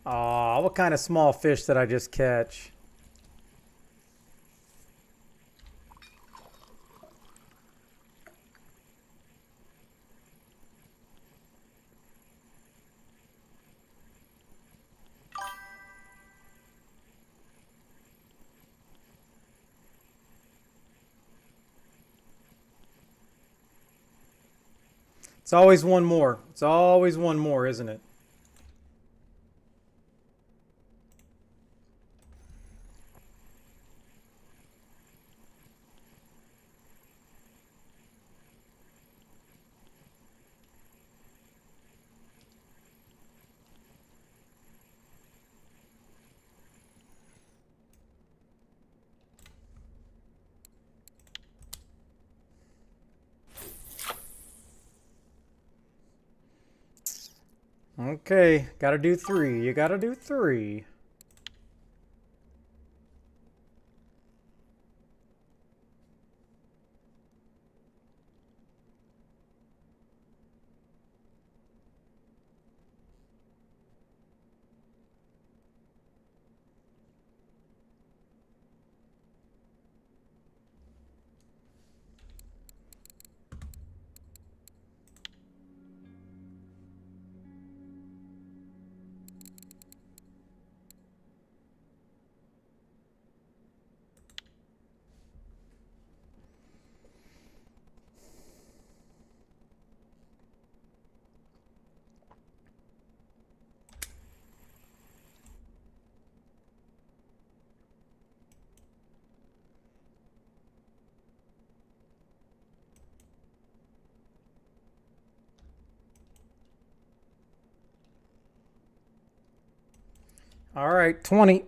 Aw, what kind of small fish did I just catch? It's always one more. It's always one more, isn't it? Okay, gotta do 3. You gotta do 3. All right, 20.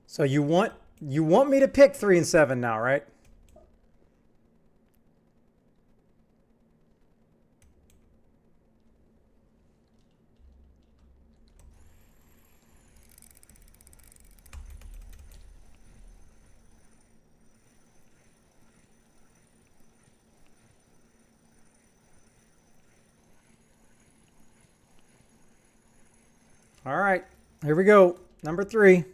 So you want me to pick 3 and 7 now, right? All right, here we go. Number 3.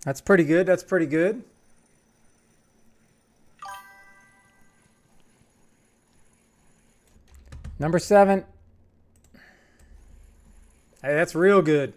That's pretty good. That's pretty good. Number 7. Hey, that's real good.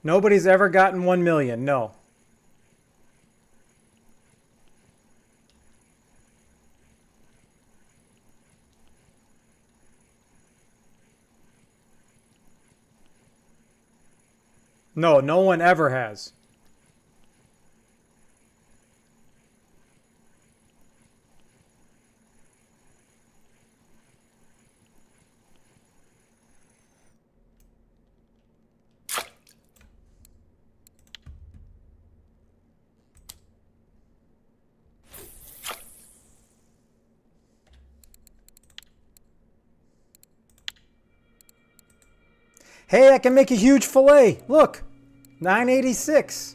Nobody's ever gotten 1 million. No. No, no one ever has. Hey, I can make a huge fillet. Look, 986.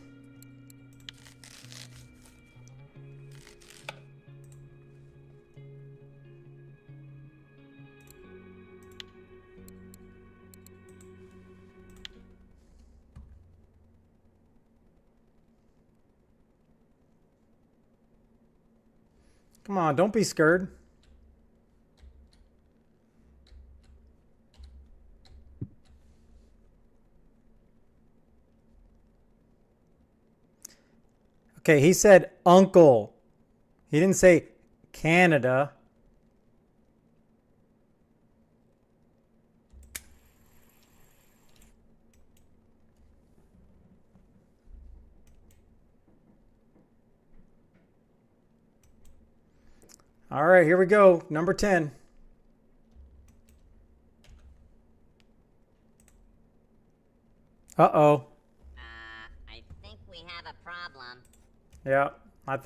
Come on, don't be scared. Okay, he said uncle. He didn't say Canada. All right, here we go. Number 10. Uh-oh. I think we have a problem. Yeah, I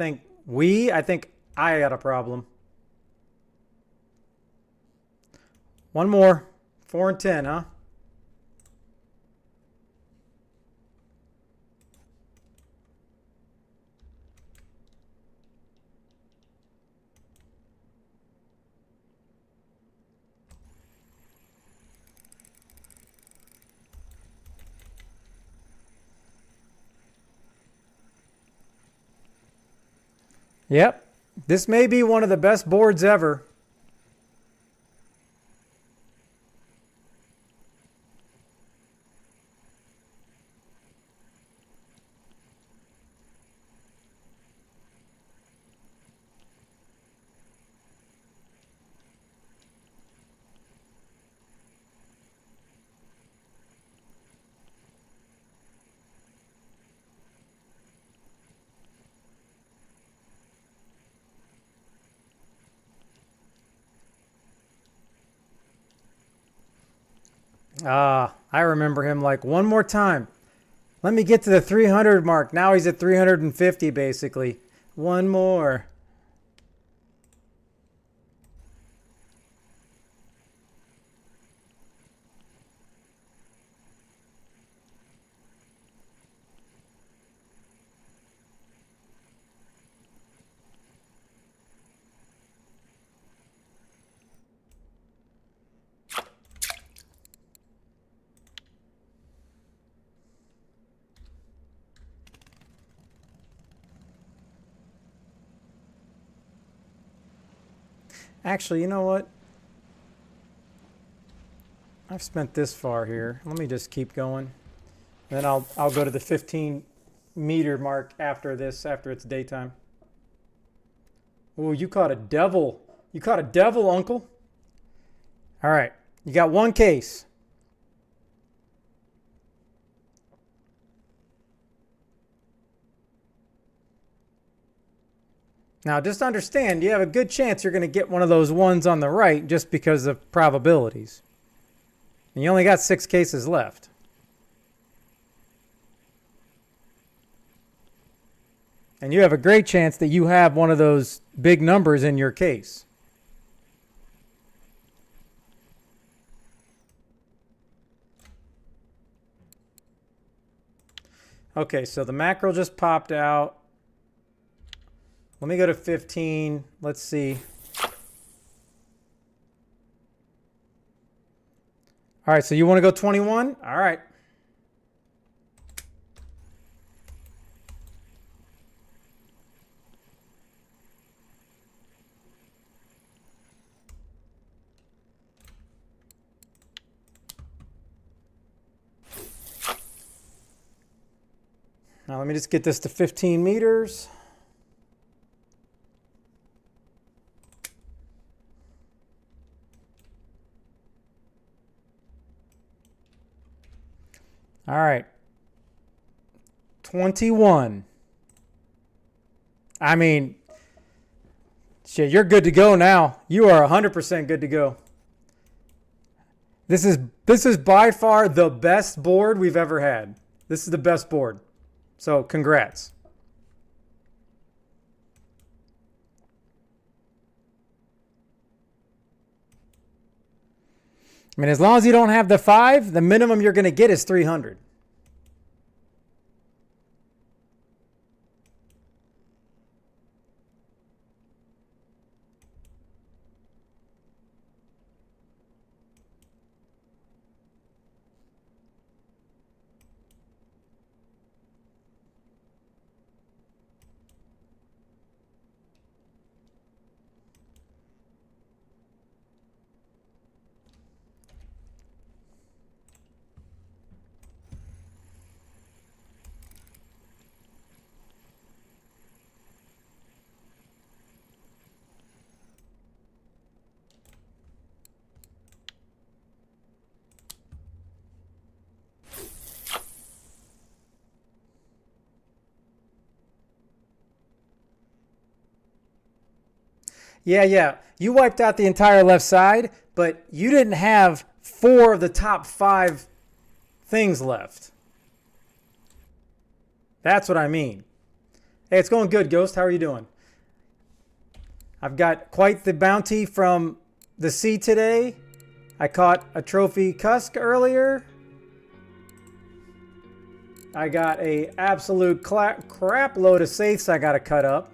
think I got a problem. One more. 4 and 10, huh? Yep. This may be one of the best boards ever. I remember him like one more time. Let me get to the 300 mark. Now he's at 350 basically. One more. Actually, you know what? I've spent this far here. Let me just keep going. Then I'll go to the 15-meter mark after this, after it's daytime. Oh, you caught a devil. You caught a devil, Uncle. All right. You got one case. Now, just understand, you have a good chance you're going to get one of those ones on the right just because of probabilities. And you only got 6 cases left. And you have a great chance that you have one of those big numbers in your case. Okay, so the mackerel just popped out. Let me go to 15. Let's see. All right, so you want to go 21? All right. Now let me just get this to 15 meters. All right. 21. I mean, shit, you're good to go now. You are 100% good to go. This is by far the best board we've ever had. This is the best board. So, congrats. I mean, as long as you don't have the 5, the minimum you're going to get is 300. Yeah. You wiped out the entire left side, but you didn't have 4 of the top 5 things left. That's what I mean. Hey, it's going good, Ghost. How are you doing? I've got quite the bounty from the sea today. I caught a trophy cusk earlier. I got a absolute crap load of safes I got to cut up.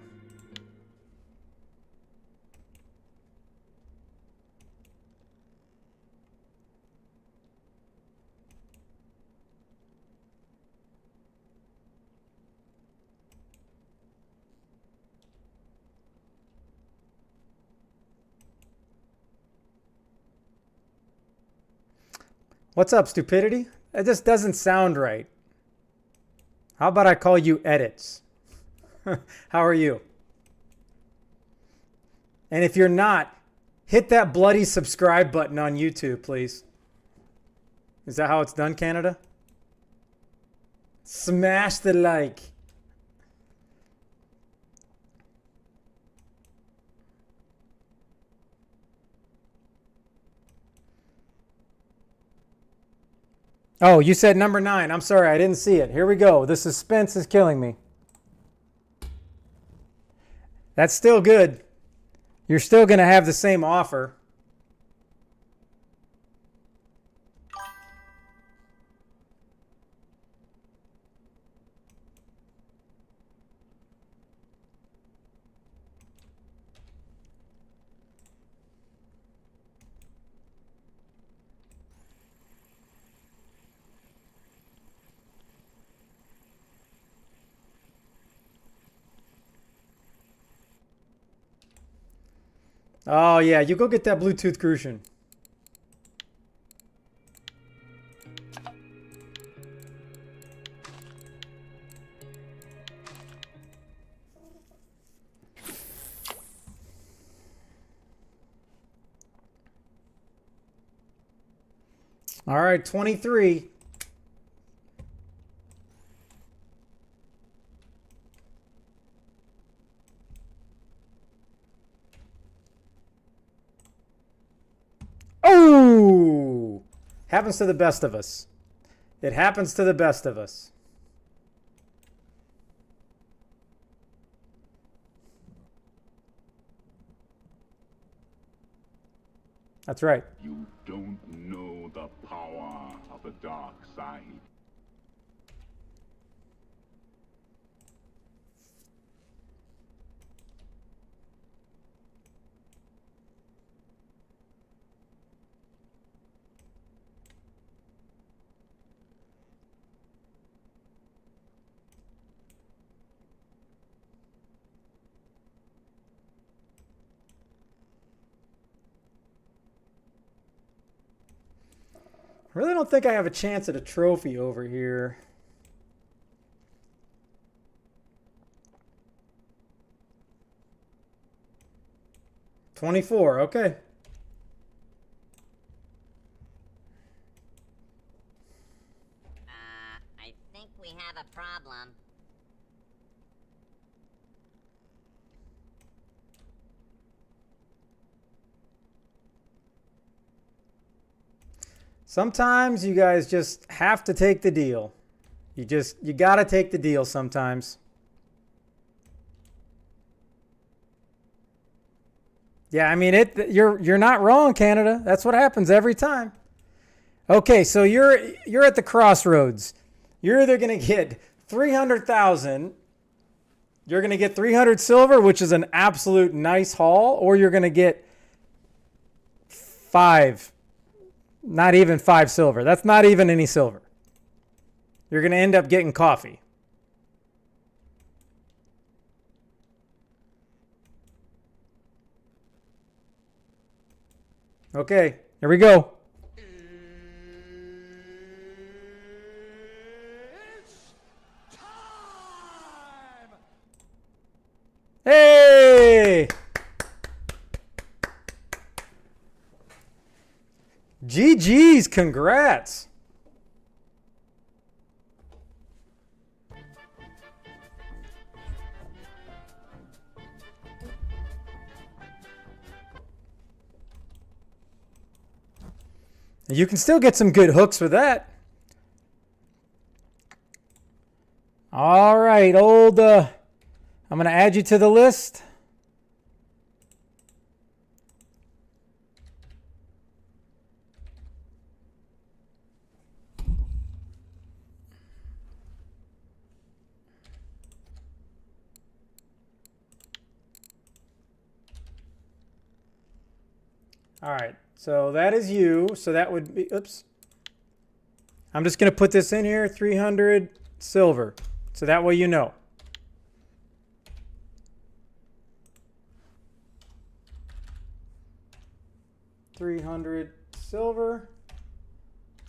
What's up, stupidity? That just doesn't sound right. How about I call you Edits? How are you? And if you're not, hit that bloody subscribe button on YouTube, please. Is that how it's done, Canada? Smash the like. Oh, you said number 9. I'm sorry, I didn't see it. Here we go. The suspense is killing me. That's still good. You're still going to have the same offer. Oh, yeah. You go get that Bluetooth Crucian. All right, 23. Oh! Happens to the best of us. It happens to the best of us. That's right. You don't know the power of the dark side. I really don't think I have a chance at a trophy over here. $24, okay. I think we have a problem. Sometimes you guys just have to take the deal. You got to take the deal sometimes. Yeah, I mean you're not wrong, Canada. That's what happens every time. Okay, so you're at the crossroads. You're either going to get 300,000, you're going to get 300 silver, which is an absolute nice haul, or you're going to get 5. Not even 5 silver. That's not even any silver. You're going to end up getting coffee. Okay, here we go. It's time! Hey! GG's, congrats. You can still get some good hooks with that. All right. right, old. I'm going to add you to the list. All right, so that is you. So that would be, oops. I'm just going to put this in here, 300 silver. So that way you know. $300 silver.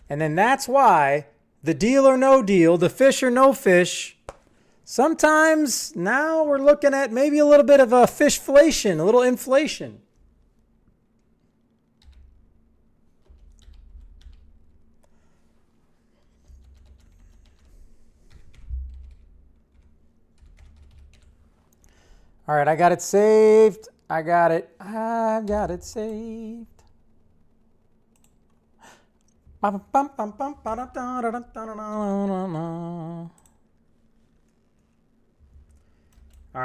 And then that's why the deal or no deal, the fish or no fish, sometimes now we're looking at maybe a little bit of a fishflation, a little inflation. All right, I got it saved. I've got it saved. All right,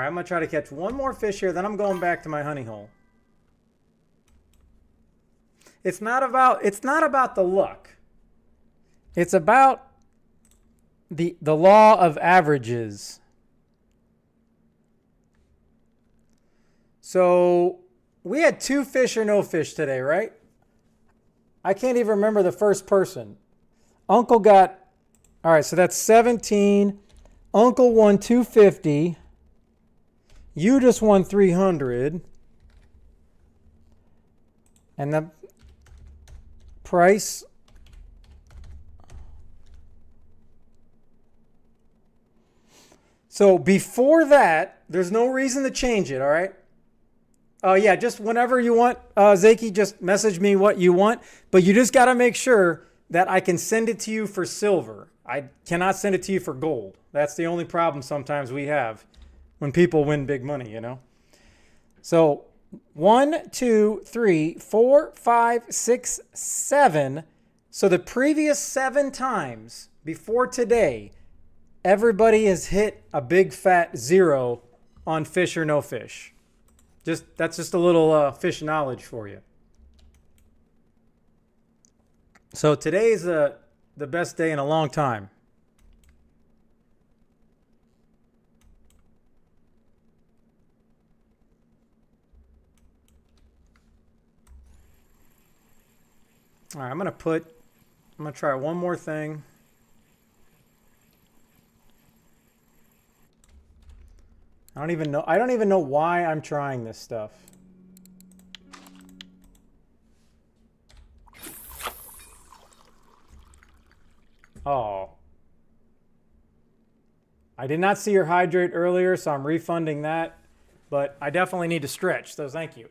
I'm going to try to catch one more fish here, then I'm going back to my honey hole. It's not about the luck. It's about the law of averages. So we had 2 fish or no fish today, right? I can't even remember the first person. Uncle got, all right, so that's 17. Uncle won 250. You just won 300. And the price. So before that, there's no reason to change it, all right? Yeah, just whenever you want, Zaki, just message me what you want. But you just got to make sure that I can send it to you for silver. I cannot send it to you for gold. That's the only problem sometimes we have when people win big money, you know. So 1, 2, 3, 4, 5, 6, 7. So the previous 7 times before today, everybody has hit a big fat 0 on fish or no fish. That's just a little fish knowledge for you. So today is the best day in a long time. All right, I'm gonna try one more thing. I don't even know why I'm trying this stuff. Oh. I did not see your hydrate earlier, so I'm refunding that. But I definitely need to stretch, so thank you.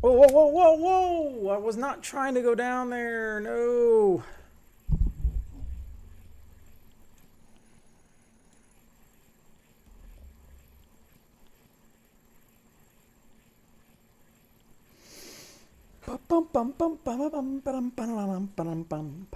Whoa, whoa, whoa, whoa, whoa! I was not trying to go down there. No. Bum, bum, bum, bum, bum, bum, bum, bum, bum.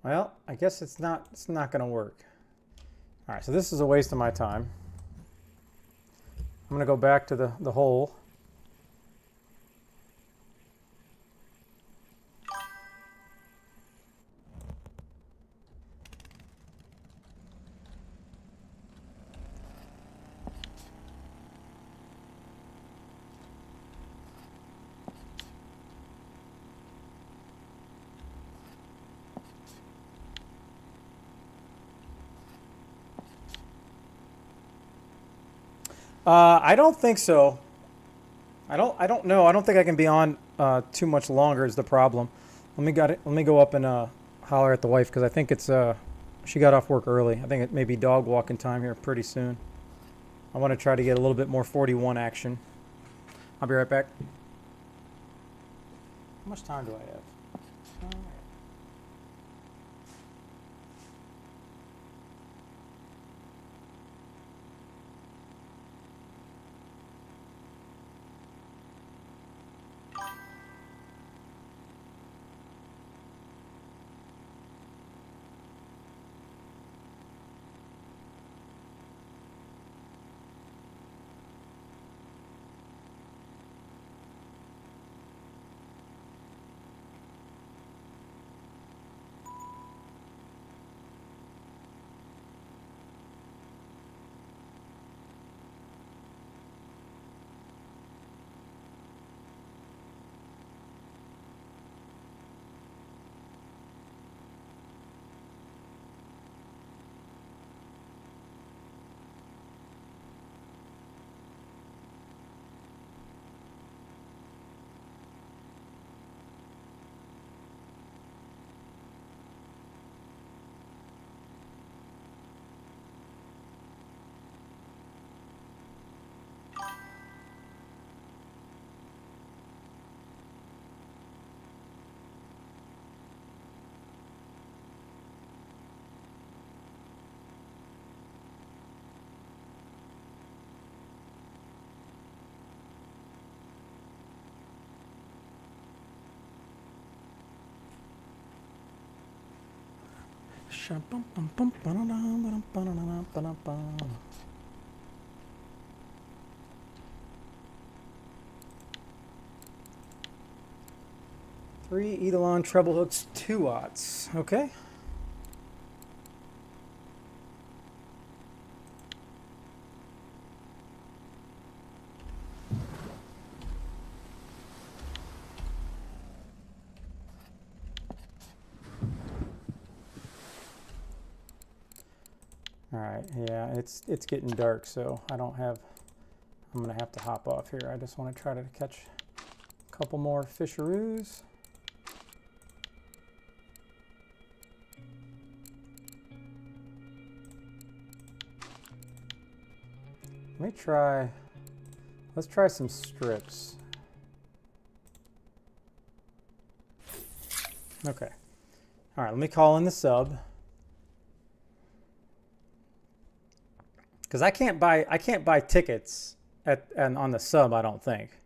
Well, I guess it's not going to work. All right, so this is a waste of my time. I'm going to go back to the hole. I don't think so. I don't know. I don't think I can be on too much longer is the problem. Let me go up and holler at the wife because I think it's she got off work early. I think it may be dog walking time here pretty soon. I want to try to get a little bit more 41 action. I'll be right back. How much time do I have? Three Eidolon treble hooks, 2/0. Okay. All right, yeah, it's getting dark, so I'm gonna have to hop off here. I just want to try to catch a couple more fisheroos. Let's try some strips. Okay. All right, let me call in the sub. Because I can't buy tickets on the sub, I don't think.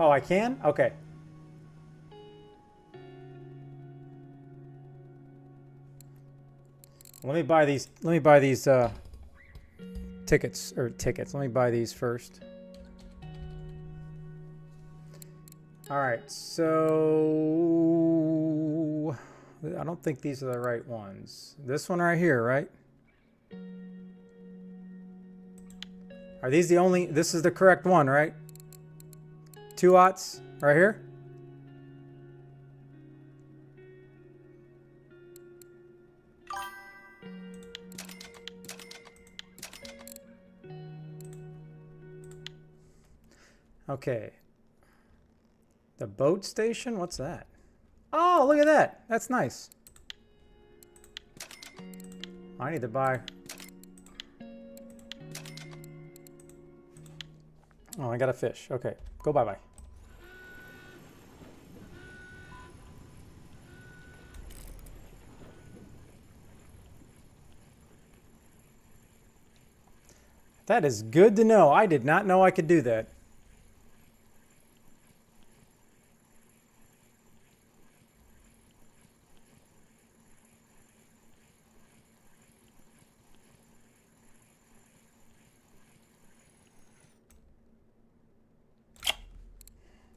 Oh, I can? Okay. Let me buy these tickets. Let me buy these first. All right, so I don't think these are the right ones. This one right here, right? Are these the only, this is the correct one, right? 2/0 right here. Okay. The boat station? What's that? Oh, look at that. That's nice. I need to buy. Oh, I got a fish. Okay. Go bye-bye. That is good to know. I did not know I could do that.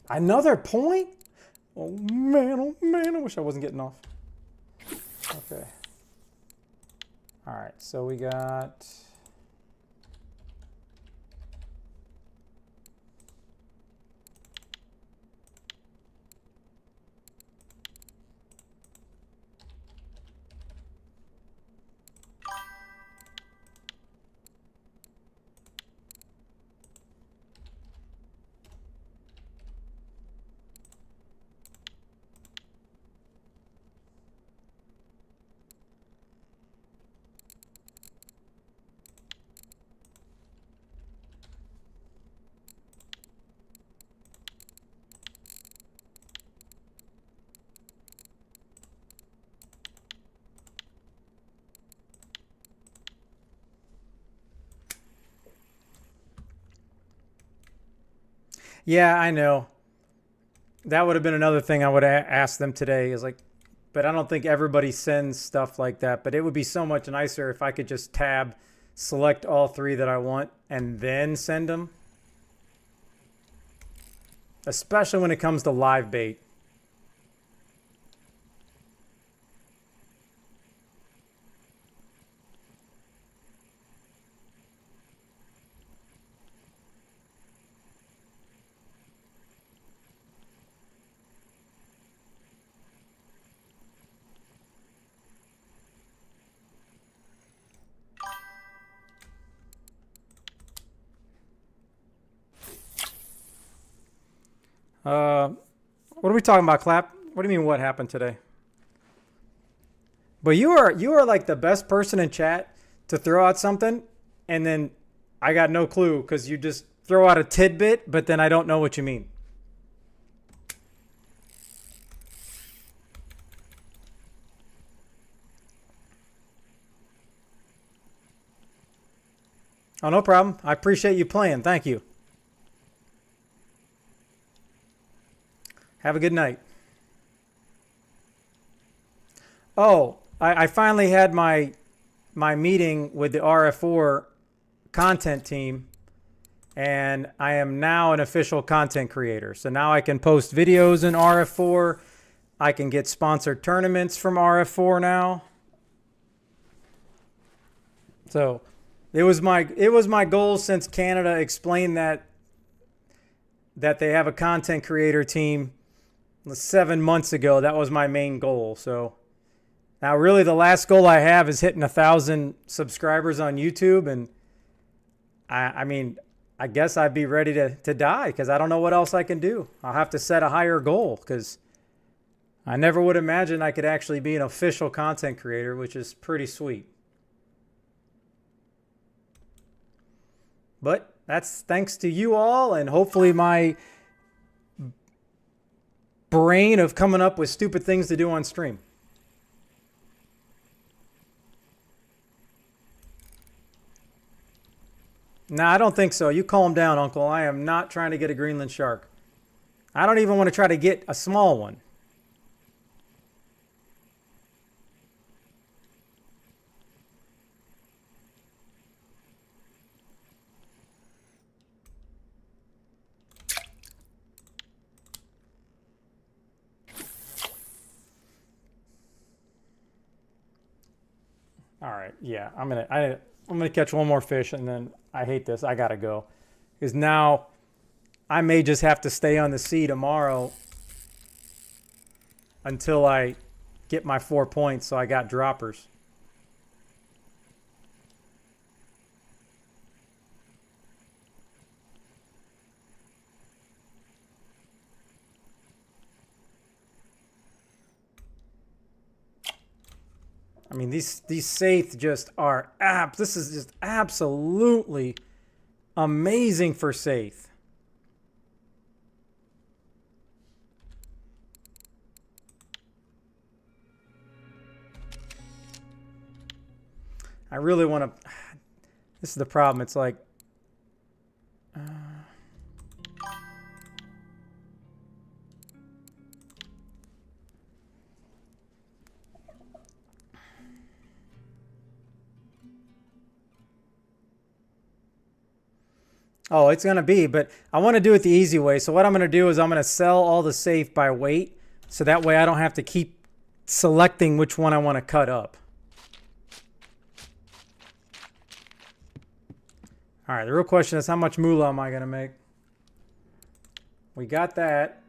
Another point? Oh man, I wish I wasn't getting off. Okay. All right, so we got... Yeah, I know. That would have been another thing I would have asked them today is like, but I don't think everybody sends stuff like that. But it would be so much nicer if I could just tab, select all 3 that I want, and then send them. Especially when it comes to live bait. What are we talking about, Clap? What do you mean what happened today? But you are like the best person in chat to throw out something, and then I got no clue because you just throw out a tidbit, but then I don't know what you mean. Oh, no problem. I appreciate you playing. Thank you. Have a good night. Oh, I finally had my meeting with the RF4 content team, and I am now an official content creator. So now I can post videos in RF4. I can get sponsored tournaments from RF4 now. So it was my goal since Canada explained that they have a content creator team 7 months ago. That was my main goal. So now really the last goal I have is hitting 1,000 subscribers on YouTube. And I mean, I guess I'd be ready to die because I don't know what else I can do. I'll have to set a higher goal because I never would imagine I could actually be an official content creator, which is pretty sweet. But that's thanks to you all, and hopefully my brain of coming up with stupid things to do on stream. Nah, I don't think so. You calm down, Uncle. I am not trying to get a Greenland shark. I don't even want to try to get a small one. All right, yeah, I'm gonna catch one more fish, and then I hate this. I gotta go, because now I may just have to stay on the sea tomorrow until I get my 4 points. So I got droppers. I mean, these Saith just are this is just absolutely amazing for Saith. I really want to. This is the problem. It's like. Oh, it's going to be, but I want to do it the easy way. So what I'm going to do is I'm going to sell all the safe by weight. So that way I don't have to keep selecting which one I want to cut up. All right, the real question is how much moolah am I going to make? We got that.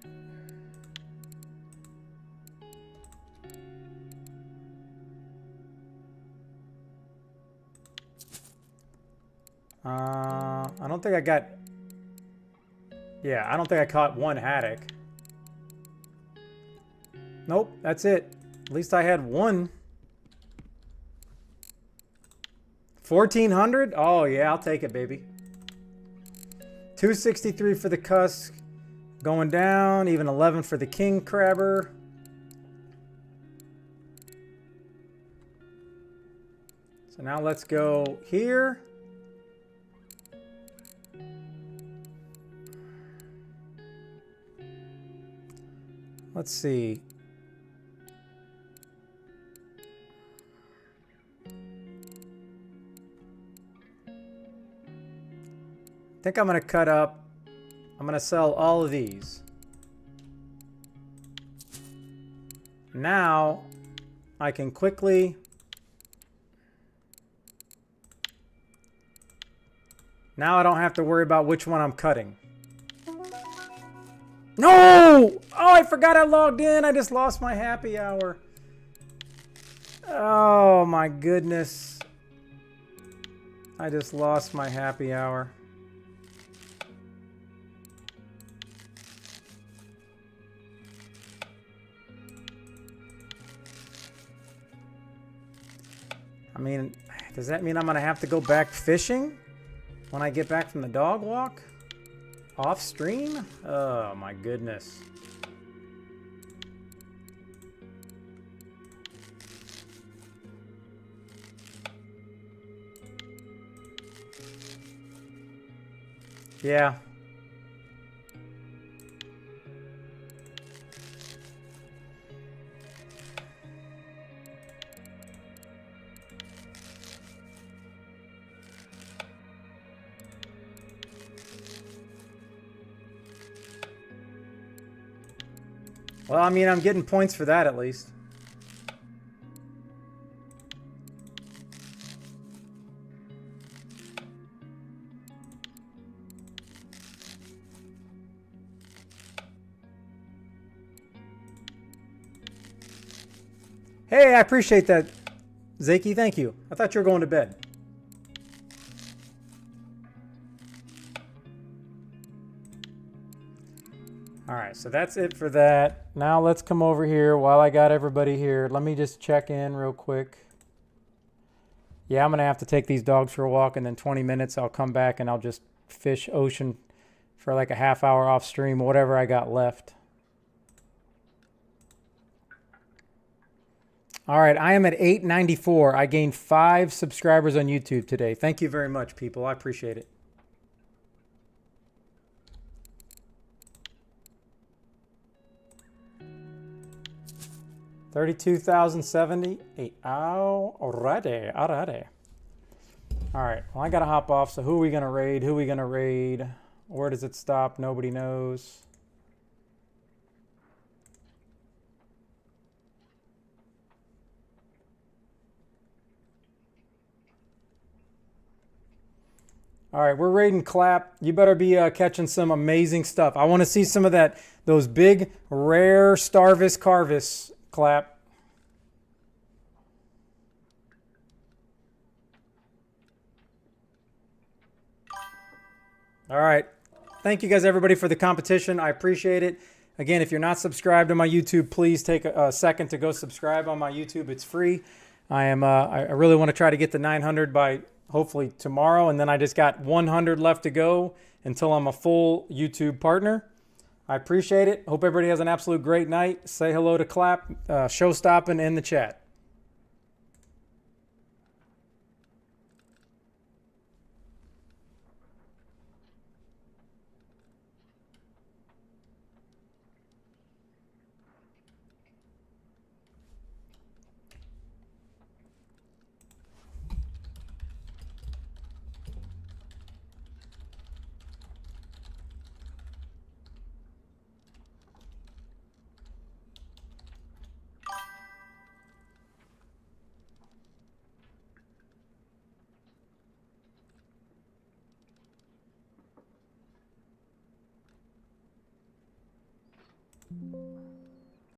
I don't think I got... Yeah, I don't think I caught one haddock. Nope, that's it. At least I had one. 1,400? Oh, yeah, I'll take it, baby. 263 for the cusk. Going down. Even 11 for the king crabber. So now let's go here. Let's see. I think I'm going to cut up. I'm going to sell all of these. Now I can quickly... Now I don't have to worry about which one I'm cutting. No! Oh, I forgot I logged in. I just lost my happy hour. Oh, my goodness. I just lost my happy hour. I mean, does that mean I'm going to have to go back fishing when I get back from the dog walk? Off stream? Oh my goodness. Yeah. Well, I mean, I'm getting points for that at least. Hey, I appreciate that, Zaki. Thank you. I thought you were going to bed. All right, so that's it for that. Now let's come over here while I got everybody here. Let me just check in real quick. Yeah, I'm going to have to take these dogs for a walk, and then 20 minutes I'll come back and I'll just fish ocean for like a half hour off stream, whatever I got left. All right, I am at 894. I gained 5 subscribers on YouTube today. Thank you very much, people. I appreciate it. $32,078. Alrighty. All right. Well, I gotta hop off. So who are we gonna raid? Who are we gonna raid? Where does it stop? Nobody knows. All right, we're raiding Clap. You better be catching some amazing stuff. I want to see some of those big, rare Starvis Carvis, Clap. All right. Thank you guys, everybody, for the competition. I appreciate it. Again, if you're not subscribed to my YouTube, please take a second to go subscribe on my YouTube. It's free. I really want to try to get to 900 by hopefully tomorrow, and then I just got 100 left to go until I'm a full YouTube partner. I appreciate it. Hope everybody has an absolute great night. Say hello to Clap, Showstopping in the chat.